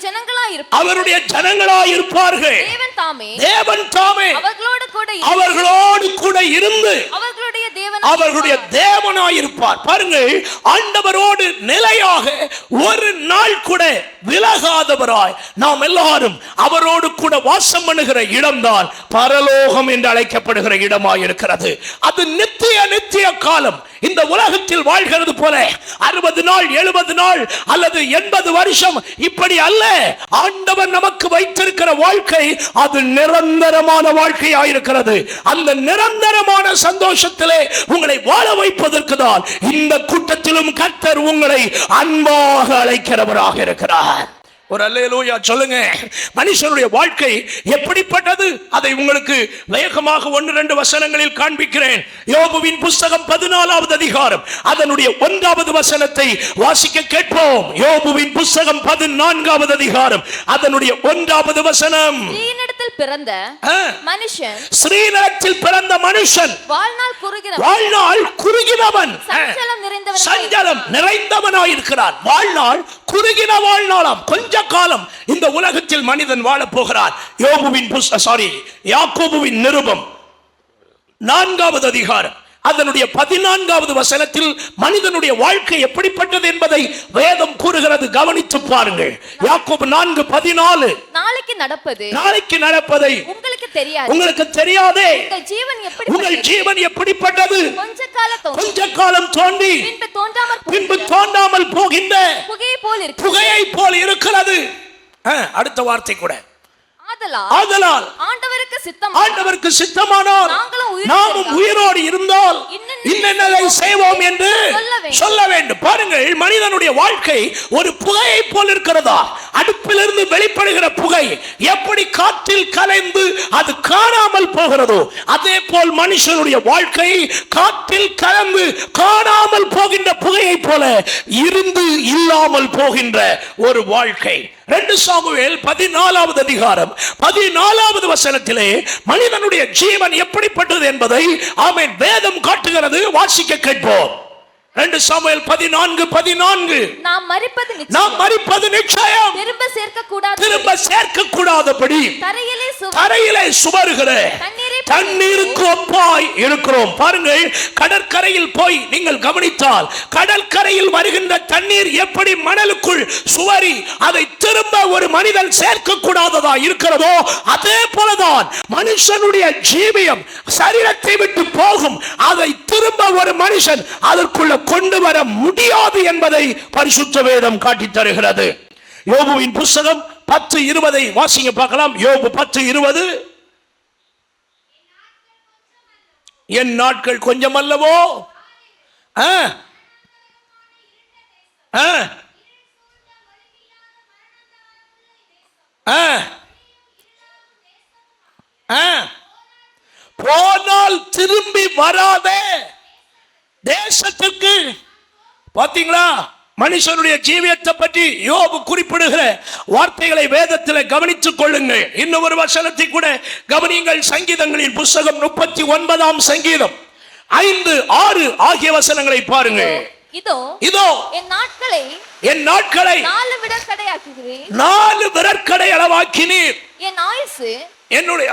ஜனங்களாயிருப்பார்கள். தேவன் தாமே அவர்களோடு கூட இருந்து அவர்களுடைய தேவனாயிருப்பார். பாருங்கள், ஆண்டவரோடு நிலையாக ஒரு நாள் கூட விலகாதவராய் நாம் எல்லாரும் அவரோடு கூட வாசம் பண்ணுகிற இடம்தான் பரலோகம் என்று அழைக்கப்படுகிற இடமாயிருக்கிறது. அது நித்திய காலம். இந்த உலகத்தில் வாழ்கிறது போல 60 நாள் 70 நாள் அல்லது 80 வருஷம் இப்படி அல்ல. ஆண்டவர் நமக்கு வைத்திருக்கிற வாழ்க்கை அது நிரந்தரமான வாழ்க்கையாயிருக்கிறது. அந்த நிரந்தரமான சந்தோஷத்திலே உங்களை வாழ வைப்பதற்கு தான் இந்த கூட்டத்திலும் கர்த்தர் உங்களை அன்பாக அழைக்கிறவராக இருக்கிறார். ஒரு அல்லேலூயா சொல்லுங்க. மனுஷனுடைய வாழ்க்கை எப்படிப்பட்டது அதை உங்களுக்கு வேகமாக 1-2 வசனங்களில் காண்பிக்கிறேன். யோபுவின் புஸ்தகம் 14வது அதிகாரம் அதனுடைய 1வது வசனத்தை வாசிக்க கேட்போம். யோபுவின் புஸ்தகம் 14வது அதிகாரம் அதனுடைய 1வது வசனம். ஸ்ரீநகத்தில் பிறந்த மனுஷன் வாழ்நாள் குறுகினவன், சஞ்சலம் நிறைந்தவனாயிருக்கிறான். வாழ்நாள் குறுகின வாழ்நாளாம். கொஞ்ச காலம் இந்த உலகத்தில் மனிதன் வாழ போகிறான். யாக்கோபுவின் நிருபம் 4வது அதிகாரம் அதனுடைய 14வது வசனத்தில் மனிதனுடைய வாழ்க்கை எப்படிப்பட்டது என்பதை வேதம் கூறுகிறது. கவனித்து பாருங்கள். யாக்கோபு 4:14. நாளைக்கு நடப்பதை உங்களுக்கு தெரியாதே. உங்கள் ஜீவன் எப்படிப்பட்டது? கொஞ்ச காலம் தோன்றி பின்பு தோன்றாமல் போகின்ற புகையை போல் இருக்கிறது. அடுத்த வார்த்தை கூட. ஆதலால் ஆண்டவருக்கு சித்தமானால் நாமும் உயிரோடு இருந்தால் இன்னதை செய்வோம் என்று சொல்ல வேண்டும். பாருங்கள், மனிதனுடைய வாழ்க்கை ஒரு புகையை போல் இருக்கிறதா? அடுப்பிலிருந்து வெளிப்படுகிற புகை எப்படி காற்றில் கலைந்து அது காணாமல் போகிறதோ, அதே போல் மனுஷனுடைய வாழ்க்கை காற்றில் கலந்து காணாமல் போகின்ற புகையை போல இருந்து இல்லாமல் போகின்ற ஒரு வாழ்க்கை. 2 சாமுவேல் 14வது அதிகாரம் 14வது வசனத்திலே மனிதனுடைய ஜீவன் எப்படிப்பட்டது என்பதை ஆமென் வேதம் காட்டுகிறது. வாசிக்க கேட்போம். 2 சாமுவேல் 14:14. நாம் மரிப்பது நிச்சயம், திரும்ப சேர்க்க கூடாதபடி தரையிலே சுவருகிற தண்ணீருக்கு ஒப்பாய் இருக்கிறோம். பாருங்கள், கடற்கரையில் போய் நீங்கள் கவனித்தால் கடற்கரையில் வருகின்ற தண்ணீர் எப்படி மணலுக்குள் சுவரி அதை திரும்ப ஒரு மனிதன் சேர்க்க கூடாததா இருக்கிறதோ, அதே போலதான் மனுஷனுடைய ஜீவியம் சரீரத்தை விட்டு போகும். அதை திரும்ப ஒரு மனுஷன் அதற்குள்ள கொண்டு வர முடியாது என்பதை பரிசுத்த வேதம் காட்டித் தருகிறது. யோபுவின் புஸ்தகம் 10:20 வாசிங்க பார்க்கலாம். யோபு 10:20. என் நாட்கள் கொஞ்சம் அல்லவோ, ஆ, ஆ, ஆ. போனால் திரும்பி வராத தேசத்துக்கு. பாத்தீங்களா, மனுஷனுடைய ஜீவியத்தை பற்றி யோபு குறிப்பிடுகிற வார்த்தைகளை வேதத்தில் கவனித்துக் கொள்ளுங்கள். இன்னும் ஒரு வசனத்தை கூட கவனியுங்கள். சங்கீதங்களின் புஸ்தகம் 39ஆம் சங்கீதம் 5, 6 ஆகிய வசனங்களை பாருங்க. இதோ இதோ என் நாட்களை 4 விரற்கடையாக்குகிறேன், 4 விரற்கடை அளவாக்கினீர். என் ஆயுசு என்னுடைய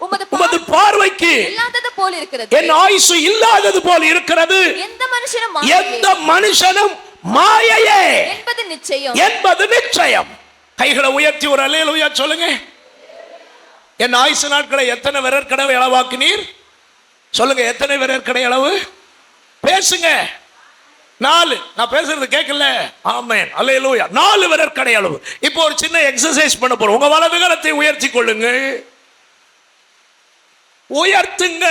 உமது பார்வைக்கு இல்லாதது போல் இருக்கிறது. என் ஆயுசு இல்லாதது போல் இருக்கிறது. எந்த மனுஷனும் மாயையே என்பது நிச்சயம். கைகளை உயர்த்தி ஒரு அல்லேலூயா சொல்லுங்க. என் ஆயுசு நாட்களை எத்தனை விரற்கடை அளவாக்கினீர்? சொல்லுங்க, எத்தனை விரற்கடை அளவு? பேசுங்க. 4. நான் பேசுறது கேட்கல. ஆமென், அல்லேலூயா. 4 விரற்கடை அளவு. இப்போ ஒரு சின்ன எக்ஸசைஸ் பண்ண போறோம். உங்க வலது கரத்தை உயர்த்தி கொள்ளுங்க, உயர்த்துங்க.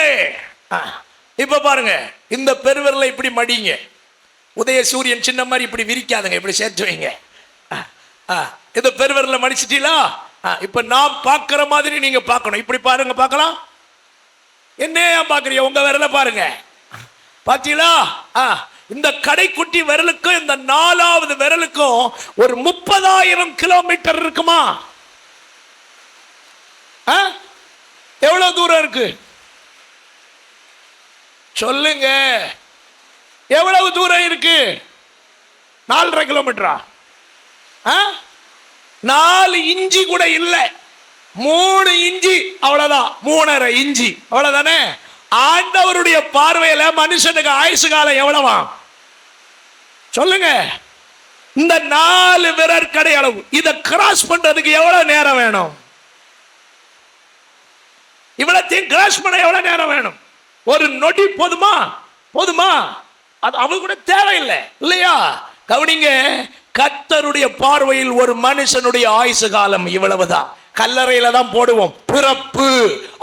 இப்ப பாருங்க, இந்த பெருவிரலை இப்படி மடிங்க. உதய சூரியன் சின்ன மாதிரி இப்படி விரிக்காதுங்க, இப்படி சேர்த்து வைங்க. இந்த பெருவிரலை மடிச்சிட்டீங்களா? இப்ப நான் பார்க்கிற மாதிரி நீங்க பார்க்கணும். இப்படி பாருங்க, பார்க்கலாம். என்ன பாக்குறீங்க? உங்க விரலை பாருங்க. பாத்தீங்களா? இந்த கடைக்குட்டி விரலுக்கும் இந்த 4வது விரலுக்கும் ஒரு 30,000 கிலோமீட்டர் இருக்குமா? எவ்வளவு தூரம் இருக்கு சொல்லுங்க. எவ்வளவு தூரம் இருக்கு? 4.5 கிலோமீட்டரா? 4 இன்ச்சி கூட இல்லை, 3 இன்ச்சி அவ்வளவுதான். 3.5 இன்ச்சி அவ்வளவுதானே. ஆண்டவருடைய பார்வையில மனுஷனுக்கு ஆயுசு காலம் எவ்வளவா சொல்லுங்க? இந்த 4 விரற்கடை அளவு. இதை கிராஸ் பண்றதுக்கு எவ்வளவு நேரம் வேணும்? இவ்வளத்தையும் கிராஸ் பண்ண எவ்வளவு நேரம் வேணும்? ஒரு நொடி போதுமா? போதுமா? அது அவங்க கூட தேவையில்லை, இல்லையா? கவனிங்க, கர்த்தருடைய பார்வையில் ஒரு மனுஷனுடைய ஆயுசு காலம் இவ்வளவுதான். கல்லறையில தான் போடுவோம். பிறப்பு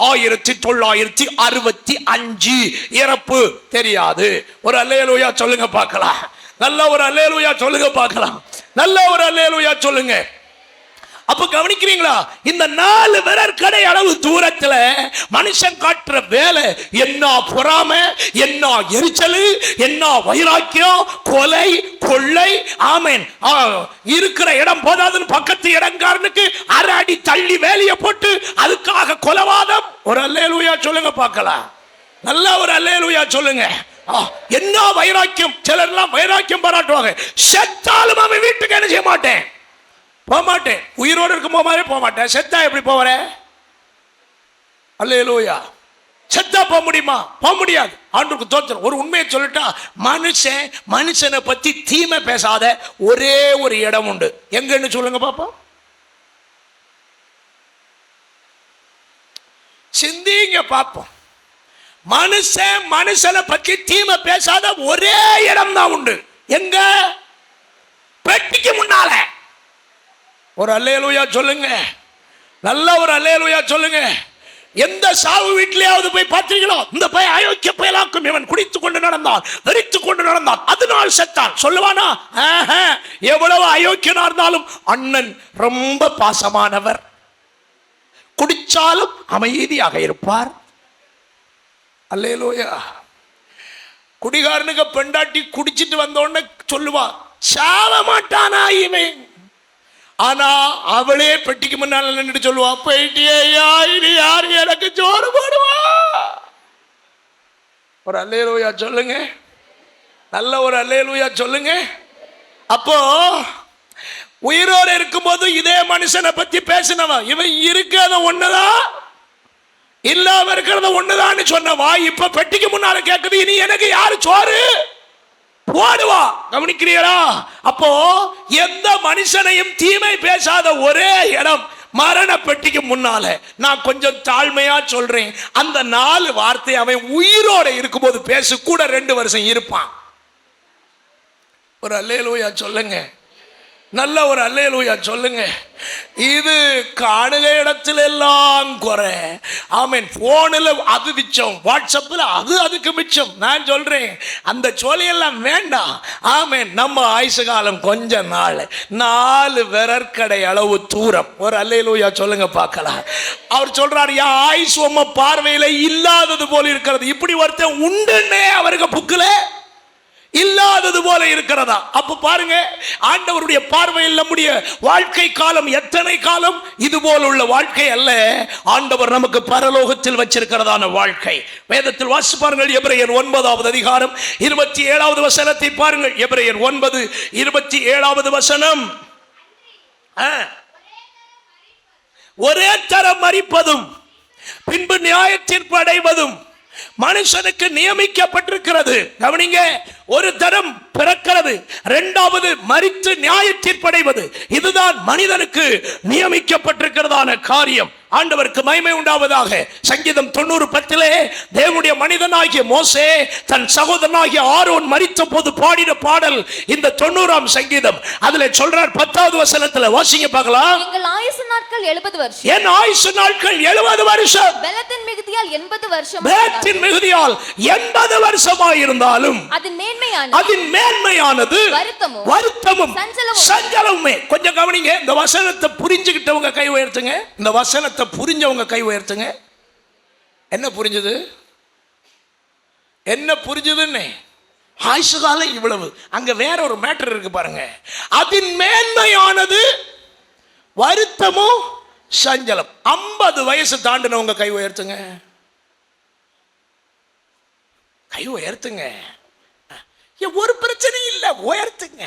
1965, இறப்பு தெரியாது. ஒரு அல்லேலூயா சொல்லுங்க பார்க்கலாம். நல்ல ஒரு அல்லேலூயா சொல்லுங்க பார்க்கலாம். நல்ல ஒரு அல்லேலூயா சொல்லுங்க. அப்ப கவனிக்கிறீங்களா? இந்த 4 விரற்கடை அளவு தூரத்துல மனுஷன் காட்டுற வேலை என்ன பொறாமை, என்ன எரிச்சல், என்ன வைராக்கியம், கொலை, கொள்ளை. ஆமென். இருக்கிற இடம் போதாதுன்னு பக்கத்து இடங்காரனுக்கு 1/2 அடி தள்ளி வேலையை போட்டு அதுக்காக கொலவாதம். ஒரு அல்லேலூயா சொல்லுங்க பார்க்கலாம். நல்ல ஒரு அல்லேலூயா சொல்லுங்க. என்ன வைராக்கியம். சிலர்லாம் வைராக்கியம் பாராட்டுவாங்க. செத்தாலும் அவன் வீட்டுக்கு என்ன செய்ய மாட்டேன், போக மாட்டேன். உயிரோடு இருக்கும் போதே போக மாட்டேன். செத்தா எப்படி போவற? அல்லேலூயா. செத்தா போக முடியுமா? போக முடியாது. ஆண்டவருக்கு தோத்திரம். ஒரு உண்மையை சொல்லிட்டா, மனுஷனை பத்தி தீமை பேசாத ஒரே ஒரு இடம் உண்டு. எங்கன்னு சொல்லுங்க பாப்போம். சிந்திங்க பாப்போம். மனுஷனை பத்தி தீமை பேசாத ஒரே இடம் தான் உண்டு. எங்க? பெட்டிக்கு முன்னால. ஒரு அல்லேலூயா சொல்லுங்க. நல்ல ஒரு அல்லேலூயா சொல்லுங்க. எந்த சாவு வீட்டிலேயாவது போய் பார்த்தீங்களோ, இந்த பையன் அயோக்கிய பயலாக்கும், இவன் குடித்து கொண்டு நடந்தான், வெறித்து கொண்டு நடந்தான், அதனால் செத்தான் சொல்லுவானா? எவ்வளவு அயோக்கியனா இருந்தாலும் அண்ணன் ரொம்ப பாசமானவர், குடிச்சாலும் அமைதியாக இருப்பார். அல்லேலூயா. குடிகாரனுக்கு பெண்டாட்டி குடிச்சிட்டு வந்தோடனே சொல்லுவா, சாவ மாட்டானா இவன். ஆனா அவளே பெட்டிக்கு முன்னால நின்று சொல்லுவா, போயிட்டியே யாரு எனக்கு சோறு போடுவா. ஒரு அல்லேலூயா சொல்லுங்க. நல்ல ஒரு அல்லேலூயா சொல்லுங்க. அப்போ உயிரோடு இருக்கும்போது இதே மனுஷனை பத்தி பேசினவன், இவன் இருக்கிறத ஒண்ணுதான், இல்லாம இருக்கிறத ஒண்ணுதான் சொன்னவா, இப்ப பெட்டிக்கு முன்னால கேட்குது, இனி எனக்கு யாரு சோறு போடுவா. கவனிக்கிறீங்களா? அப்போ எந்த மனுஷனையும் தீமை பேசாத ஒரே இடம் மரண பெட்டிக்கு முன்னால. நான் கொஞ்சம் தாழ்மையா சொல்றேன், அந்த 4 வார்த்தை அவன் உயிரோட இருக்கும்போது பேசு, கூட 2 வருஷம் இருப்பான். ஒரு அல்லேலூயா சொல்லுங்க. நல்ல ஒரு அல்லேலூயா சொல்லுங்க. இது காணுக இடத்துல எல்லாம் குறை. ஆமென். போனில் அது மிச்சம், வாட்ஸ்அப்பில் அதுக்கு மிச்சம். நான் சொல்றேன் அந்த சோலையெல்லாம் வேண்டாம். ஆமென். நம்ம ஆயுசு காலம் கொஞ்ச நாள், 4 விரற்கடை அளவு தூரம். ஒரு அல்லேலூயா சொல்லுங்க பார்க்கலாம். அவர் சொல்றாரு, என் ஆயுசு உம்ம பார்வையில இல்லாதது போல இருக்கிறது. இப்படி ஒருத்தன் உண்டுன்னே அவருக்கு புக்கில் இல்லாதது போல இருக்கிறதா? அப்ப பாருங்க, ஆண்டவருடைய பார்வையில் நம்முடைய வாழ்க்கை காலம் எத்தனை காலம்? இது போல உள்ள வாழ்க்கை அல்ல, ஆண்டவர் நமக்கு பரலோகத்தில் வச்சிருக்கிறதான வாழ்க்கை. வேதத்தில் வாசி பாருங்கள், எபிரேயர் 9வது அதிகாரம் 27வது வசனத்தை பாருங்கள். எபிரேயர் 9:27வது வசனம். ஒரே தரம் மரிப்பதும் பின்பு நியாயத்தீர்ப்பு அடைவதும் மனுஷனுக்கு நியமிக்கப்பட்டிருக்கிறது. கவனிங்க, ஒரு தரம் பிறக்கிறது, இரண்டாவது மரித்து நியாய தீர்ப்படைவது. இதுதான் மனிதனுக்கு நியமிக்கப்பட்டிருக்கிறதான காரியம். ஆண்டவருக்கு மகிமை உண்டாவதாக. சங்கீதம் 90:10 தேவனுடைய மனிதனாகிய மோசே தன் சகோதரனாகிய ஆரோன் மரித்த போது பாடின பாடல் இந்த 90ஆம் சங்கீதம். அதுல சொல்றார் 10வது வசனத்துல, வாசிங்க பார்க்கலாம். எங்கள் ஆயுசு நாட்கள் 70 வருஷம். என் ஆயுசு நாட்கள் 70 வருஷம். பலத்தின் மிகுதியால் 80 வருஷம். பலத்தின் மிகுதியால் 80 வருஷமாய் இருந்தாலும் அதன் மேன்மையானது வருத்தமும் சஞ்சலமுமே. கொஞ்சம் கவனிங்க, இந்த வசனத்தை புரிஞ்சுக்கிட்டவங்க கை உயர்த்துங்க. இந்த வசனத்தை புரிஞ்சவங்க கை உயர்த்துங்க. என்ன புரிஞ்சது? என்ன புரிஞ்சதுன்னு? ஆயுசு காலம் இவ்வளவு. அங்க வேற ஒரு மேட்டர் இருக்கு பாருங்க. அதன் மேன்மையானது வருத்தமும் சஞ்சலம். 50 வயசு தாண்டினவங்க கை உயர்த்துங்க. கை உயர்த்துங்க. ஒரு பிரச்சனை இல்லை, உயர்த்துங்க.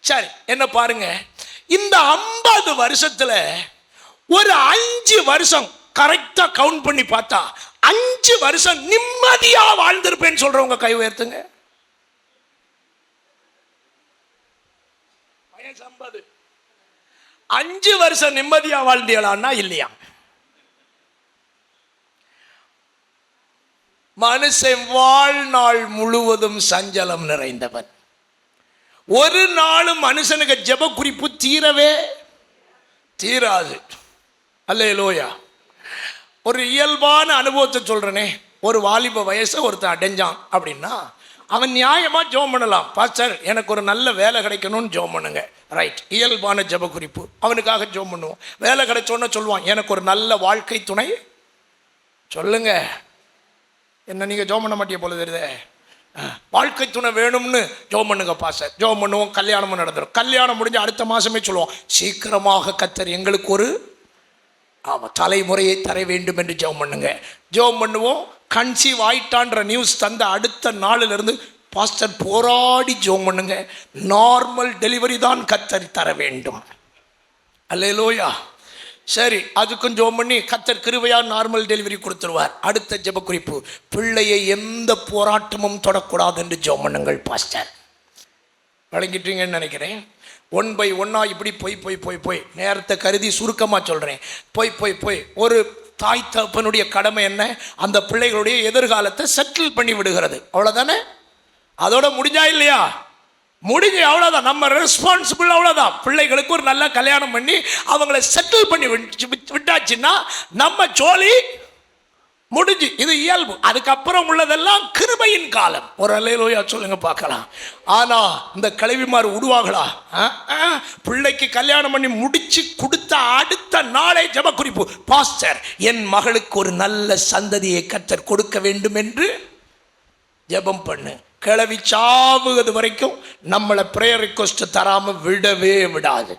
சரி, என்ன பாருங்க, இந்த 50 வருஷத்துல ஒரு 5 வருஷம் கரெக்டா கவுண்ட் பண்ணி பார்த்தா 5 வருஷம் நிம்மதியா வாழ்ந்திருப்பேன்னு சொல்றவங்க கை உயர்த்துங்க. 5 வருஷம் நிம்மதியா வாழ்ந்தீங்களான்னா இல்லையா? மனுஷன் வாழ்நாள் முழுவதும் சஞ்சலம் நிறைந்தவன். ஒரு நாளும் மனுஷனுக்கு ஜெப குறிப்பு தீரவே தீராது. அல்லேலூயா. ஒரு இயல்பான அனுபவத்தை சொல்றேனே, ஒரு வாலிப வயசை ஒருத்தன் அடைஞ்சான் அப்படின்னா அவன் நியாயமா ஜெபம் பண்ணலாம். பாஸ்டர், எனக்கு ஒரு நல்ல வேலை கிடைக்கணும்னு ஜெபம் பண்ணுங்க. ரைட், இயல்பான ஜெப குறிப்பு. அவனுக்காக ஜெபம் பண்ணுவோம். வேலை கிடைச்சோன்னு சொல்லுவான், எனக்கு ஒரு நல்ல வாழ்க்கை துணை சொல்லுங்க. என்ன நீங்க ஜெபம் பண்ண மாட்டிய போல தெரியுதே. வாழ்க்கை துணை வேணும்னு ஜெபம் பண்ணுங்க பாஸ்டர். ஜெபம் பண்ணுவோம், கல்யாணமும் நடந்துடும். கல்யாணம் முடிஞ்சு அடுத்த மாசமே சொல்லுவோம், சீக்கிரமாக கர்த்தர் எங்களுக்கு ஒரு தலைமுறையை தர வேண்டும் என்று ஜெபம் பண்ணுங்க. ஜெபம் பண்ணுவோம். கன்சீவ் ஆயிட்டான்ற நியூஸ் தந்த அடுத்த நாளிலிருந்து பாஸ்டர் போராடி ஜெபம் பண்ணுங்க, நார்மல் டெலிவரி தான் கர்த்தர் தர வேண்டும். அல்லேலூயா. சரி, அதுக்கும் ஜெபம் பண்ணி கர்த்தர் கிருபையா நார்மல் டெலிவரி கொடுத்துருவார். அடுத்த ஜெப குறிப்பு, பிள்ளையை எந்த போராட்டமும் தொடக்கூடாது என்று ஜெபம் பண்ணுங்கள் பாஸ்டர். வழங்கிட்டீங்கன்னு நினைக்கிறேன். 1 by 1 இப்படி போய் நேரத்தை கருதி சுருக்கமாக சொல்கிறேன். போய் ஒரு தாய் தகப்பனுடைய கடமை என்ன? அந்த பிள்ளைகளுடைய எதிர்காலத்தை செட்டில் பண்ணி விடுகிறது. அவ்வளோதானே? அதோட முடிஞ்சா இல்லையா? முடிஞ்சு, அவ்வளோதான். நம்ம ரெஸ்பான்சிபிள் அவ்வளோதான். பிள்ளைகளுக்கு ஒரு நல்ல கல்யாணம் பண்ணி அவங்கள செட்டில் பண்ணி விட்டாச்சுன்னா நம்ம ஜோலி முடிஞ்சு. இது இயல்பு. அதுக்கப்புறம் உள்ளதெல்லாம் கிருபையின் காலம். ஒரு அல்லேலூயா சொல்லுங்க பார்க்கலாம். ஆனா இந்த கல்விமார் உருவாகலா? பிள்ளைக்கு கல்யாணம் பண்ணி முடிச்சு கொடுத்த அடுத்த நாளே ஜெப குறிப்பு, பாஸ்டர் என் மகளுக்கு ஒரு நல்ல சந்ததியை கர்த்தர் கொடுக்க வேண்டும் என்று ஜெபம் பண்ணு. கிளவி சாவுவது வரைக்கும் நம்மளை பிரேயர் ரிக்வெஸ்ட் தராம விடவே விடாது.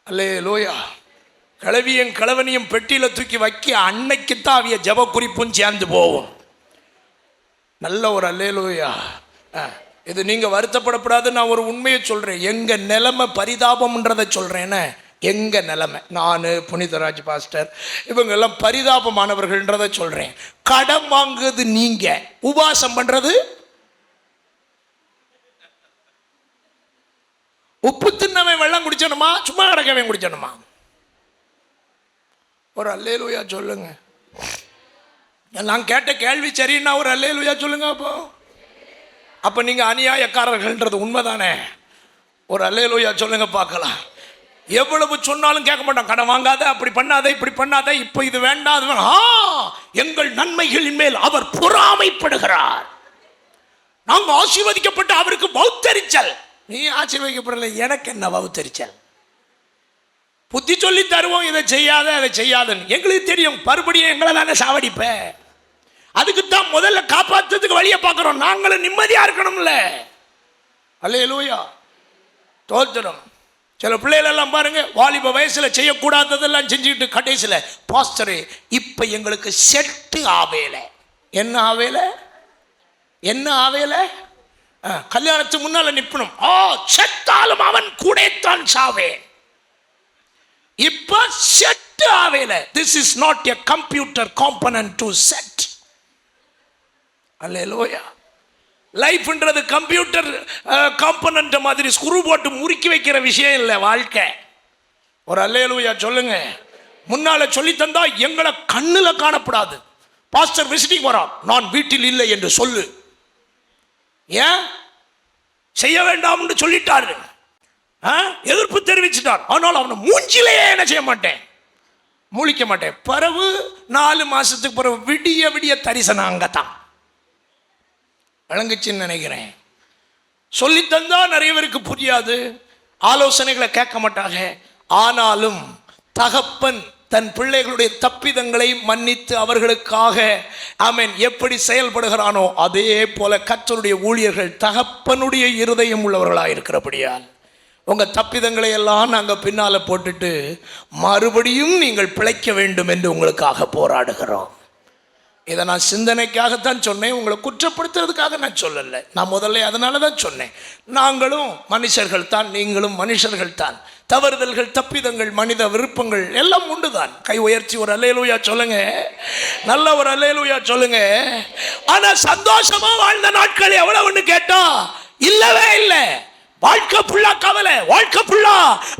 அல்லேலூயா. கிளவியும் கிழவனையும் பெட்டியில தூக்கி வைக்க அன்னைக்குத்தான் அவிய ஜெப குறிப்பும் சேர்ந்து போவோம். நல்ல ஒரு அல்லேலூயா. இது நீங்க வருத்தப்படப்படாது. நான் ஒரு உண்மையை சொல்றேன். எங்க நிலைமை பரிதாபம்ன்றதை சொல்றேன்னு. எங்க நிலைமை, நான் புனிதராஜ் பாஸ்டர் இவங்க எல்லாம் பரிதாபமானவர்கள்ன்றதை சொல்றேன். கடன் வாங்குறது நீங்க, உபவாசம் பண்றது, உப்பு தின்னவன் வெள்ளம் குடிச்சணுமா, சும்மா கிடக்கவன் குடிச்சணுமா? ஒரு அல்லேலூயா சொல்லுங்க. நான் கேட்ட கேள்வி சரின்னா ஒரு அல்லேலூயா சொல்லுங்க. அப்போ நீங்க அநியாயக்காரர்கள்ன்றது உண்மைதானே? ஒரு அல்லேலூயா சொல்லுங்க பார்க்கலாம். எவ்வளவு சொன்னாலும் கேட்க மாட்டான். கடன் வாங்காத, அப்படி பண்ணாத, இப்படி பண்ணாத, இப்போ இது வேண்டாம் அது வேண்டாம். எங்கள் நன்மைகளின் மேல் அவர் பொறாமைப்படுகிறார். நாங்கள் ஆசீர்வதிக்கப்பட்டு அவருக்கு பௌத்தரிச்சல். நீ ஆசீர்வதிக்கப்படலை, எனக்கு என்ன பௌத்தரிச்சல்? புத்தி சொல்லி தருவோம், இதை செய்யாத அதை செய்யாதன்னு. எங்களுக்கு தெரியும் மறுபடியும் எங்களை தானே சாவடிப்ப. அதுக்குத்தான் முதல்ல காப்பாற்றுறதுக்கு வழியை பார்க்குறோம். நாங்களும் நிம்மதியா இருக்கணும்ல. அல்லேலூயா தோத்திரம். சில பிள்ளைகள் எல்லாம் பாருங்க, வாலிப வயசுல செய்யக்கூடாததெல்லாம் செஞ்சுக்கிட்டு கடைசியில் பாஸ்டரே இப்போ எங்களுக்கு செட்டு ஆவேல. என்ன ஆவேல? என்ன ஆவேல? கல்யாணத்துக்கு முன்னால நிப்பணும். செத்தாலும் அவன் கூடத்தான் சாவேன். இப்ப செட் ஆவேல. This is not a computer component to set. Hallelujah. லைஃப்ன்றது கம்ப்யூட்டர் காம்பனன்ட் மாதிரி ஸ்க்ரூ போட்டு முறுக்கி வைக்கிற விஷயம் இல்லை வாழ்க்கை. ஒரு அல்லேலூயா சொல்லுங்க. முன்னால சொல்லி தந்தா எங்களை கண்ணுல காணப்படாது. பாஸ்டர் விசிட்டிங் வரான், நான் வீட்டில் இல்லை என்று சொல்லு. ஏன் செய்ய வேண்டாம் என்று சொல்லிட்டாரு, எதிர்ப்பு தெரிவிச்சிட்டார். ஆனால் அவனை மூஞ்சிலேயே என்ன செய்ய மாட்டேன், முழிக்க மாட்டேன். பிறகு 4 மாசத்துக்கு பிறகு விடிய விடிய தரிசனம் அங்கத்தான். விளங்குச்சின்னு நினைக்கிறேன். சொல்லித்தந்தா நிறைய பேருக்கு புரியாது, ஆலோசனைகளை கேட்க மாட்டாங்க. ஆனாலும் தகப்பன் தன் பிள்ளைகளுடைய தப்பிதங்களை மன்னித்து அவர்களுக்காக ஆமென் எப்படி செயல்படுகிறானோ அதே போல கர்த்தருடைய ஊழியர்கள் தகப்பனுடைய இருதயம் உள்ளவர்களாக இருக்கிறபடியால் உங்கள் தப்பிதங்களை எல்லாம் நாங்கள் பின்னால் போட்டுட்டு மறுபடியும் நீங்கள் பிழைக்க வேண்டும் என்று உங்களுக்காக போராடுகிறோம். இதை நான் சிந்தனைக்காகத்தான் சொன்னேன், உங்களை குற்றப்படுத்துறதுக்காக நான் சொல்லலை. நான் முதல்ல அதனால தான் சொன்னேன். நாங்களும் மனுஷர்கள் தான், நீங்களும் மனுஷர்கள் தான். தவறுதல்கள், தப்பிதங்கள், மனித விருப்பங்கள் எல்லாம் உண்டு தான். கை உயர்த்தி ஒரு அல்லேலூயா சொல்லுங்க, நல்ல ஒரு அல்லேலூயா சொல்லுங்க. ஆனா சந்தோஷமா வாழ்ந்த நாட்கள் எவ்வளவுன்னு கேட்டா இல்லவே இல்லை. வாழ்க்கை புள்ளா கவலை, வாழ்க்கை புள்ளா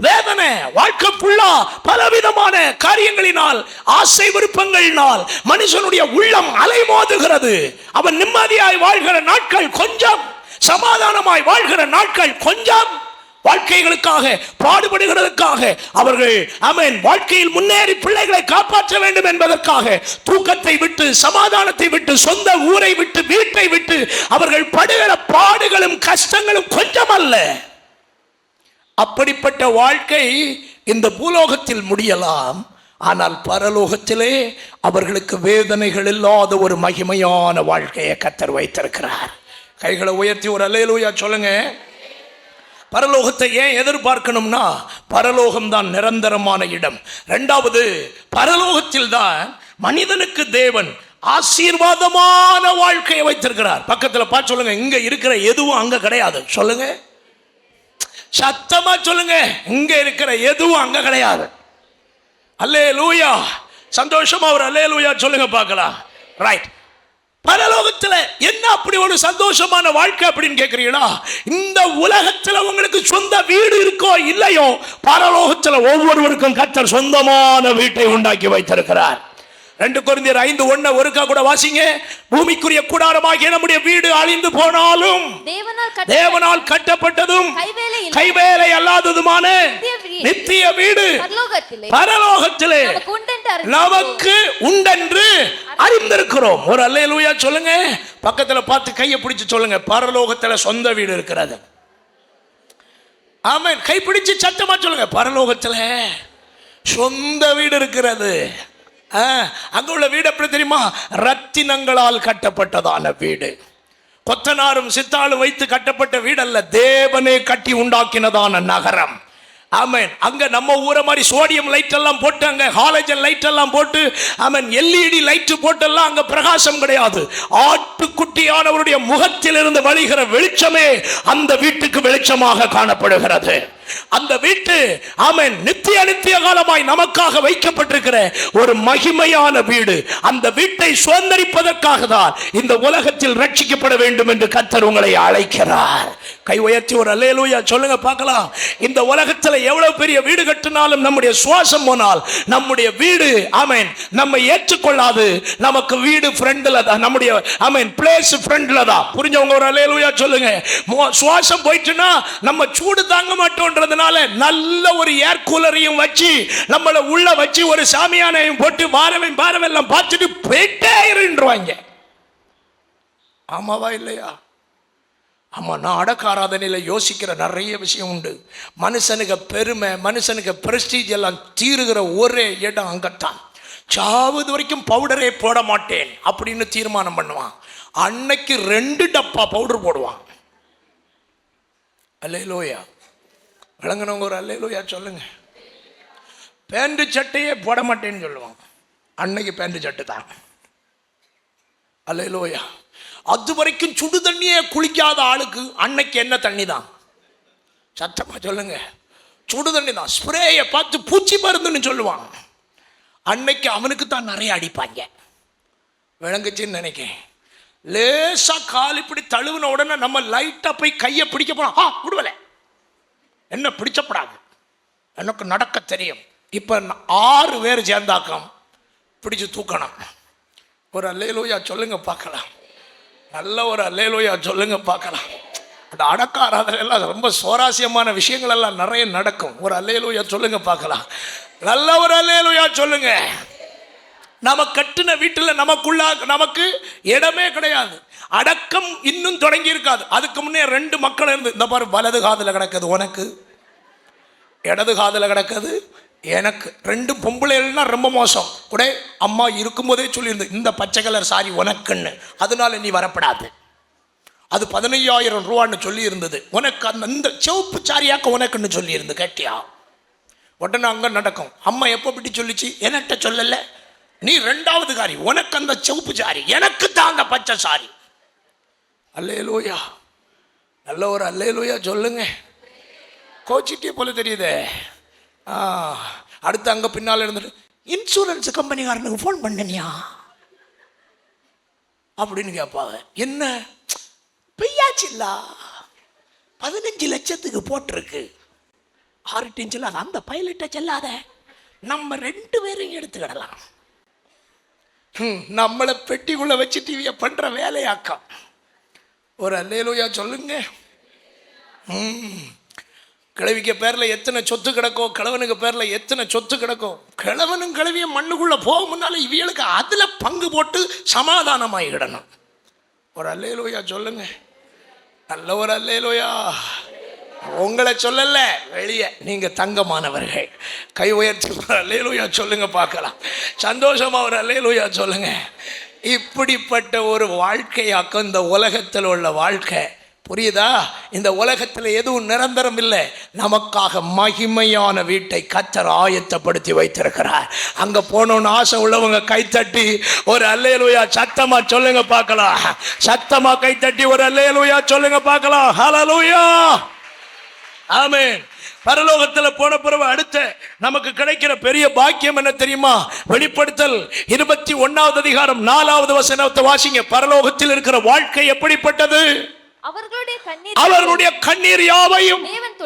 வேதனை, வாழ்க்கை புள்ளா பலவிதமான காரியங்களினால், ஆசை விருப்பங்களினால் மனுஷனுடைய உள்ளம் அலைமோதுகிறது. அவன் நிம்மதியாய் வாழ்கிற நாட்கள் கொஞ்சம், சமாதானமாய் வாழ்கிற நாட்கள் கொஞ்சம். வாழ்க்கைகளுக்காக பாடுபடுகிறதுக்காக அவர்கள் ஆமென் வாழ்க்கையில் முன்னேறி பிள்ளைகளை காப்பாற்ற வேண்டும் என்பதற்காக தூக்கத்தை விட்டு, சமாதானத்தை விட்டு, சொந்த ஊரை விட்டு, வீட்டை விட்டு அவர்கள் படுகிற பாடுகளும் கஷ்டங்களும் கொஞ்சம் அல்ல. அப்படிப்பட்ட வாழ்க்கை இந்த பூலோகத்தில் முடியலாம், ஆனால் பரலோகத்திலே அவர்களுக்கு வேதனைகள் இல்லாத ஒரு மகிமையான வாழ்க்கையை கர்த்தர் வைத்திருக்கிறார். கைகளை உயர்த்தி ஒரு அல்லேலூயா சொல்லுங்க. பரலோகத்தை ஏன் எதிர்பார்க்கணும்னா பரலோகம் தான் நிரந்தரமான இடம். 2வது, பரலோகத்தில் தான் மனிதனுக்கு தேவன் ஆசீர்வாதமான வாழ்க்கையை வைத்திருக்கிறார். பக்கத்தில் பார்த்து சொல்லுங்க, இங்க இருக்கிற எதுவும் அங்க கிடையாது. சொல்லுங்க, சத்தமா சொல்லுங்க, இங்க இருக்கிற எதுவும் அங்க கிடையாது. அல்லேலூயா. சந்தோஷமா ஒரு அல்லேலூயா சொல்லுங்க பார்க்கலாம். ரைட். பரலோகத்துல என்ன அப்படி ஒரு சந்தோஷமான வாழ்க்கை அப்படின்னு கேட்கிறீங்களா? இந்த உலகத்துல உங்களுக்கு சொந்த வீடு இருக்கோ இல்லையோ, பரலோகத்துல ஒவ்வொருவருக்கும் கர்த்தர் சொந்தமான வீட்டை உண்டாக்கி வைத்திருக்கிறார். 2 கொரிந்தியர் 5:1 ஒருக்கா கூட வாசிங்க. பூமிக்குரிய கூடாரமாகிய நம்முடைய வீடு அழிந்து போனாலும் தேவனால் கட்டப்பட்டதும் கைவேலை அல்லாததுமான நித்திய வீடு பரலோகத்திலே நமக்கு உண்டென்று அறிந்திருக்கிறோம். ஒரு அல்லேலூயா சொல்லுங்க. பக்கத்துல பார்த்து கையை பிடிச்சு சொல்லுங்க, பரலோகத்துல சொந்த வீடு இருக்கிறது. ஆமென். கை பிடிச்சு சத்தமா சொல்லுங்க, பரலோகத்துல சொந்த வீடு இருக்கிறது. அங்க உள்ள வீடு எப்படி தெரியுமா? ரத்தினங்களால் கட்டப்பட்டதான வீடு. கொத்தனாரும் சித்தாளும் வைத்து கட்டப்பட்ட வீடு அல்ல, தேவனே கட்டி உண்டாக்கினதான நகரம். ஆமென். அங்க நம்ம ஊரை மாதிரி சோடியம் லைட் எல்லாம் போட்டு, அங்க ஹாலஜன் லைட் எல்லாம் போட்டு, ஆமென், எல்இடி லைட் போட்டெல்லாம் அங்க பிரகாசம் கிடையாது. ஆட்டுக்குட்டியானவருடைய முகத்தில் இருந்து வழிகிற வெளிச்சமே அந்த வீட்டுக்கு வெளிச்சமாக காணப்படுகிறது. அந்த வீட்டு ஆமென் நித்திய காலமாய் நமக்காக வைக்கப்பட்டிருக்கிற ஒரு மகிமையான வீடு. அந்த வீட்டை சுதந்தரிப்பதற்காக தான் இந்த உலகத்தில் ரட்சிக்கப்பட வேண்டும் என்று கர்த்தர் உங்களை அழைக்கிறார். கை உயர்த்தி ஒரு அல்லேலூயா சொல்லுங்க பார்க்கலாம். இந்த உலகத்தில் எவ்வளவு பெரிய வீடு கட்டினாலும் நம்முடைய சுவாசம் போனால் நம்முடைய வீடு ஆமென் நம்மை ஏற்றுக்கொள்ளாது. நமக்கு வீடு ஃப்ரெண்ட்ல தான், நம்முடைய ஆமென் பிளேஸ் ஃப்ரெண்ட்ல தான். புரிஞ்சவங்க ஒரு அல்லேலூயா சொல்லுங்க. சுவாசம் போயிட்டுனா நம்ம சூடு தாங்க மாட்டோம்ன்றதுனால நல்ல ஒரு ஏர் கூலரையும் வச்சு நம்மள உள்ள வச்சு ஒரு சாமியானையும் போட்டு பாரவெல்லாம் பார்த்துட்டு போயிட்டே இருந்துருவாங்க. ஆமாவா இல்லையா? ஆமா, நான் அடக்க ஆராதனையில் யோசிக்கிற நிறைய விஷயம் உண்டு. மனுஷனுக்கு பெருமை, மனுஷனுக்கு பிரஸ்டீஜ் எல்லாம் தீருகிற ஒரே இடம் அங்கத்தான். சாவது வரைக்கும் பவுடரே போட மாட்டேன் அப்படின்னு தீர்மானம் பண்ணுவான். அன்னைக்கு 2 டப்பா பவுடர் போடுவான். அல்லேலூயா விளங்குனவங்க ஒரு அல்லேலூயா சொல்லுங்க. பேண்ட் சட்டையே போட மாட்டேன்னு சொல்லுவான். அன்னைக்கு பேண்ட் சட்டை தான். அல்லேலூயா. அது வரைக்கும் சுடு தண்ணியே குளிக்காத ஆளுக்கு அன்னைக்கு என்ன தண்ணி தான்? சத்தமா சொல்லுங்க, சுடு தண்ணி தான். ஸ்ப்ரேயை பார்த்து பூச்சி மருந்துன்னு சொல்லுவான். அன்னைக்கு அவனுக்கு தான் நிறைய அடிப்பாங்க. விளங்குச்சின்னு நினைக்கிறேன். லேசா கால் இப்படி தழுவின உடனே நம்ம லைட்டா போய் கையை பிடிக்க போனோம். விடுவல, என்ன பிடிச்சப்படாது, எனக்கு நடக்க தெரியும். இப்ப 6 பேர் சேர்ந்தாக்கம் பிடிச்சு தூக்கணும். ஒரு அல்லேலூயா சொல்லுங்க பார்க்கலாம். நல்ல ஒரு அல்லேலூயா சொல்லுங்க பார்க்கலாம். அந்த அடக்க ஆராதனை எல்லாம் ரொம்ப சுவாரஸ்யமான விஷயங்கள் எல்லாம் நிறைய நடக்கும். ஒரு அல்லேலூயா சொல்லுங்க பார்க்கலாம். நல்ல ஒரு அல்லேலூயா சொல்லுங்க. நம்ம கட்டின வீட்டில் நமக்கு இடமே கிடையாது. அடக்கம் இன்னும் தொடங்கி இருக்காது. அதுக்கு முன்னே 2 மக்கள் இருந்து, இந்த பாரு வலது காதில் கிடக்குது உனக்கு, இடது காதில் கிடக்குது எனக்கு. 2 பொம்பளைகள்னா ரொம்ப மோசம். கூட அம்மா இருக்கும்போதே சொல்லியிருந்து, இந்த பச்சை கலர் சாரி உனக்குன்னு, அதனால நீ வரப்படாது. அது 15,000 ரூபான்னு சொல்லி இருந்தது. உனக்கு அந்த சிவப்பு சாரியாக்க உனக்குன்னு சொல்லி இருந்து கேட்டியா? உடனே அங்கே நடக்கும். அம்மா எப்போ பிடி சொல்லிச்சு? என்கிட்ட சொல்லலை, நீ 2வது காரி, உனக்கு அந்த சிவப்பு சாரி, எனக்கு தான் அந்த பச்சை சாரி. அல்லேலூயா, நல்ல ஒரு அல்லேலூயா சொல்லுங்க. கோச்சிட்டே போல தெரியுதே. அடுத்து அங்கே பின்னால் இருந்துட்டு, இன்சூரன்ஸ் கம்பெனிக்காரனுக்கு ஃபோன் பண்ணியா அப்படின்னு கேட்பாங்க. என்ன பெய்யாச்சு இல்ல, 15 லட்சத்துக்கு போட்டிருக்கு. 6 டென்ஷில் அந்த பைலட்டை செல்லாத, நம்ம 2 பேரும் எடுத்துக்கிடலாம். நம்மளை பெட்டிக்குள்ள வச்சு டிவியை பண்ற வேலையாக்கம். ஒரு அல்லேலூயா சொல்லுங்க. கிழவிக்கு பேரில் எத்தனை சொத்து கிடக்கும், கிழவனுக்கு பேரில் எத்தனை சொத்து கிடக்கும். கிழவனும் கிழவியும் மண்ணுக்குள்ளே போக முன்னால இவங்களுக்கு அதில் பங்கு போட்டு சமாதானமாகிடணும். ஒரு அல்லேலூயா சொல்லுங்க. நல்ல ஒரு அல்லேலூயா. உங்களை சொல்லல, வெளியே நீங்க தங்கமானவர்கள். கை உயர்த்தி ஒரு அல்லேலூயா சொல்லுங்க பார்க்கலாம். சந்தோஷமா ஒரு அல்லேலூயா சொல்லுங்க. இப்படிப்பட்ட ஒரு வாழ்க்கையாக்கும் இந்த உலகத்தில் உள்ள வாழ்க்கை. புரியுதா? இந்த உலகத்தில் எதுவும் நிரந்தரம் இல்லை. நமக்காக மகிமையான வீட்டை கர்த்தர் ஆயத்தப்படுத்தி வைத்திருக்கிறார். அங்க போனோன்னு ஆசை உள்ளவங்க கைத்தட்டி ஒரு அல்லேலூயா சத்தமா சொல்லுங்க பார்க்கலாம். சத்தமா கைத்தட்டி ஒரு அல்லேலூயா சொல்லுங்க பார்க்கலாம். ஹல்லேலூயா, ஆமென். பரலோகத்தில் போன பிறகு அடுத்த நமக்கு கிடைக்கிற பெரிய பாக்கியம் என்ன தெரியுமா? வெளிப்படுத்தல் 21வது அதிகாரம் 4வது வசனத்தை வாசிங்க. பரலோகத்தில் இருக்கிற வாழ்க்கை எப்படிப்பட்டது? அவர்களுடைய கண்ணீர் யாவையும் தேவன்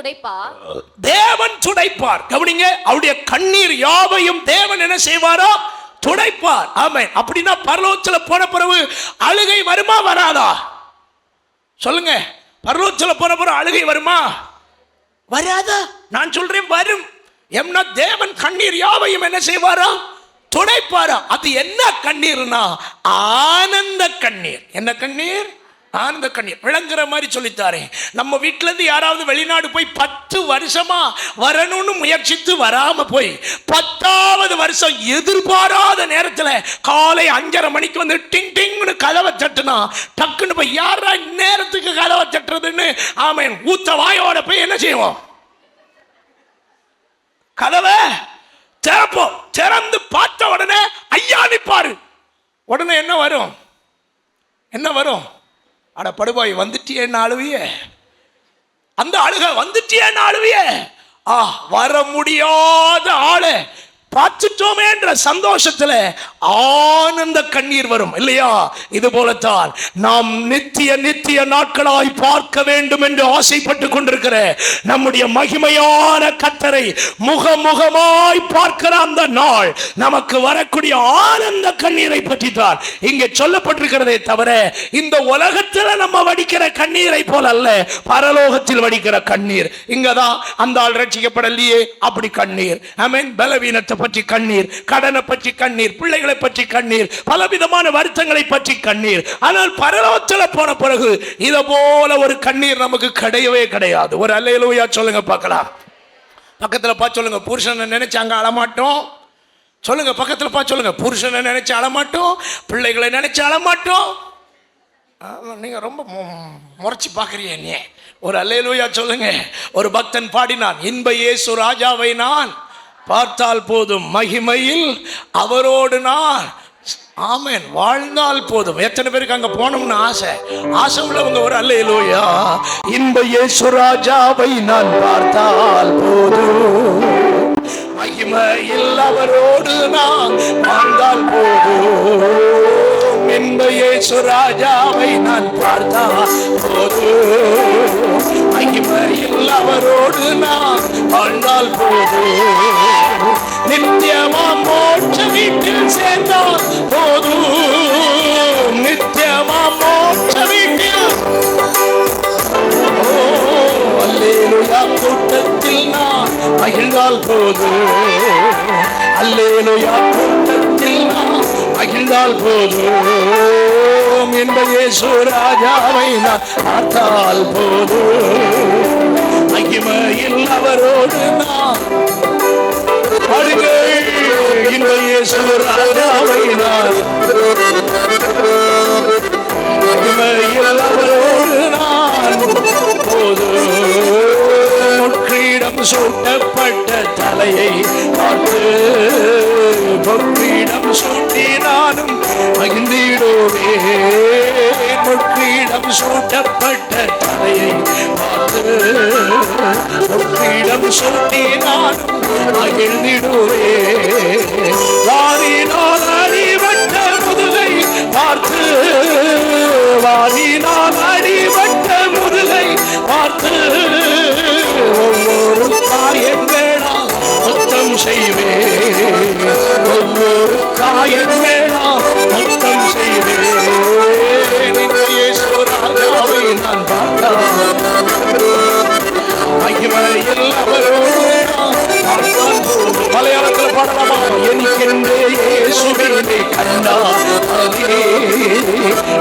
துடைப்பார். கவனிங்க, அவருடைய கண்ணீர் யாவையும் தேவன் என்ன செய்வாரோ? துடைப்பார். ஆமென். அப்படின்னா பரலோகத்தில் போன பிறகு அழுகை வருமா வராதா? சொல்லுங்க. பரலோகத்தில் போன பிறகு அழுகை வருமா வராதா? நான் சொல்றேன் வரும். என்ன தேவன் கண்ணீர் யாவையும் என்ன செய்வாரா? துடைப்பாரா. அது என்ன கண்ணீர்னா ஆனந்த கண்ணீர். என்ன கண்ணீர்? ஆனந்த கண்ணீர். விளங்குற மாதிரி சொல்லித்தாரேன். நம்ம வீட்டுல இருந்து யாராவது வெளிநாடு போய் 10 வருஷமா வரணும்னு முயற்சித்து வராம போய் 10வது வருஷம் எதிர்பாராத நேரத்தில் காலை 5:30 மணிக்கு வந்து டிங் டிங்னு கதவை தட்டுனா டக்குன்னு போய் யாரா நேரத்துக்கு கதவை தட்டுறதுன்னு ஆமென் ஊத்த வாயோட போய் என்ன செய்வோம்? கதவை திறப்போம். திறந்து பார்த்த உடனே ஐயா நிப்பாரு. உடனே என்ன வரும்? என்ன வரும்? அட படுபாய் வந்துட்டியே அழுவிய. அந்த அழுக வந்துட்டியேன்னு அழுவிய வர முடியாத ஆளு பார்த்துட்டோமே என்ற சந்தோஷத்துல ஆனந்த கண்ணீர் வரும் இல்லையா? இது போலத்தான் நாம் நித்திய நித்திய நாட்களாய் பார்க்க வேண்டும் என்று ஆசைப்பட்டு கொண்டிருக்கிற நம்முடைய மகிமையான கர்த்தரை முகமுகமாய் பார்க்கிற அந்த நாள் நமக்கு வரக்கூடிய ஆனந்த கண்ணீரை பற்றி தான் இங்கே சொல்லப்பட்டிருக்கிறதே தவிர இந்த உலகத்தில் நம்ம வடிக்கிற கண்ணீரை போல அல்ல, பரலோகத்தில் வடிக்கிற கண்ணீர். இங்கதான் அந்த ஆள் ரட்சிக்கப்படலையே அப்படி கண்ணீர். ஆமென். பலவீனத்தை பற்றி கண்ணீர், கடனை பற்றி கண்ணீர், பிள்ளைகளை பற்றி கண்ணீர், பலவிதமான வருத்தங்களை பற்றி கண்ணீர். ஆனால் பரலோகத்தில் போன பிறகு இத போல ஒரு கண்ணீர் நமக்கு கிடையவே கிடையாது. ஒரு அல்லேலூயா சொல்லுங்க பார்க்கலாம். பக்கத்துல பார்த்து சொல்லுங்க, புருஷனை நினைச்சாங்க அழமாட்டோம். சொல்லுங்க, பக்கத்துல பார்த்து சொல்லுங்க, புருஷனை நினைச்சு அழமாட்டோம், பிள்ளைகளை நினைச்சு அழமாட்டோம். நீங்க ரொம்ப முறைச்சு பாக்குறீங்க. நீ ஒரு அல்லேலூயா சொல்லுங்க. ஒரு பக்தன் பாடினான், இன்ப இயேசு ராஜாவை நான் பார்த்தால் போதும், மகிமையில் அவரோடு நான் ஆமென் வாழ்ந்தால் போதும். எத்தனை பேருக்கு அங்க போனோம்னு ஆசை உள்ளவங்க ஒரு அல்லேலூயா. இன்ப இயேசு ராஜாவை நான் பார்த்தால் போதும், மகிமையில் அவரோடு நான் வாழ்ந்தால் போதும். இன்ப இயேசு ராஜாவை நான் பார்த்தால் போதும், மகிமையில் அவரோடு நான் வாழ்ந்தால் போதும். நித்தியமா மோட்ச வீட்டில் சேர்ந்தால் போதும், நித்தியமா மோட்ச வீட்டில் அல்லேலூயா கூட்டத்தில் நான் மகிழ்ந்தால் போதும், அல்லேலூயா கூட்டத்தில் நான் மகிழ்ந்தால் போதும். என்ப இயேசு ராஜாவை நான் பார்த்தால் போதும், மகிமையில் அவரோடு நான் பாடுங்கள். என்ப இயேசு ராஜாவை நான் மகிமையில் அவரோடு நான் போதும். கிரீடம் சூட்டப்பட்ட தலையை பார்த்து பொற்கிரீடம் சூட்டி நானும் மகிழ்ந்திடுவேன். பொற்கிரீடம் சூட்டப்பட்ட தலையை பார்த்து பொற்கிரீடம் சூட்டி நானும் மகிழ்ந்திடுவேன். வாரினால் அடிபட்ட முதுகை பார்த்து, வாரினால் அடிபட்ட முதுகை பார்த்து ஒவ்வொரு காயங்களா மொத்தம் செய்வேன், ஒவ்வொரு காயங்களா மொத்தம் செய்வேன். ராஜாவை நான் பார்த்தால் மகிமையில் அவரோடு மலையாளத்தில் பாடலாமா? எனக்கென்றே இயேசுவினை கண்டால்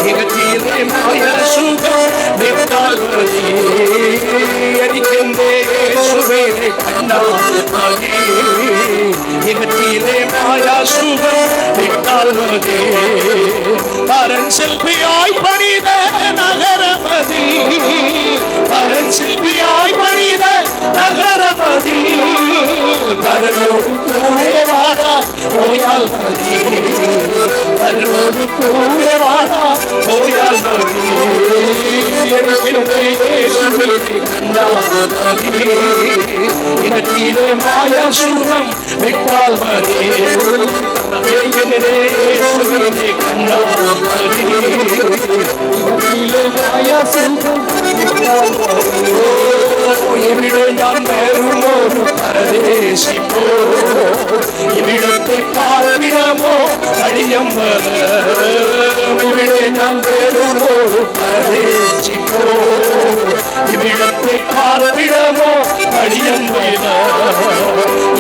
இகத்திலே மாய சுகம் நிற்கால் வழி. எனக்கென்றே இயேசுவினை கண்டால் இகத்திலே மாய சுகம் நிற்கால் வழி. பரன் செல்வியாய் பணித நகரமதி, பரன் செல்வியாய் பணித நகரமதி, பரலோடு கூடவாடா போயால் மதி, பரலோடு கூடவாடா போயால் மதி. இனத்திலே மாய சுகம் விட்டால் மதி, கண்டால் மதி, மாய சுகம் விட்டால் மதி. இவிடை நான் வேறும் ஒரு பரதேசிப்போ, இவிடத்தை பார்விடமோ அடியம் வர. இவிடை நான் வேறும் ஒரு பரதேசிப்போ, இவிடத்தை பார்விடமோ அடியம் வர.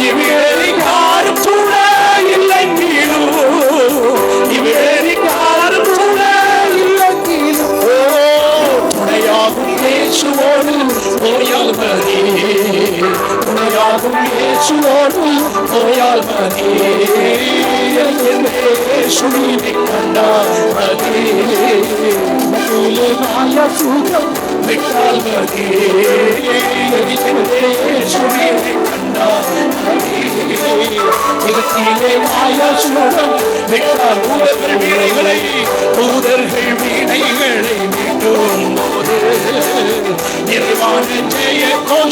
இவிடை யாரும் கூட இல்லை கீழோ, இவிடை யாரும் கூட இல்லை கீழோ. துணையாகும் இயேசுவோடு போயால் மதி, துணையாகும் இயேசுவோடு போயால் மதி. இயேசுவினை கண்டால் மதி, மாய சுகம் விட்டால் மதி. இயேசுவினை கண்டால் மதி, இகத்திலே மாய சுகம் விட்டால். தூதர்கள் வீணைகளை, தூதர்கள் வீணைகளை மீட்டும் போது நிறைவான ஜெய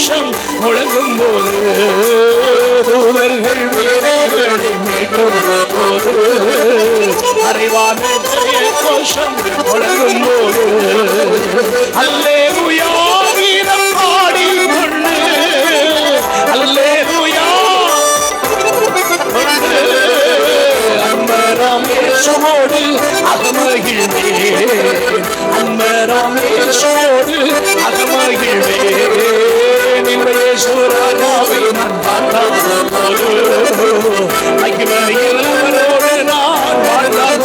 கோஷம் முழங்கும் போது, தூதர்கள் வீரர்களை மீட்டும் போது, அறிவான கோஷம் முழங்கும் போது, அல்லேலூயா வீரம் பாடி கொண்டு, அல்லேலூயா அன்பராமேசோடு அகமகிழ்வே, அன்பராமேசோடு அகமகிழ்வே, நின்றைய சூராஜாவை நான் பார்த்தால் மகிமையில் அவரோடு நான் வாழ்ந்தால்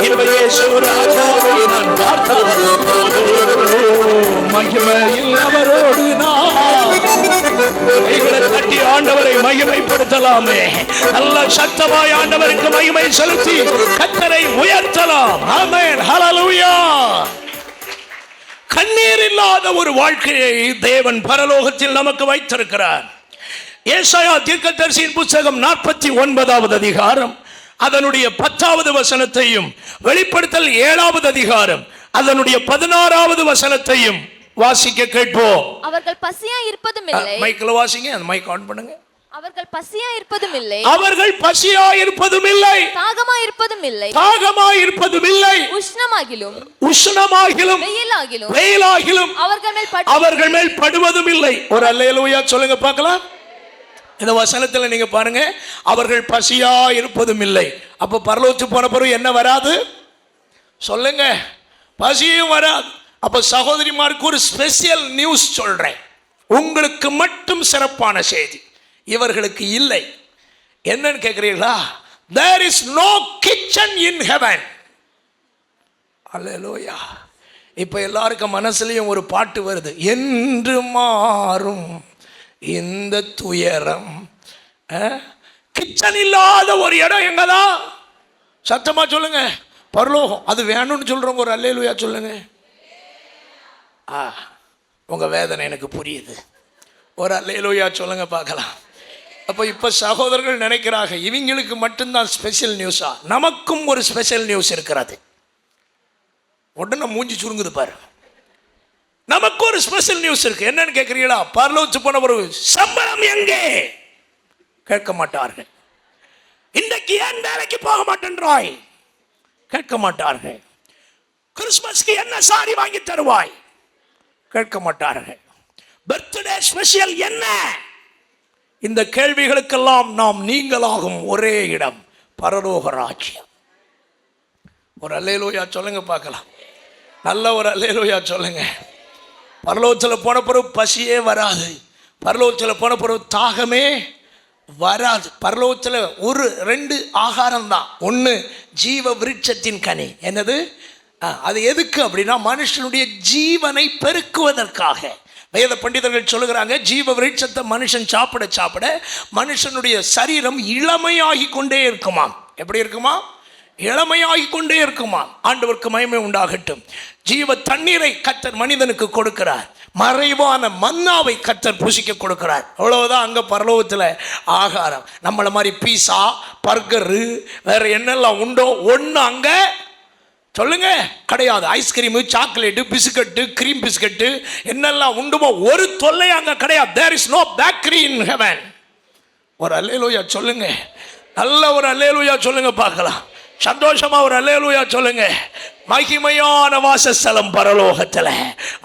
இன்றைய சூராஜாவை நான் பார்த்தால் மகிமையில் அவரோடு நான் தட்டி ஆண்டவரை மகிமைப்படுத்தலாமே. நல்ல சத்தமாய் ஆண்டவருக்கு மகிமை செலுத்தி கர்த்தரை உயர்த்தலாம். ஆமென், ஹல்லேலூயா. கண்ணீர் இல்லாத ஒரு வாழ்க்கையை தேவன் பரலோகத்தில் நமக்கு வைத்திருக்கிறார். ஏசாயா தீர்க்கதரிசியின் புத்தகம் 49வது அதிகாரம் அதனுடைய 10வது வசனத்தையும், வெளிப்படுத்தல் 7வது அதிகாரம் அதனுடைய 16வது வசனத்தையும் வாசிக்க கேட்போம். அவர்கள் பசியா இருப்பதும் இல்லை. மைக்ல வாசிங்க, அந்த மைக் ஆன் பண்ணுங்க. அவர்கள் பசியா இருப்பதும் இல்லை. அவர்கள் பசியா இருப்பதும் இல்லை. தாகமா இருப்பதும் இல்லை. தாகமா இருப்பதும் இல்லை. உஷ்ணமாகிலும் வெயிலாகிலும் அவர்கள் மேல் படுவதும் இல்லை. ஒரு அல்லேலூயா சொல்லுங்க பார்க்கலாம். இந்த வசனத்துல நீங்க பாருங்க, அவர்கள் பசியா இருப்பதும் இல்லை. அப்ப பரலோகத்துக்கு போன பிறகு என்ன வராது சொல்லுங்க? பசியும் வராது. அப்ப சகோதரிமாருக்கு ஒரு ஸ்பெஷல் நியூஸ் சொல்றேன். உங்களுக்கு மட்டும் சிறப்பான செய்தி, இவர்களுக்கு இல்லை. என்னன்னு கேட்கிறீங்களா? There is no kitchen in heaven. அல்லேலூயா. இப்ப எல்லாருக்கும் மனசுலயும் ஒரு பாட்டு வருது, என்று மாறும் இந்த துயரம். கிச்சன் இல்லாத ஒரு இடம் எங்கதான்? சத்தமா சொல்லுங்க, பரலோகம். அது வேணும்னு சொல்றவங்க ஒரு அல்லேலூயா சொல்லுங்க. உங்க வேதனை எனக்கு புரியுது. ஒரு அல்லேலூயா சொல்லுங்க பார்க்கலாம். அப்போ இப்போ சகோதரர்கள் நினைக்கிறாங்க இவங்களுக்கு மட்டும்தான் ஸ்பெஷல் நியூஸா? நமக்கும் ஒரு ஸ்பெஷல் நியூஸ் இருக்கிறது. உடனே மூஞ்சி சுருங்குது பாரு. நமக்கு ஒரு ஸ்பெஷல் நியூஸ் இருக்கு. என்னன்னு கேட்கிறீங்களா? பரலோகத்துக்கு போன ஒரு சம்பளம் எங்கே கேட்க மாட்டார்கள். இன்றைக்கு ஏன் வேலைக்கு போக மாட்டேன்றாய் கேட்க மாட்டார்கள். கிறிஸ்துமஸ்க்கு என்ன சாரி வாங்கி தருவாய் கேட்க மாட்டார்கள். பர்த்டே ஸ்பெஷல் என்ன? இந்த கேள்விகளுக்கெல்லாம் நாம் நீங்களாகும் ஒரே இடம் பரலோக ராஜ்யம். ஒரு அல்லேலூயா சொல்லுங்க பார்க்கலாம். நல்ல ஒரு அல்லேலூயா சொல்லுங்க. பரலோகத்தில் போன பிறகு பசியே வராது. பரலோகத்தில் போன பிறகு தாகமே வராது. பரலோகத்தில் ஒரு 2 ஆகாரம் தான். ஒன்று ஜீவ விருட்சத்தின் கனி. என்னது அது? எதுக்கு அப்படின்னா மனுஷனுடைய ஜீவனை பெருக்குவதற்காக. வேத பண்டிதர்கள் சொல்லுகிறாங்க, ஜீவ விருட்சத்தை மனுஷன் சாப்பிட சாப்பிட மனுஷனுடைய சரீரம் இளமையாகி கொண்டே இருக்குமாம். எப்படி இருக்குமா? இளமையாகி கொண்டே இருக்குமா. ஆண்டவருக்கு மகிமை உண்டாகட்டும். ஜீவ தண்ணீரை கர்த்தர் மனிதனுக்கு கொடுக்கிறார். மறைவான மன்னாவை கர்த்தர் புசிக்க கொடுக்கிறார். அவ்வளவுதான் அங்கே பரலோகத்தில் ஆகாரம். நம்மளை மாதிரி பீஸா, பர்கரு, வேற என்னெல்லாம் உண்டோ ஒன்று அங்கே சொல்லுங்க கிடையாது. Ice cream, chocolate, biscuit, cream biscuit என்னெல்லாம் உண்டுமோ ஒரு தொல்லை அங்கே கிடையாது. There is no bakery in heaven. ஒரு அல்லேலூயா சொல்லுங்க. நல்ல ஒரு அல்லேலூயா சொல்லுங்க பார்க்கலாம். சந்தோஷமா ஒரு அல்லேலூயா சொல்லுங்க. மகிமையான வாசஸ்தலம் பரலோகத்தில்.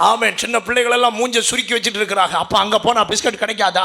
ஆமென். சின்ன பிள்ளைகள் எல்லாம் மூஞ்ச சுருக்கி வச்சுட்டு இருக்கிறாங்க. அப்போ அங்கே போனால் பிஸ்கட் கிடைக்காதா?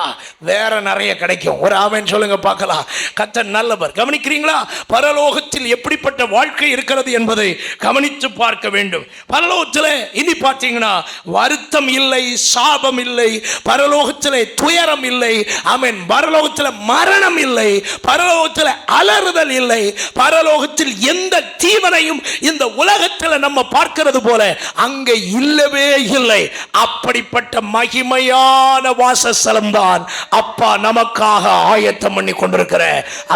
வேற நிறைய கிடைக்கும். ஒரு ஆமென் சொல்லுங்க பார்க்கலாம். கர்த்தர் நல்லவர். கவனிக்கிறீங்களா? பரலோகத்தில் எப்படிப்பட்ட வாழ்க்கை இருக்கிறது என்பதை கவனித்து பார்க்க வேண்டும். பரலோகத்தில் இனி பார்த்தீங்கன்னா வருத்தம் இல்லை, சாபம் இல்லை, பரலோகத்தில் துயரம் இல்லை. ஆமென். பரலோகத்தில் மரணம் இல்லை, பரலோகத்தில் அலறுதல் இல்லை, பரலோகத்தில் எந்த தீவனையும் இந்த உலக நம்ம பார்க்கிறது போல அங்கே இல்லவே இல்லை. அப்படிப்பட்ட மகிமையான வாசஸ்தலம் தான் அப்பா நமக்காக ஆயத்தம் பண்ணி கொண்டிருக்கிற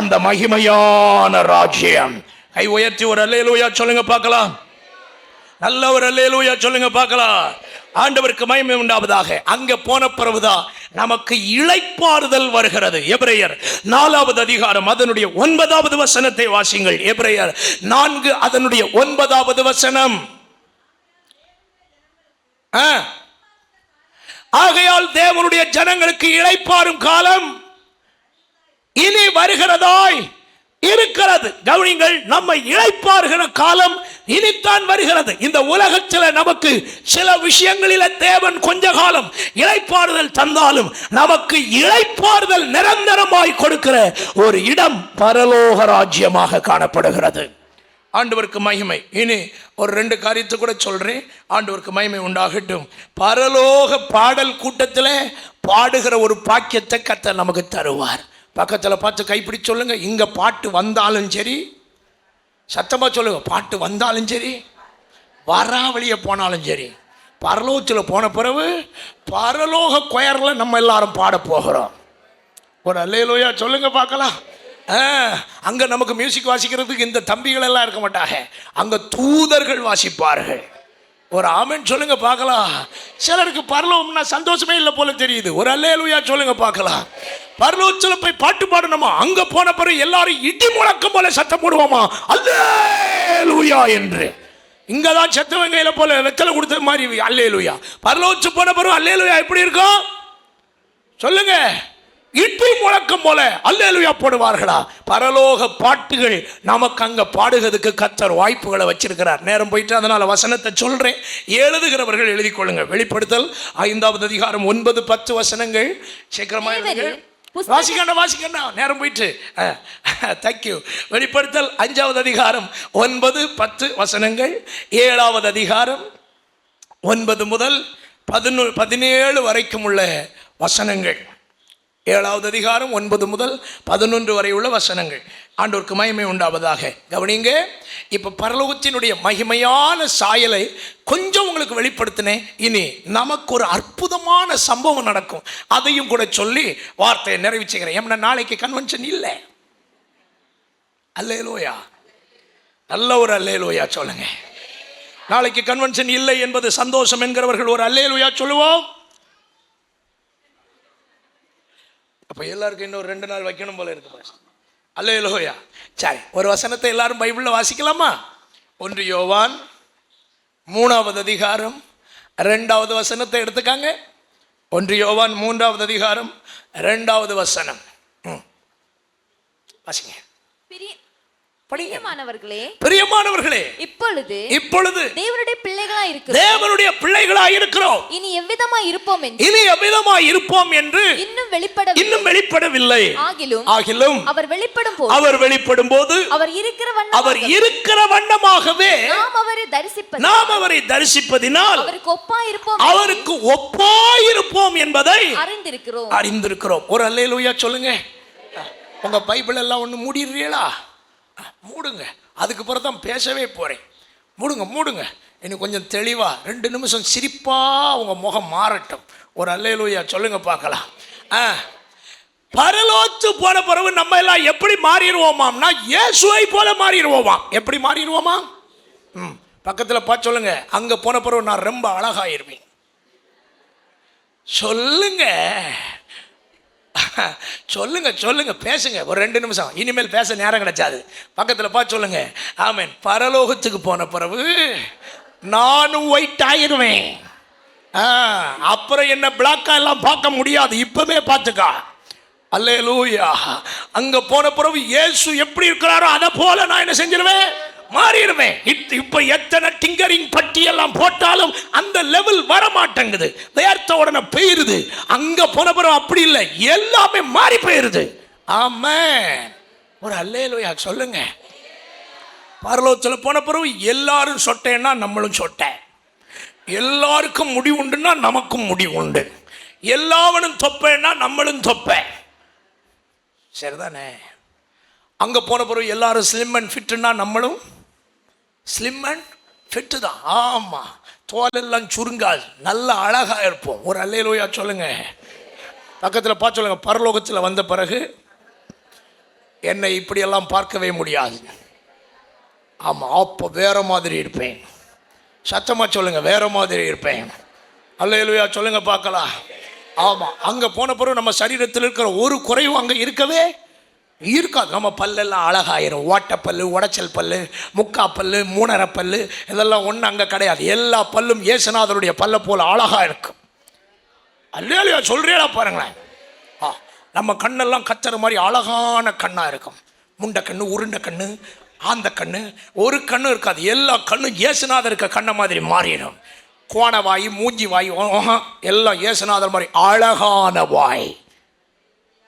அந்த மகிமையான ராஜ்யம். கை உயர்த்தி ஒரு அல்லேலூயா சொல்லுங்க பார்க்கலாம். நல்ல ஒரு அல்லேலூயா சொல்லுங்க பார்க்கலாம். ஆண்டவருக்கு மகிமை உண்டாவதாக. அங்க போன பிறகுதான் நமக்கு இளைப்பாறுதல் வருகிறது. எபிரேயர் 4வது அதிகாரம் அதனுடைய 9வது வசனத்தை வாசிங்கள். எபிரேயர் 4 அதனுடைய 9வது வசனம். ஆகையால் தேவனுடைய ஜனங்களுக்கு இளைப்பாறும் காலம் இனி வருகிறதாய் இருக்கிறது. கவனிங்கள், நம்ம இளைப்பாறுகிற காலம் இனித்தான் வருகிறது. இந்த உலகத்தில் நமக்கு சில விஷயங்களில தேவன் கொஞ்ச காலம் இளைப்பாறுதல் தந்தாலும் நமக்கு இளைப்பாறுதல் நிரந்தரமாய் கொடுக்கிற ஒரு இடம் பரலோக ராஜ்யமாக காணப்படுகிறது. ஆண்டவருக்கு மகிமை. இனி ஒரு 2 காரியத்தை கூட சொல்றேன். ஆண்டவருக்கு மகிமை உண்டாகட்டும். பரலோக பாடல் கூட்டத்தில் பாடுகிற ஒரு பாக்கியத்தை கர்த்தர் நமக்கு தருவார். பக்கத்தில் பார்த்து கைப்பிடி சொல்லுங்க, இங்க பாட்டு வந்தாலும் சரி, சத்தமா சொல்லுங்க, பாட்டு வந்தாலும் சரி, வராவளிய போனாலும் சரி, பரலோகத்தில் போன பிறகு பரலோக கொயர்ல நம்ம எல்லாரும் பாட போகிறோம். ஒரு அல்லேலூயா சொல்லுங்க பார்க்கலாம். அங்க நமக்கு மியூசிக் வாசிக்கிறதுக்கு இந்த தம்பிகள் எல்லாம் இருக்க மாட்டாங்க, அங்க தூதர்கள் வாசிப்பார்கள். ஒரு ஆமென் சொல்லுங்க பார்க்கலாம். சிலருக்கு பரலோகம்னா சந்தோஷமே இல்லை போல தெரியுது. ஒரு அல்லேலூயா சொல்லுங்க பார்க்கலாம். பரலோகத்தில் போய் பாட்டு பாடணுமா, அங்க போன பிறகு எல்லாரும் இடி முழக்கம் போல சத்தம் போடுவோமா அல்லேலூயா என்று. இங்கதான் செத்தவங்கையில போல வெத்தலை கொடுத்த மாதிரி அல்லேலூயா. பரலோகத்துக்கு போன பிறகு அல்லேலூயா எப்படி இருக்கும் சொல்லுங்க, இடி முழக்கம் போல அல்லேலூயா போடுவார்களா? பரலோக பாட்டுகள் நமக்கு அங்க பாடுகிறதுக்கு கர்த்தர் வாய்ப்புகளை வச்சிருக்கிறார். நேரம் போயிட்டு அதனால வசனத்தை சொல்றேன், எழுதுகிறவர்கள் எழுதி கொள்ளுங்க. வெளிப்படுத்தல் 5வது அதிகாரம் 9, 10 வசனங்கள். சீக்கிரமா எழுதுங்க. வாசிக்கணும், நேரம் போயிட்டு. தேங்க்யூ. வெளிப்படுத்தல் 5வது அதிகாரம் 9, 10 வசனங்கள். 7வது அதிகாரம் 9 முதல் 17 வரைக்கும் உள்ள வசனங்கள். 7வது அதிகாரம் 9 முதல் 11 வரை உள்ள வசனங்கள். ஆண்டவருக்கு மகிமை உண்டாவதாக. கவனிங்க, இப்ப பரலோகத்தினுடைய மகிமையான சாயலை கொஞ்சம் உங்களுக்கு வெளிப்படுத்தினேன். இனி நமக்கு ஒரு அற்புதமான சம்பவம் நடக்கும், அதையும் கூட சொல்லி வார்த்தையை நிறைவேற்றுகிறேன். ஏன்னா நாளைக்கு கன்வென்ஷன் இல்லை. அல்லேலூயா, நல்ல ஒரு அல்லேலூயா சொல்லுங்க. நாளைக்கு கன்வென்ஷன் இல்லை என்பது சந்தோஷம் என்கிறவர்கள் ஒரு அல்லேலூயா சொல்லுவோம். அப்போ எல்லாருக்கும் இன்னும் 2 நாள் வைக்கணும் போல இருக்கு. அல்லேலூயா. சரி, ஒரு வசனத்தை எல்லாரும் பைபிளில் வாசிக்கலாமா? 1 யோவான் 3வது அதிகாரம் 2வது வசனத்தை எடுத்துக்காங்க. 1 யோவான் 3வது அதிகாரம் 2வது வசனம் வாசிங்க. பிரியமானவர்களே, இப்பொழுது தேவனுடைய பிள்ளைகளாய் இருக்கிறோம். இனி எவ்விதமாய் இருப்போம் என்று இன்னும் வெளிப்படவில்லை. ஆகிலும் அவர் வெளிப்படும் போது அவர் இருக்கிற வண்ணமாகவே நாம் அவரை தரிசிப்பதினால் அவருக்கு ஒப்பாயிருப்போம் என்பதை அறிந்திருக்கிறோம். ஒரு அல்லேலூயா சொல்லுங்க. உங்க பைபிள் எல்லாம் ஒன்று மூடிடுறீங்களா? மூடுங்க. அதுக்கு பிறகு தான் பேசவே போறேன். மூடுங்க. இன்னும் கொஞ்சம் தெளிவா 2 நிமிஷம் சிரிப்பா உங்க முகம் மாறட்டும். ஒரு அல்லேலூயா சொல்லுங்க பார்க்கலாம். பரலோகத்து போன பிறகு நம்ம எல்லாம் எப்படி மாறிடுவோமாம்னா இயேசுவை போல மாறிடுவோமாம். எப்படி மாறிடுவோமா? பக்கத்தில் பார்த்து சொல்லுங்க, அங்க போன பிறகு நான் ரொம்ப அழகாயிருவேன். சொல்லுங்க பேசுங்க. ஒரு 2 நிமிஷம், இனிமேல் பேச நேரம் கிடைச்சாது. பக்கத்தில் பார்த்து சொல்லுங்க, ஆமென். பரலோகத்துக்கு போன பிறகு நானும் ஒயிட் ஆயிருவேன். அப்புறம் என்ன பிளாக்கா எல்லாம் பார்க்க முடியாது, இப்பவே பார்த்துக்கா. அல்லேலூயா. அங்க போன பிறகு இயேசு எப்படி இருக்கிறாரோ அதை போல நான் என்ன செஞ்சிருவேன், மாறிடுவேன். இப்ப எத்தனை டிங்கரிங் பட்டி எல்லாம் போட்டாலும் அந்த லெவல் வர மாட்டேங்குது. வேர்த்த உடனே போயிருது. அங்க போன பிறகு அப்படி இல்லை, எல்லாமே மாறி போயிருது. ஆமென். ஒரு அல்லேலூயா சொல்லுங்க. பரலோகத்தில் போன பிறகு எல்லாரும் சொட்டேன்னா நம்மளும் சொட்டை, எல்லாருக்கும் முடி உண்டுன்னா நமக்கும் முடி உண்டு, எல்லாவனும் தொப்பேன்னா நம்மளும் தொப்பை. சரிதானே? அங்க போன பிறகு எல்லாரும் ஸ்லிம் அண்ட் ஃபிட்னா நம்மளும் ஸ்லிம் அண்ட் ஃபிட்டு தான். ஆமா, தோலெல்லாம் சுருங்கால், நல்ல அழகா இருப்போம். ஒரு அல்லேலூயா சொல்லுங்க. பக்கத்தில் பார்த்து சொல்லுங்க, பரலோகத்தில் வந்த பிறகு என்னை இப்படியெல்லாம் பார்க்கவே முடியாது. ஆமா, அப்போ வேற மாதிரி இருப்பேன். சத்தமா சொல்லுங்க, வேற மாதிரி இருப்பேன். அல்லேலூயா சொல்லுங்க பார்க்கலாம். ஆமா, அங்க போன பிறகு நம்ம சரீரத்தில் இருக்கிற ஒரு குறைவும் அங்க இருக்கவே இருக்காது. நம்ம பல்லெல்லாம் அழகாயிரும். ஓட்டப்பல்லு, உடைச்சல் பல்லு, முக்கா பல்லு, மூணரை பல்லு, இதெல்லாம் ஒன்று அங்கே கிடையாது. எல்லா பல்லும் இயேசுநாதருடைய பல்லை போல அழகா இருக்கும். அல்லேலூயா சொல்றீங்களா பாருங்களேன். நம்ம கண்ணெல்லாம் கத்துற மாதிரி அழகான கண்ணா இருக்கும். முண்டை கண்ணு, உருண்டை கண்ணு, ஆந்த கண்ணு, ஒரு கண்ணு இருக்காது. எல்லா கண்ணும் இயேசுநாதர் இருக்க கண்ணை மாதிரி மாறிடும். கோண வாய், மூஞ்சி வாய் எல்லாம் இயேசுநாதர் மாதிரி அழகான வாய்.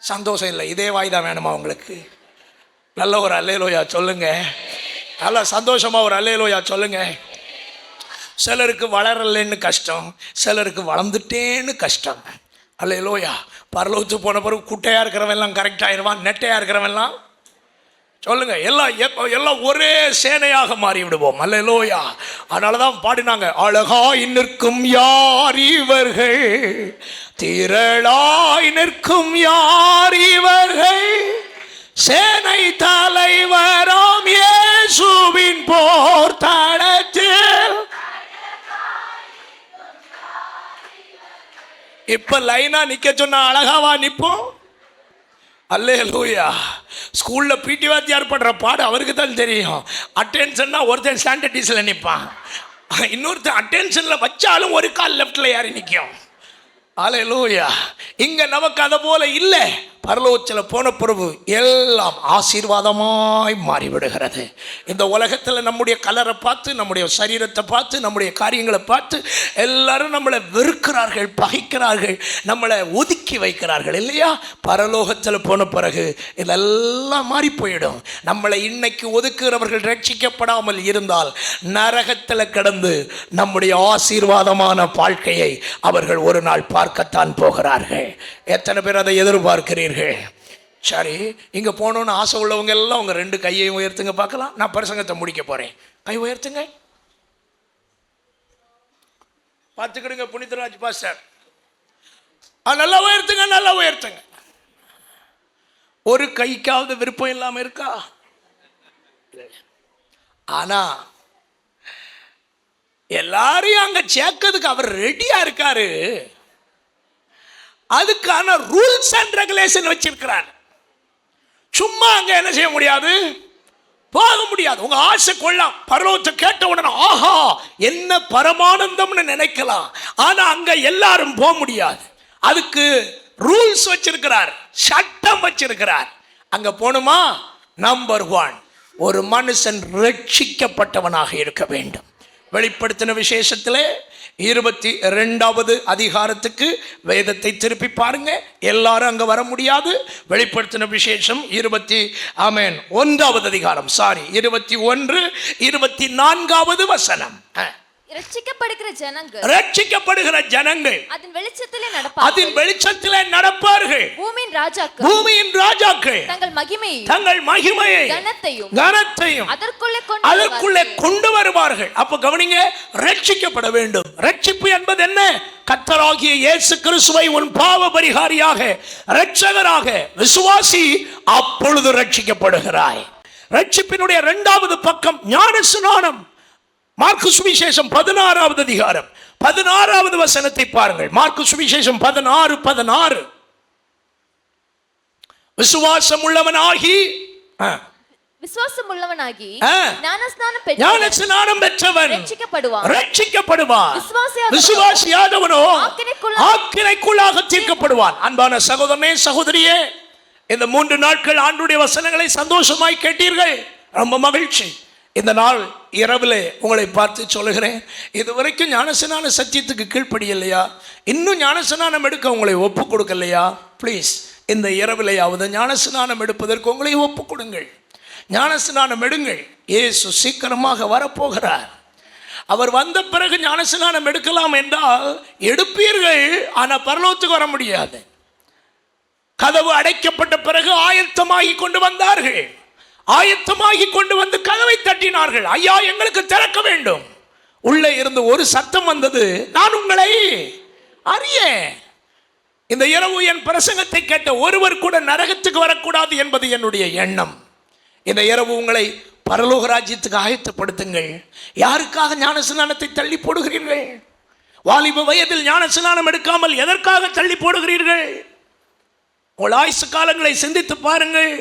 சந்தோஷம் இல்லை, இதே வாய் தான் வேணுமா உங்களுக்கு? நல்ல ஒரு அல்லேலூயா சொல்லுங்க. நல்ல சந்தோஷமா ஒரு அல்லேலூயா சொல்லுங்க. சிலருக்கு வளரலன்னு கஷ்டம், சிலருக்கு வளர்ந்துட்டேன்னு கஷ்டம். அல்லேலூயா. பரலோகத்துக்கு போன பிறகு குட்டையாக இருக்கிறவெல்லாம் கரெக்ட் ஆயிடுவான், நெட்டையாக இருக்கிறவெல்லாம் சொல்லுங்க எல்லாம் ஒரே சேனையாக மாறி விடுவோம். அல்லேலூயா. அதனால தான் பாடினாங்க, அழகாய் நிற்கும் யார் இவர்கள், திரளாய் நிற்கும் யார் இவர்கள், சேனை தலைவராம் இயேசுவின் போர் தளத்தில். இப்ப லைனா நிக்க சொன்னா அழகாவா நிப்போம்? அல்லேலூயா. ஸ்கூல்ல பிடி வாத்தியார் பண்ற பாடு அவருக்கு தான் தெரியும். அட்டென்ஷன்னா ஒருத்தன் ஸ்டாண்டர்டிஸ்ல நிற்பான், இன்னொருத்தன் அட்டென்ஷன்ல வச்சாலும் ஒரு கால் லெஃப்ட்ல யாரி நிற்கும். அல்லேலூயா. இங்க நமக்கு அதை போல இல்லை. பரலோகத்தில் போன பிறகு எல்லாம் ஆசீர்வாதமாய் மாறிவிடுகிறது. இந்த உலகத்தில் நம்முடைய கலரை பார்த்து, நம்முடைய சரீரத்தை பார்த்து, நம்முடைய காரியங்களை பார்த்து எல்லாரும் நம்மளை வெறுக்கிறார்கள், பகைக்கிறார்கள், நம்மளை ஒதுக்கி வைக்கிறார்கள் இல்லையா? பரலோகத்தில் போன பிறகு இதெல்லாம் மாறி போயிடும். நம்மளை இன்னைக்கு ஒதுக்குகிறவர்கள் ரட்சிக்கப்படாமல் இருந்தால் நரகத்தில் கிடந்து நம்முடைய ஆசீர்வாதமான வாழ்க்கையை அவர்கள் ஒரு நாள் பார்க்கத்தான் போகிறார்கள். எத்தனை பேர் அதை எதிர்பார்க்கிறீர்கள்? சரி, இங்க போனோன்னு ஆசை உள்ளவங்க எல்லாம் உங்க ரெண்டு கையையும் உயர்த்துங்க பார்க்கலாம். நான் பிரசங்கத்தை முடிக்க போறேன். கை உயர்த்துங்க, பார்த்துக்கிடுங்க. புனிதராஜ் பாஸ்டர் நல்லா உயர்த்துங்க, நல்லா உயர்த்துங்க. ஒரு கைக்காவது விருப்பம் இல்லாம இருக்கா? ஆனா எல்லாரையும் அங்க சேர்க்கிறதுக்கு அவர் ரெடியா இருக்காரு. அதுக்கான ரூல்ஸ் அண்ட் ரெகுலேஷன் வச்சிருக்கிறார். சும்மா அங்க என்ன செய்ய முடியாது, போக முடியாது. உங்க ஆசை கொள்ளலாம், பரலோகத்தை கேட்ட உடனே ஆஹா என்ன பரமானந்தம்னு நினைக்கலாம். ஆனா அங்க எல்லாரும் போக முடியாது. அதுக்கு ரூல்ஸ் வச்சிருக்கிறார், சட்டம் வச்சிருக்கிறார். அங்க போணுமா, நம்பர் 1 ஒரு மனுஷன் ரட்சிக்கப்பட்டவனாக இருக்க வேண்டும். வெளிப்படுத்தின விசேஷத்திலே 22வது அதிகாரத்துக்கு வேதத்தை திருப்பி பாருங்க. எல்லாரும் அங்க வர முடியாது. வெளிப்படுத்தின விசேஷம் 21வது அதிகாரம் 21 24வது வசனம். ரட்சிக்கப்படுகிற ஜனங்கள் அதன் வெளிச்சத்திலே நடப்பார்கள். பூமியின் ராஜாக்கள் தங்கள் மகிமையை கனத்தையும் அதற்குள்ளே கொண்டு வருவார்கள். அப்ப கவனிங்க, ரட்சிக்கப்பட வேண்டும். ரட்சிப்பு என்பது என்ன? கர்த்தராகிய இயேசு கிறிஸ்துவை உன் பாவ பரிகாரியாக இரட்சகராக விசுவாசி, அப்பொழுது ரட்சிக்கப்படுகிறாய். ரட்சிப்பினுடைய 2வது பக்கம் ஞானஸ்நானம். மார்க்கு சுவிசேஷம் 16வது அதிகாரம் 16வது வசனத்தை பாருங்கள். மார்க்கு சுவிசேஷம் 16:16. விசுவாசம் உள்ளவனாகி ஞானஸ்நானம் பெற்றவன் ரட்சிக்கப்படுவான். விசுவாசியாதவனோ ஆக்கினைக்குள்ளாக தீர்க்கப்படுவான். அன்பான சகோதரனே, சகோதரியே, இந்த 3 நாட்கள் ஆண்டுடைய வசனங்களை சந்தோஷமாய் கேட்டீர்கள். ரொம்ப மகிழ்ச்சி. இந்த நாள் இரவிலே உங்களை பார்த்து சொல்லுகிறேன், இதுவரைக்கும் ஞானஸ்நான சத்தியத்துக்கு கீழ்ப்படியலையா, இன்னும் ஞானஸ்நானம் எடுக்க உங்களை ஒப்பு கொடுக்கலையா, ப்ளீஸ் இந்த இரவிலையாவது ஞானஸ்நானம் எடுப்பதற்கு உங்களை ஒப்பு கொடுங்கள். ஞானஸ்நானம் எடுங்கள். இயேசு சீக்கிரமாக வரப்போகிறார். அவர் வந்த பிறகு ஞானஸ்நானம் எடுக்கலாம் என்றால் எடுப்பீர்கள், ஆனால் பரலோகத்துக்கு வர முடியாது. கதவு அடைக்கப்பட்ட பிறகு ஆயத்தமாகி கொண்டு வந்தார்கள். ஆயத்தமாகி கொண்டு வந்து கதவை தட்டினார்கள். ஐயா, எங்களுக்கு திறக்க வேண்டும். உள்ளே இருந்து ஒரு சத்தம் வந்தது, நான் உங்களை அறியேன். இந்த இரவு என் பிரசங்கத்தை கேட்ட ஒருவர் கூட நரகத்துக்கு வரக்கூடாது என்பது என்னுடைய எண்ணம். இந்த இரவு உங்களை பரலோக ராஜ்யத்துக்கு ஆயத்தப்படுத்துங்கள். யாருக்காக ஞானஸ்நானத்தை தள்ளி போடுகிறீர்கள்? வாலிப வயதில் ஞானஸ்நானம் எடுக்காமல் எதற்காக தள்ளி போடுகிறீர்கள்? உங்கள் ஆயுசு காலங்களை சிந்தித்து பாருங்கள்.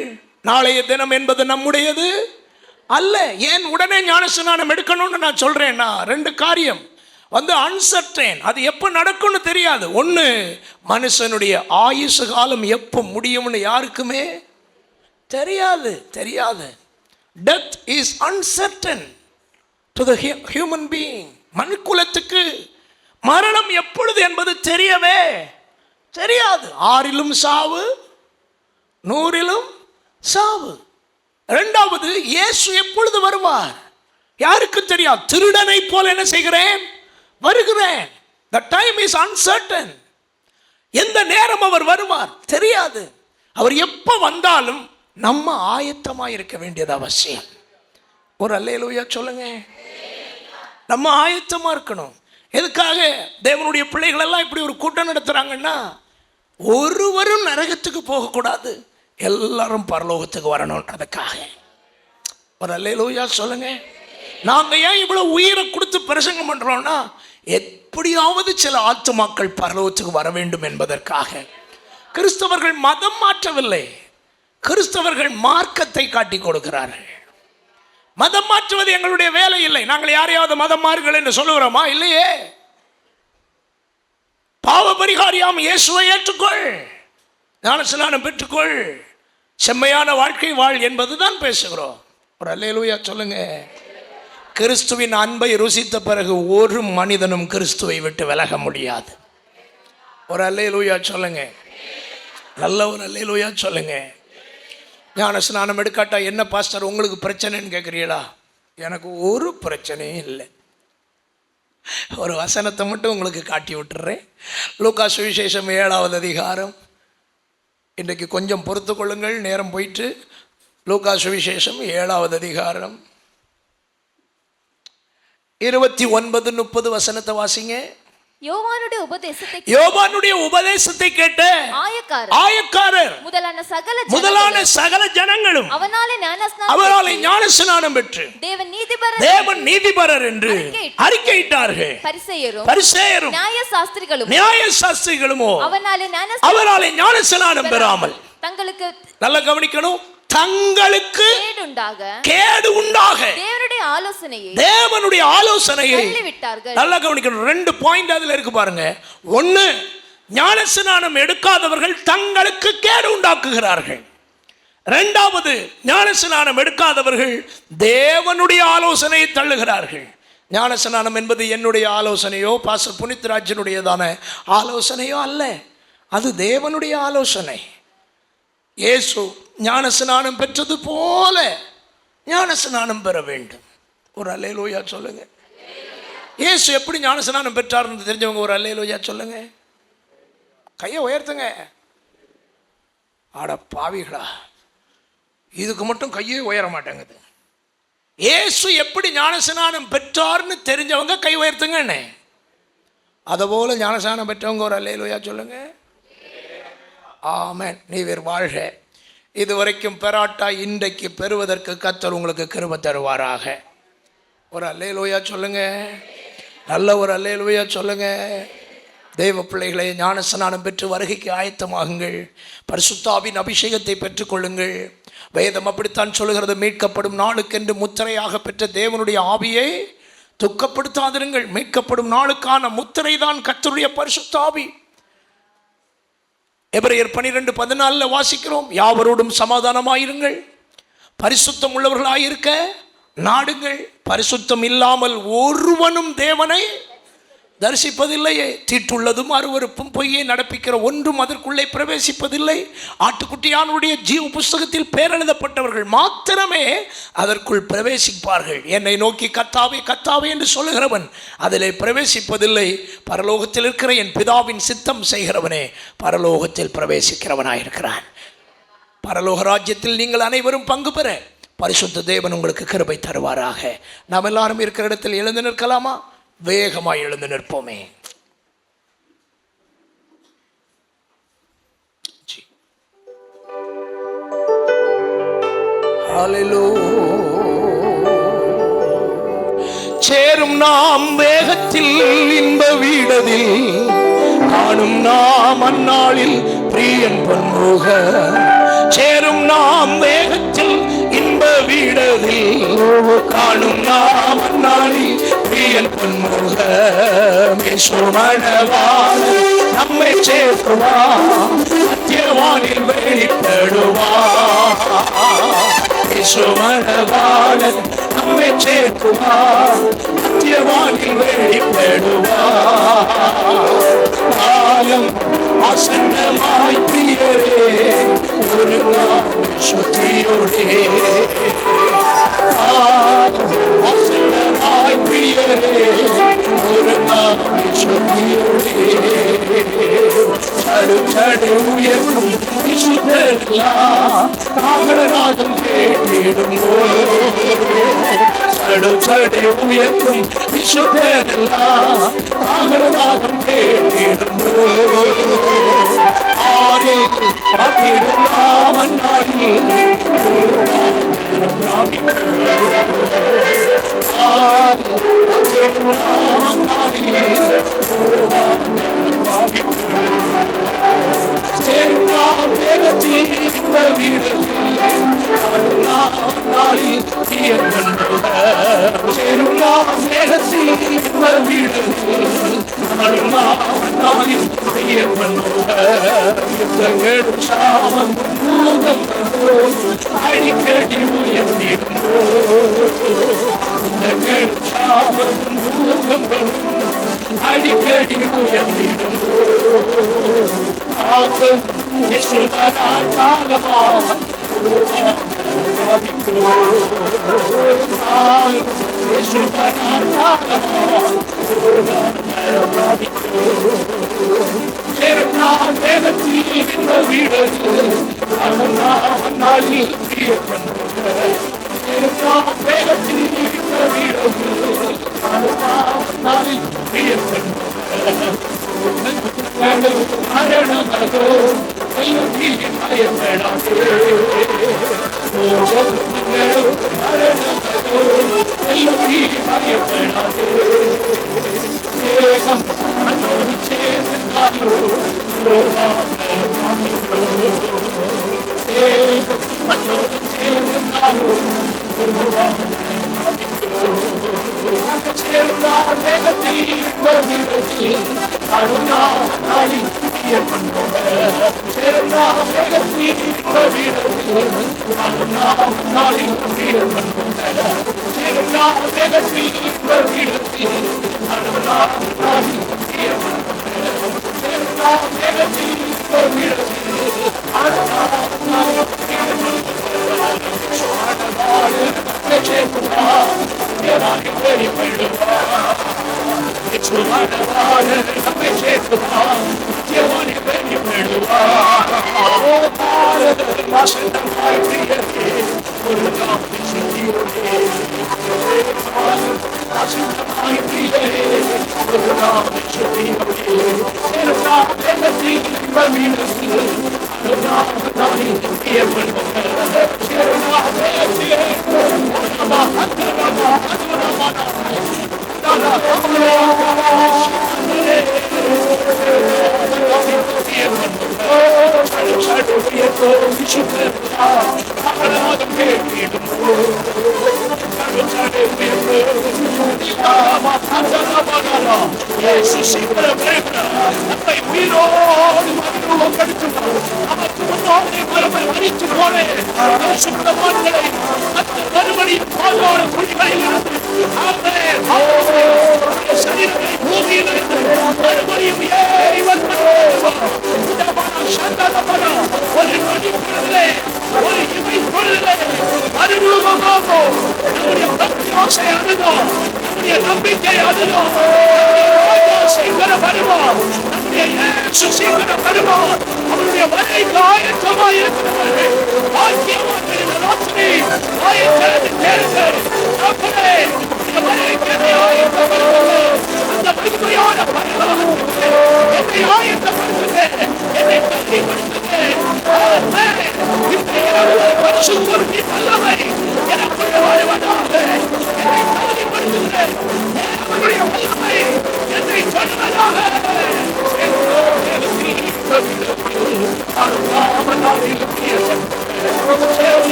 நாளைய தினம் என்பது நம்முடையது அல்ல. ஏன் உடனே ஞானஸ்நானம் எடுக்கணும்னு நான் சொல்றேன்னா, 2 காரியம். வந்து அன்சர்டைன். அது எப்போ நடக்கும்னு தெரியாது. ஒன்று, மனுஷனுடைய ஆயுசு காலம் எப்போ முடியும்னு யாருக்குமே தெரியாது. Death is uncertain to the human being. மனுக்குலத்துக்கு மரணம் எப்பொழுது என்பது தெரியவே தெரியாது. 6லும் சாவு, 100லும் சாவு. இரண்டாவது, இயேசு எப்பொழுது வருவார் யாருக்கு தெரியாது. திருடனை போல என்ன செய்கிறேன், வருகிறேன். The time is uncertain. எந்த நேரம் அவர் வருவார் தெரியாது. அவர் எப்ப வந்தாலும் நம்ம ஆயத்தமாக இருக்க வேண்டியது அவசியம். ஒரு அல்லேலூயா சொல்லுங்க. நம்ம ஆயத்தமா இருக்கணும். எதுக்காக தேவனுடைய பிள்ளைகள் எல்லாம் இப்படி ஒரு கூட்டம் நடத்துறாங்கன்னா, ஒருவரும் நரகத்துக்கு போகக்கூடாது, எல்லாரும் பரலோகத்துக்கு வரணும்ன்றதுக்காக. ஒரு அல்லேலூயா சொல்லுங்க. நாங்க ஏன் இவ்வளவு உயிரை கொடுத்து பிரசங்கம் பண்றோம்னா, எப்படியாவது சில ஆத்துமாக்கள் பரலோகத்துக்கு வர வேண்டும் என்பதற்காக. கிறிஸ்தவர்கள் மதம் மாற்றவில்லை, கிறிஸ்தவர்கள் மார்க்கத்தை காட்டி கொடுக்கிறார்கள். மதம் மாற்றுவது எங்களுடைய வேலை இல்லை. நாங்கள் யாரையாவது மதம் மாறுங்கள் என்று சொல்லுகிறோமா? இல்லையே. பாவ பரிகாரியாம் இயேசுவை ஏற்றுக்கொள், ஞானஸ்நானம் பெற்றுக்கொள், செம்மையான வாழ்க்கை வாழ் என்பதுதான் பேசுகிறோம். ஒரு அல்லேலூயா சொல்லுங்க. கிறிஸ்துவின் அன்பை ருசித்த பிறகு ஒரு மனிதனும் கிறிஸ்துவை விட்டு விலக முடியாது. ஒரு அல்லேலூயா சொல்லுங்க. நல்ல ஒரு அல்லேலூயா சொல்லுங்க. ஞான ஸ்நானம் எடுக்காட்டா என்ன பாஸ்டர் உங்களுக்கு பிரச்சனைன்னு கேட்குறீங்களா? எனக்கு ஒரு பிரச்சனையும் இல்லை. ஒரு வசனத்தை மட்டும் உங்களுக்கு காட்டி விட்டுறேன். லூக்கா சுவிசேஷம் 7வது அதிகாரம். இன்றைக்கு கொஞ்சம் பொறுத்து கொள்ளுங்கள், நேரம் போயிட்டு. லூக்கா சுவிசேஷம் 7வது அதிகாரம் 29-30 வசனத்தை வாசிங்க. யோவானுடைய உபதேசத்தை கேட்ட ஆயக்காரர் முதலான சகல ஜனங்களும் அவராலே ஞானஸ்நானம் பெற்று தேவன் நீதிபரர் என்று அறிக்கையிட்டார்கள். பரிசேயரும் நியாயசாஸ்திரிகளுமோ அவராலே ஞானஸ்நானம் பெறாமல், தங்களுக்கு நல்லா கவனிக்கணும், தங்களுக்கு கேடு உண்டாக தேவனுடைய ஆலோசனையை நல்லா கவனிக்கணும். 2 பாயிண்ட் அதுல இருக்கு பாருங்க. 1, ஞானஸ்நானம் எடுக்காதவர்கள் தங்களுக்கு கேடு உண்டாக்குகிறார்கள். 2வது, ஞானஸ்நானம் எடுக்காதவர்கள் தேவனுடைய ஆலோசனையை தள்ளுகிறார்கள். ஞானஸ்நானம் என்பது என்னுடைய ஆலோசனையோ பாஸ்டர் புனித்ராஜனுடையதான ஆலோசனையோ அல்ல, அது தேவனுடைய ஆலோசனை. இயேசு ஞானஸ்நானம் பெற்றது போல ஞானஸ்நானம் பெற வேண்டும். ஒரு அல்லேலூயா சொல்லுங்க. இயேசு எப்படி ஞானஸ்நானம் பெற்றார்னு தெரிஞ்சவங்க ஒரு அல்லேலூயா சொல்லுங்க. கையை உயர்த்துங்க. ஆட பாவிகளா, இதுக்கு மட்டும் கையே உயர மாட்டேங்குது. இயேசு எப்படி ஞானஸ்நானம் பெற்றார்னு தெரிஞ்சவங்க கை உயர்த்துங்க. அதுபோல ஞானஸ்நானம் பெற்றவங்க ஒரு அல்லேலூயா சொல்லுங்க. ஆமென். நீர் வாழ்க. இதுவரைக்கும் பெறாட்டா இன்றைக்கு பெறுவதற்கு கர்த்தர் உங்களுக்கு கிருபை தருவாராக. ஒரு அல்லேலூயா சொல்லுங்க. நல்ல ஒரு அல்லேலூயா சொல்லுங்க. தெய்வ பிள்ளைகளை, ஞானஸ்நானம் பெற்று வருகைக்கு ஆயத்தமாகுங்கள். பரிசுத்தாவின் அபிஷேகத்தை பெற்றுக்கொள்ளுங்கள். வேதம் அப்படித்தான் சொல்லுகிறது. மீட்கப்படும் நாளுக்கென்று முத்திரையாக பெற்ற தேவனுடைய ஆவியை துக்கப்படுத்தாதிருங்கள். மீட்கப்படும் நாளுக்கான முத்திரை தான் கர்த்தருடைய பரிசுத்தாவி. எபிரேயர் 12:14 வாசிக்கிறோம். யாவரோடும் சமாதானமாயிருங்கள், பரிசுத்தம் உள்ளவர்களாயிருக்க நாடுங்கள். பரிசுத்தம் இல்லாமல் ஒருவனும் தேவனை தரிசிப்பதில்லையே. தீட்டுள்ளதும் அருவருப்பும் பொய்யை நடப்பிக்கிற ஒன்றும் அதற்குள்ளே பிரவேசிப்பதில்லை. ஆட்டுக்குட்டியானுடைய ஜீவ புஸ்தகத்தில் பேரெழுதப்பட்டவர்கள் மாத்திரமே அதற்குள் பிரவேசிப்பார்கள். என்னை நோக்கி கர்த்தாவே கர்த்தாவே என்று சொல்லுகிறவன் அதிலே பிரவேசிப்பதில்லை. பரலோகத்தில் இருக்கிற என் பிதாவின் சித்தம் செய்கிறவனே பரலோகத்தில் பிரவேசிக்கிறவனாயிருக்கிறான். பரலோக ராஜ்யத்தில் நீங்கள் அனைவரும் பங்கு பெற பரிசுத்த தேவன் உங்களுக்கு கிருபை தருவாராக. நாம் எல்லாரும் இருக்கிற இடத்தில் எழுந்து நிற்கலாமா? வேகமாய் எழுந்து நிற்போமே. சேரும் நாம் வேகத்தில் இன்ப வீடதில் காணும் நாம் அந்நாளில் பிரியன் பொன்முக. சேரும் நாம் வேகத்தில் இன்ப வீடதில் காணும் நாம் அந்நாளில் பிரியன் பொன்முகமே சுமணவாளன் நம்மை சேர்க்குவான் சத்தியவானில் வெளிப்படுவான் சுமணவாளன் நம்மை சேர்க்குவான் சத்தியவானில் வெளிப்படுவான் காலம் ஆசன்னமாய் பிரியரே ஒரு நாள் சுத்தியோடே ஆசன்னமாய் பிரியரே ஒரு நாள் சுத்தியோடே சடு உயர்க்கும் விசுத்தெல்லாம் காவலராகம் கேட்டிடும் சடு உயர்க்கும் விசுத்தெல்லாம் காவலராகம் கேட்டிடும் ஆரே காத்திடும் ராமன்னாடி அடிக்கடி உயர்ந்திடும்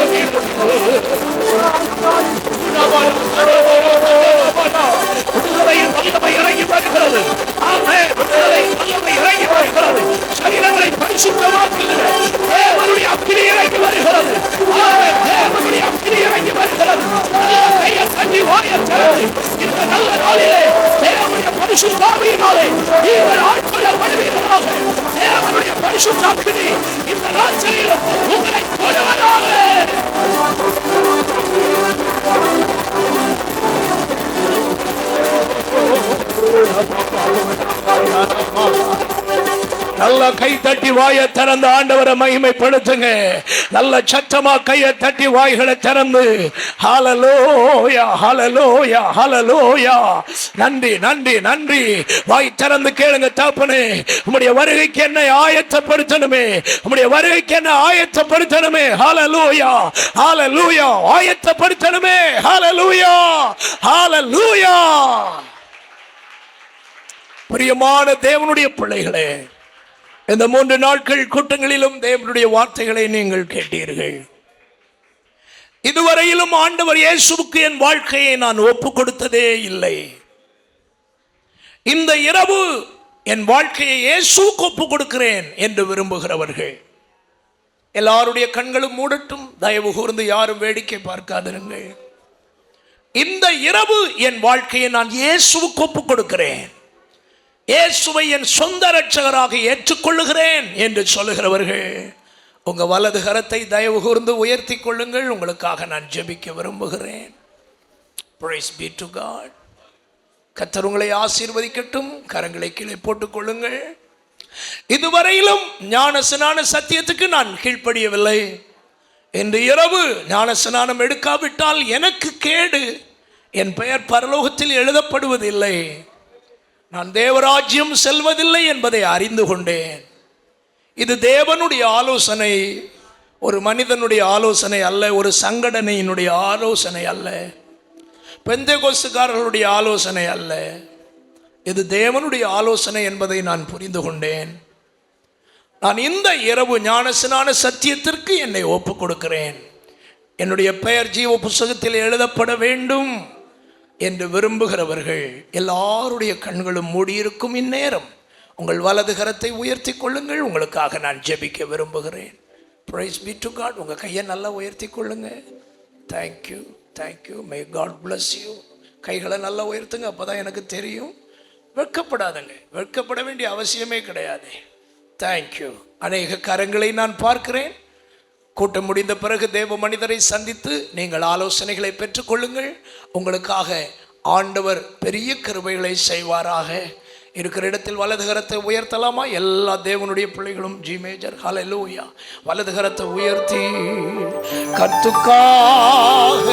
I'm பரிசுத்த ஆவியினாலே நீங்கள் ஆட்கொள்ளப்படுவீர்களாக. தேவனுடைய பரிசுத்த அக்கினி இந்த ராத்திரியில் உங்களை தொடுவதாக. நல்ல கை தட்டி வாயை திறந்து ஆண்டவரை மகிமைப்படுத்துங்க. நல்ல சத்தமா கையை தட்டி வாய்களை திறந்து ஹல்லேலூயா ஹல்லேலூயா ஹல்லேலூயா. நன்றி நன்றி நன்றி. வாய் திறந்து கேளுங்க. தகப்பனே, உம்முடைய வருகைக்கு என்னை ஆயத்தப்படுத்தணுமே, உம்முடைய வருகைக்கு என்ன ஆயத்தப்படுத்தணுமே. ஹல்லேலூயா ஹல்லேலூயா. ஆயத்தப்படுத்தணுமே. ஹல்லேலூயா ஹல்லேலூயா. பிரியமான தேவனுடைய பிள்ளைகளே, இந்த 3 நாட்கள் கூட்டங்களிலும் தேவனுடைய வார்த்தைகளை நீங்கள் கேட்டீர்கள். இதுவரையிலும் ஆண்டவர் இயேசுவுக்கு என் வாழ்க்கையை நான் ஒப்பு கொடுத்ததே இல்லை. இந்த இரவு என் வாழ்க்கையை இயேசுவுக்கு ஒப்பு கொடுக்கிறேன் என்று விரும்புகிறவர்கள் எல்லாருடைய கண்களும் மூடட்டும். தயவு கூர்ந்து யாரும் வேடிக்கை பார்க்காதிருங்கள். இந்த இரவு என் வாழ்க்கையை நான் இயேசுவுக்கு ஒப்பு கொடுக்கிறேன், இயேசுவை என் சொந்த இரட்சகராக ஏற்றுக்கொள்ளுகிறேன் என்று சொல்லுகிறவர்கள் உங்க வலது கரத்தை தயவு கூர்ந்து உயர்த்தி கொள்ளுங்கள். உங்களுக்காக நான் ஜெபிக்க விரும்புகிறேன். Praise be to God. கர்த்தர் உங்களை ஆசீர்வதிக்கட்டும். கரங்களை கீழே போட்டுக் கொள்ளுங்கள். இதுவரையிலும் ஞானஸ்நான சத்தியத்துக்கு நான் கீழ்ப்படியவில்லை. இன்று இரவு ஞானஸ்நானம் எடுக்காவிட்டால் எனக்கு கேடு, என் பெயர் பரலோகத்தில் எழுதப்படுவதில்லை, நான் தேவராஜ்யம் செல்வதில்லை என்பதை அறிந்து கொண்டேன். இது தேவனுடைய ஆலோசனை, ஒரு மனிதனுடைய ஆலோசனை அல்ல, ஒரு சங்கடனையினுடைய ஆலோசனை அல்ல, பெந்தேகோஸ்துக்காரர்களுடைய ஆலோசனை அல்ல. இது தேவனுடைய ஆலோசனை என்பதை நான் புரிந்து கொண்டேன். நான் இந்த இரவு ஞானஸ்நான சத்தியத்திற்கு என்னை ஒப்பு கொடுக்கிறேன். என்னுடைய பெயர் ஜீவ புஸ்தகத்தில் எழுதப்பட வேண்டும் என்று விரும்புகிறவர்கள் எல்லாருடைய கண்களும் மூடியிருக்கும் இந்நேரம் உங்கள் வலது கரத்தை உயர்த்தி கொள்ளுங்கள். உங்களுக்காக நான் ஜெபிக்க விரும்புகிறேன். Praise be to God. உங்கள் கையை நல்லா உயர்த்தி கொள்ளுங்க. Thank you thank you. May God bless you. கைகளை நல்லா உயர்த்துங்க. அப்போ தான் எனக்கு தெரியும். வெட்கப்படாதுங்க, வெட்கப்பட வேண்டிய அவசியமே கிடையாது. தேங்க்யூ. அநேக கரங்களை நான் பார்க்கிறேன். கூட்டம் முடிந்த பிறகு தேவ மனிதரை சந்தித்து நீங்கள் ஆலோசனைகளை பெற்றுக்கொள்ளுங்கள். உங்களுக்காக ஆண்டவர் பெரிய கிருபைகளை செய்வாராக. இருக்கிற இடத்தில் வலது கரத்தை உயர்த்தலாமா? எல்லா தேவனுடைய பிள்ளைகளும் ஜி மேஜர் ஹல்லேலூயா. வலது கரத்தை உயர்த்தி கர்த்துக்காக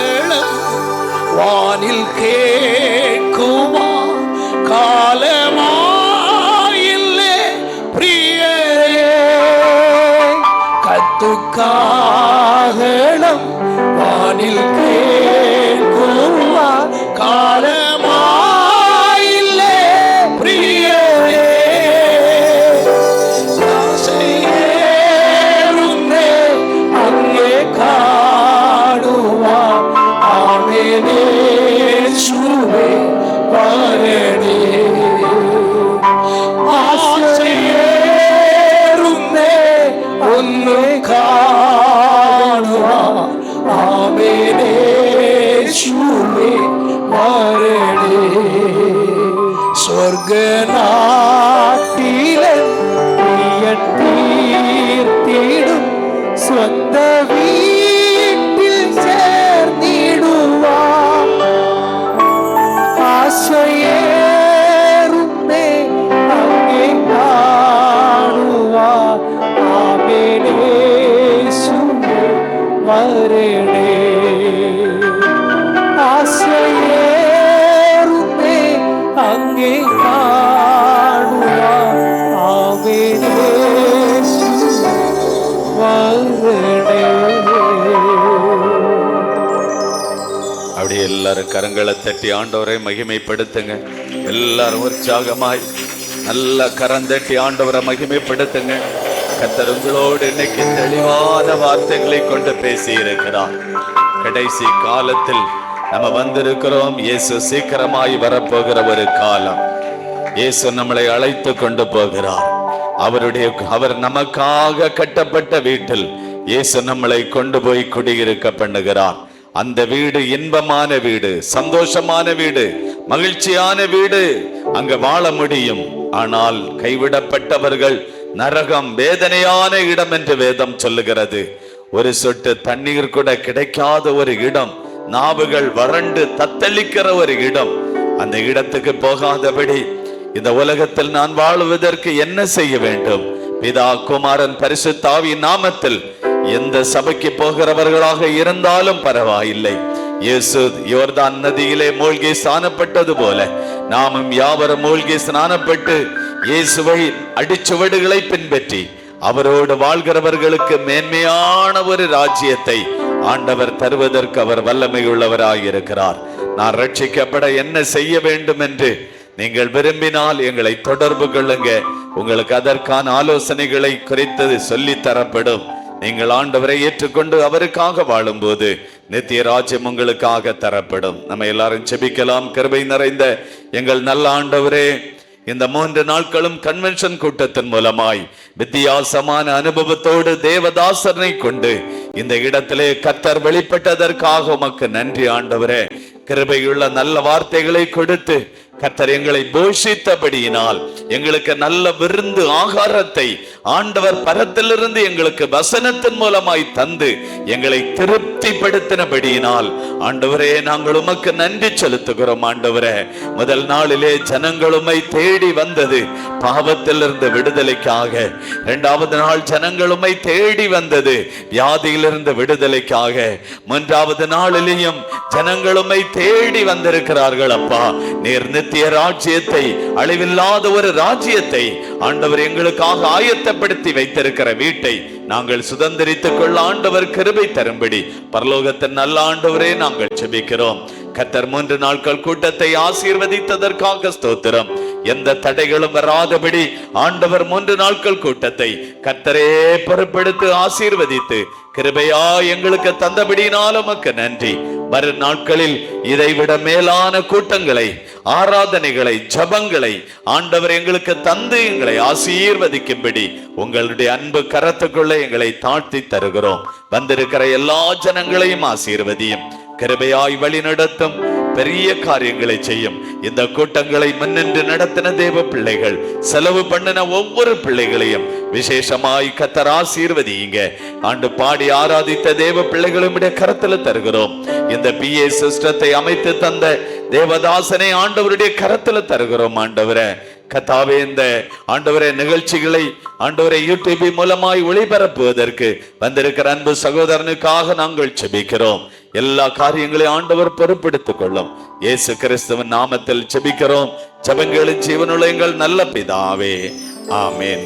வானில் கேட்குமா காலமாயில்லே பிரியரே, கர்த்துக்காக வானில் கேட்குமா காலமாயில்லே பிரியரே, ஆசையேறுந்தே அங்கே காணுவா ஆமெனே சுவே வரடே, ஆசையேறுந்தே ஒன்னு காணுவா ஆமெனே சுவே வரடே, சொர்க்க நாட்டிலே தீர்த்திடும் சொந்த வீட்டில் சேர்ந்திடுவா, ஆசையேறுந்தே அங்கே காணுவா ஆமெனே சுவே வரடே, ஆசையேறுந்தே அங்கே காணுவா ஆமெனே சுவே வரடே. அப்படியே எல்லாரும் கரங்களை தட்டி ஆண்டவரை மகிமைப்படுத்துங்க. எல்லாரும் உற்சாகமாய் நல்ல கரந்தட்டி ஆண்டவரை மகிமைப்படுத்துங்க. கர்த்தர் உங்களோடு இன்னைக்கு தெளிவான வார்த்தைகளை கொண்டு பேசி இருக்கிறார். கடைசி காலத்தில் நம்ம வந்திருக்கிறோம். இயேசு சீக்கிரமாய் வரப்போகிற ஒரு காலம். இயேசு நம்மளை அழைத்து கொண்டு போகிறார். அவர் நமக்காக கட்டப்பட்ட வீட்டில் இயேசு நம்மளை கொண்டு போய் குடியிருக்க பண்ணுகிறார். அந்த வீடு இன்பமான வீடு, சந்தோஷமான வீடு, மகிழ்ச்சியான வீடு, அங்க வாழ முடியும். ஆனால் கைவிடப்பட்டவர்கள் நரகம், வேதனையான இடம் என்று வேதம் சொல்லுகிறது. ஒரு சொட்டு தண்ணீர் கூட கிடைக்காத ஒரு இடம், நாவுகள் வறண்டு தத்தளிக்கிற ஒரு இடம். அந்த இடத்துக்கு போகாதபடி இந்த உலகத்தில் நான் வாழுவதற்கு என்ன செய்ய வேண்டும்? பிதா, குமாரன், பரிசுத்த ஆவியின் நாமத்தில் எந்த சபைக்கு போகிறவர்களாக இருந்தாலும் பரவாயில்லை, இயேசு யோர்தான் நதியிலே மூழ்கி ஸ்நானப்பட்டது போல நாமும் யாவரும் மூழ்கி ஸ்நானப்பட்டு இயேசுவை அடிச்சுவடுகளை பின்பற்றி அவரோடு வாழ்கிறவர்களுக்கு மேன்மையான ஒரு ராஜ்யத்தை ஆண்டவர் தருவதற்கு அவர் வல்லமை உள்ளவராயிருக்கிறார். நான் ரட்சிக்கப்பட என்ன செய்ய வேண்டும் என்று நீங்கள் விரும்பினால் எங்களை தொடர்பு கொள்ளுங்க. உங்களுக்கு அதற்கான ஆலோசனைகளை குறித்தது சொல்லி தரப்படும். நீங்கள் ஆண்டவரை ஏற்றுக்கொண்டு அவருக்காக வாழும்போது நித்திய ராஜ்யம் உங்களுக்காக தரப்படும். நம்ம எல்லாரும் ஜெபிக்கலாம். கிருபை நிறைந்த எங்கள் நல்ல ஆண்டவரே, இந்த 3 நாட்களும் கன்வென்ஷன் கூட்டத்தின் மூலமாய் வித்தியாசமான அனுபவத்தோடு தேவதாசனை கொண்டு இந்த இடத்திலே கர்த்தர் வெளிப்பட்டதற்காக உமக்கு நன்றி ஆண்டவரே. கிருபையுள்ள நல்ல வார்த்தைகளை கொடுத்து கர்த்தர் எங்களை போஷித்தபடியினால் எங்களுக்கு நல்ல விருந்து ஆகாரத்தை ஆண்டவர் பரத்திலிருந்து எங்களுக்கு வசனத்தின் மூலமாய் தந்து எங்களை திருப்திப்படுத்தினபடியினால் ஆண்டவரே நாங்கள் உமக்கு நன்றி செலுத்துகிறோம். ஆண்டவரே, முதல் நாளிலே ஜனங்கள் உம்மை தேடி வந்தது பாவத்திலிருந்து விடுதலைக்காக. 2வது நாள் ஜனங்கள் உம்மை தேடி வந்தது வியாதியிலிருந்து விடுதலைக்காக. 3வது நாளிலேயும் ஜனங்கள் உம்மை தேடி வந்திருக்கிறார்கள். அப்பா, நீர் நித்திய ராஜ்யத்தை, அழிவில்லாத ஒரு ராஜ்யத்தை ஆண்டவர் எங்களுக்காக ஆயத்தப்படுத்தி வைத்திருக்கிற வீட்டை நாங்கள் சுதந்திரித்துக் கொள்ள ஆண்டவர் கிருபை தரும்படி பரலோகத்தின் நல்ல ஆண்டவரே நாங்கள் ஜெபிக்கிறோம். கர்த்தர் 3 நாட்கள் கூட்டத்தை ஆசீர்வதித்ததற்காக ஸ்தோத்திரம். எந்த தடைகளும் வராதபடி ஆண்டவர் 3 நாட்கள் கூட்டத்தை கர்த்தரே பொறுப்பெடுத்து ஆசீர்வதித்து கிருபையா எங்களுக்கு தந்தபடியினால் உமக்கு நன்றி. வரும் நாட்களில் இதைவிட மேலான கூட்டங்களை, ஆராதனைகளை, ஜபங்களை ஆண்டவர் எங்களுக்கு தந்து எங்களை ஆசீர்வதிக்கும்படி உங்களுடைய அன்பு கரத்துக்குள்ள எங்களை தாழ்த்தி தருகிறோம். வந்திருக்கிற எல்லா ஜனங்களையும் ஆசீர்வதியும், கிருபையாய் வழி நடத்தும், பெரிய காரியங்களை செய்யும். இந்த கூட்டங்களை முன்னின்று நடத்தின தேவ பிள்ளைகள், செலவு பண்ணின ஒவ்வொரு பிள்ளைகளையும் விசேஷமாய் கர்த்தர் ஆசீர்வதிங்க. ஆண்டு பாடி ஆராதித்த தேவ பிள்ளைகளும் கரத்துல தருகிறோம். இந்த PA சிஸ்டத்தை அமைத்து தந்த தேவதாசனை ஆண்டவருடைய கரத்துல தருகிறோம். ஆண்டவரே கர்த்தாவே, இந்த ஆண்டவரே நிகழ்ச்சிகளை ஆண்டவரை யூடியூப் மூலமாய் ஒளிபரப்புவதற்கு வந்திருக்கிற அன்பு சகோதரனுக்காக நாங்கள் ஜெபிக்கிறோம். எல்லா காரியங்களையும் ஆண்டவர் பொறுப்பெடுத்துக் கொள்ளும். இயேசு கிறிஸ்துவின் நாமத்தில் ஜெபிக்கிறோம். ஜெபங்களின் ஜீவனுள்ள எங்கள் நல்ல பிதாவே, ஆமென்.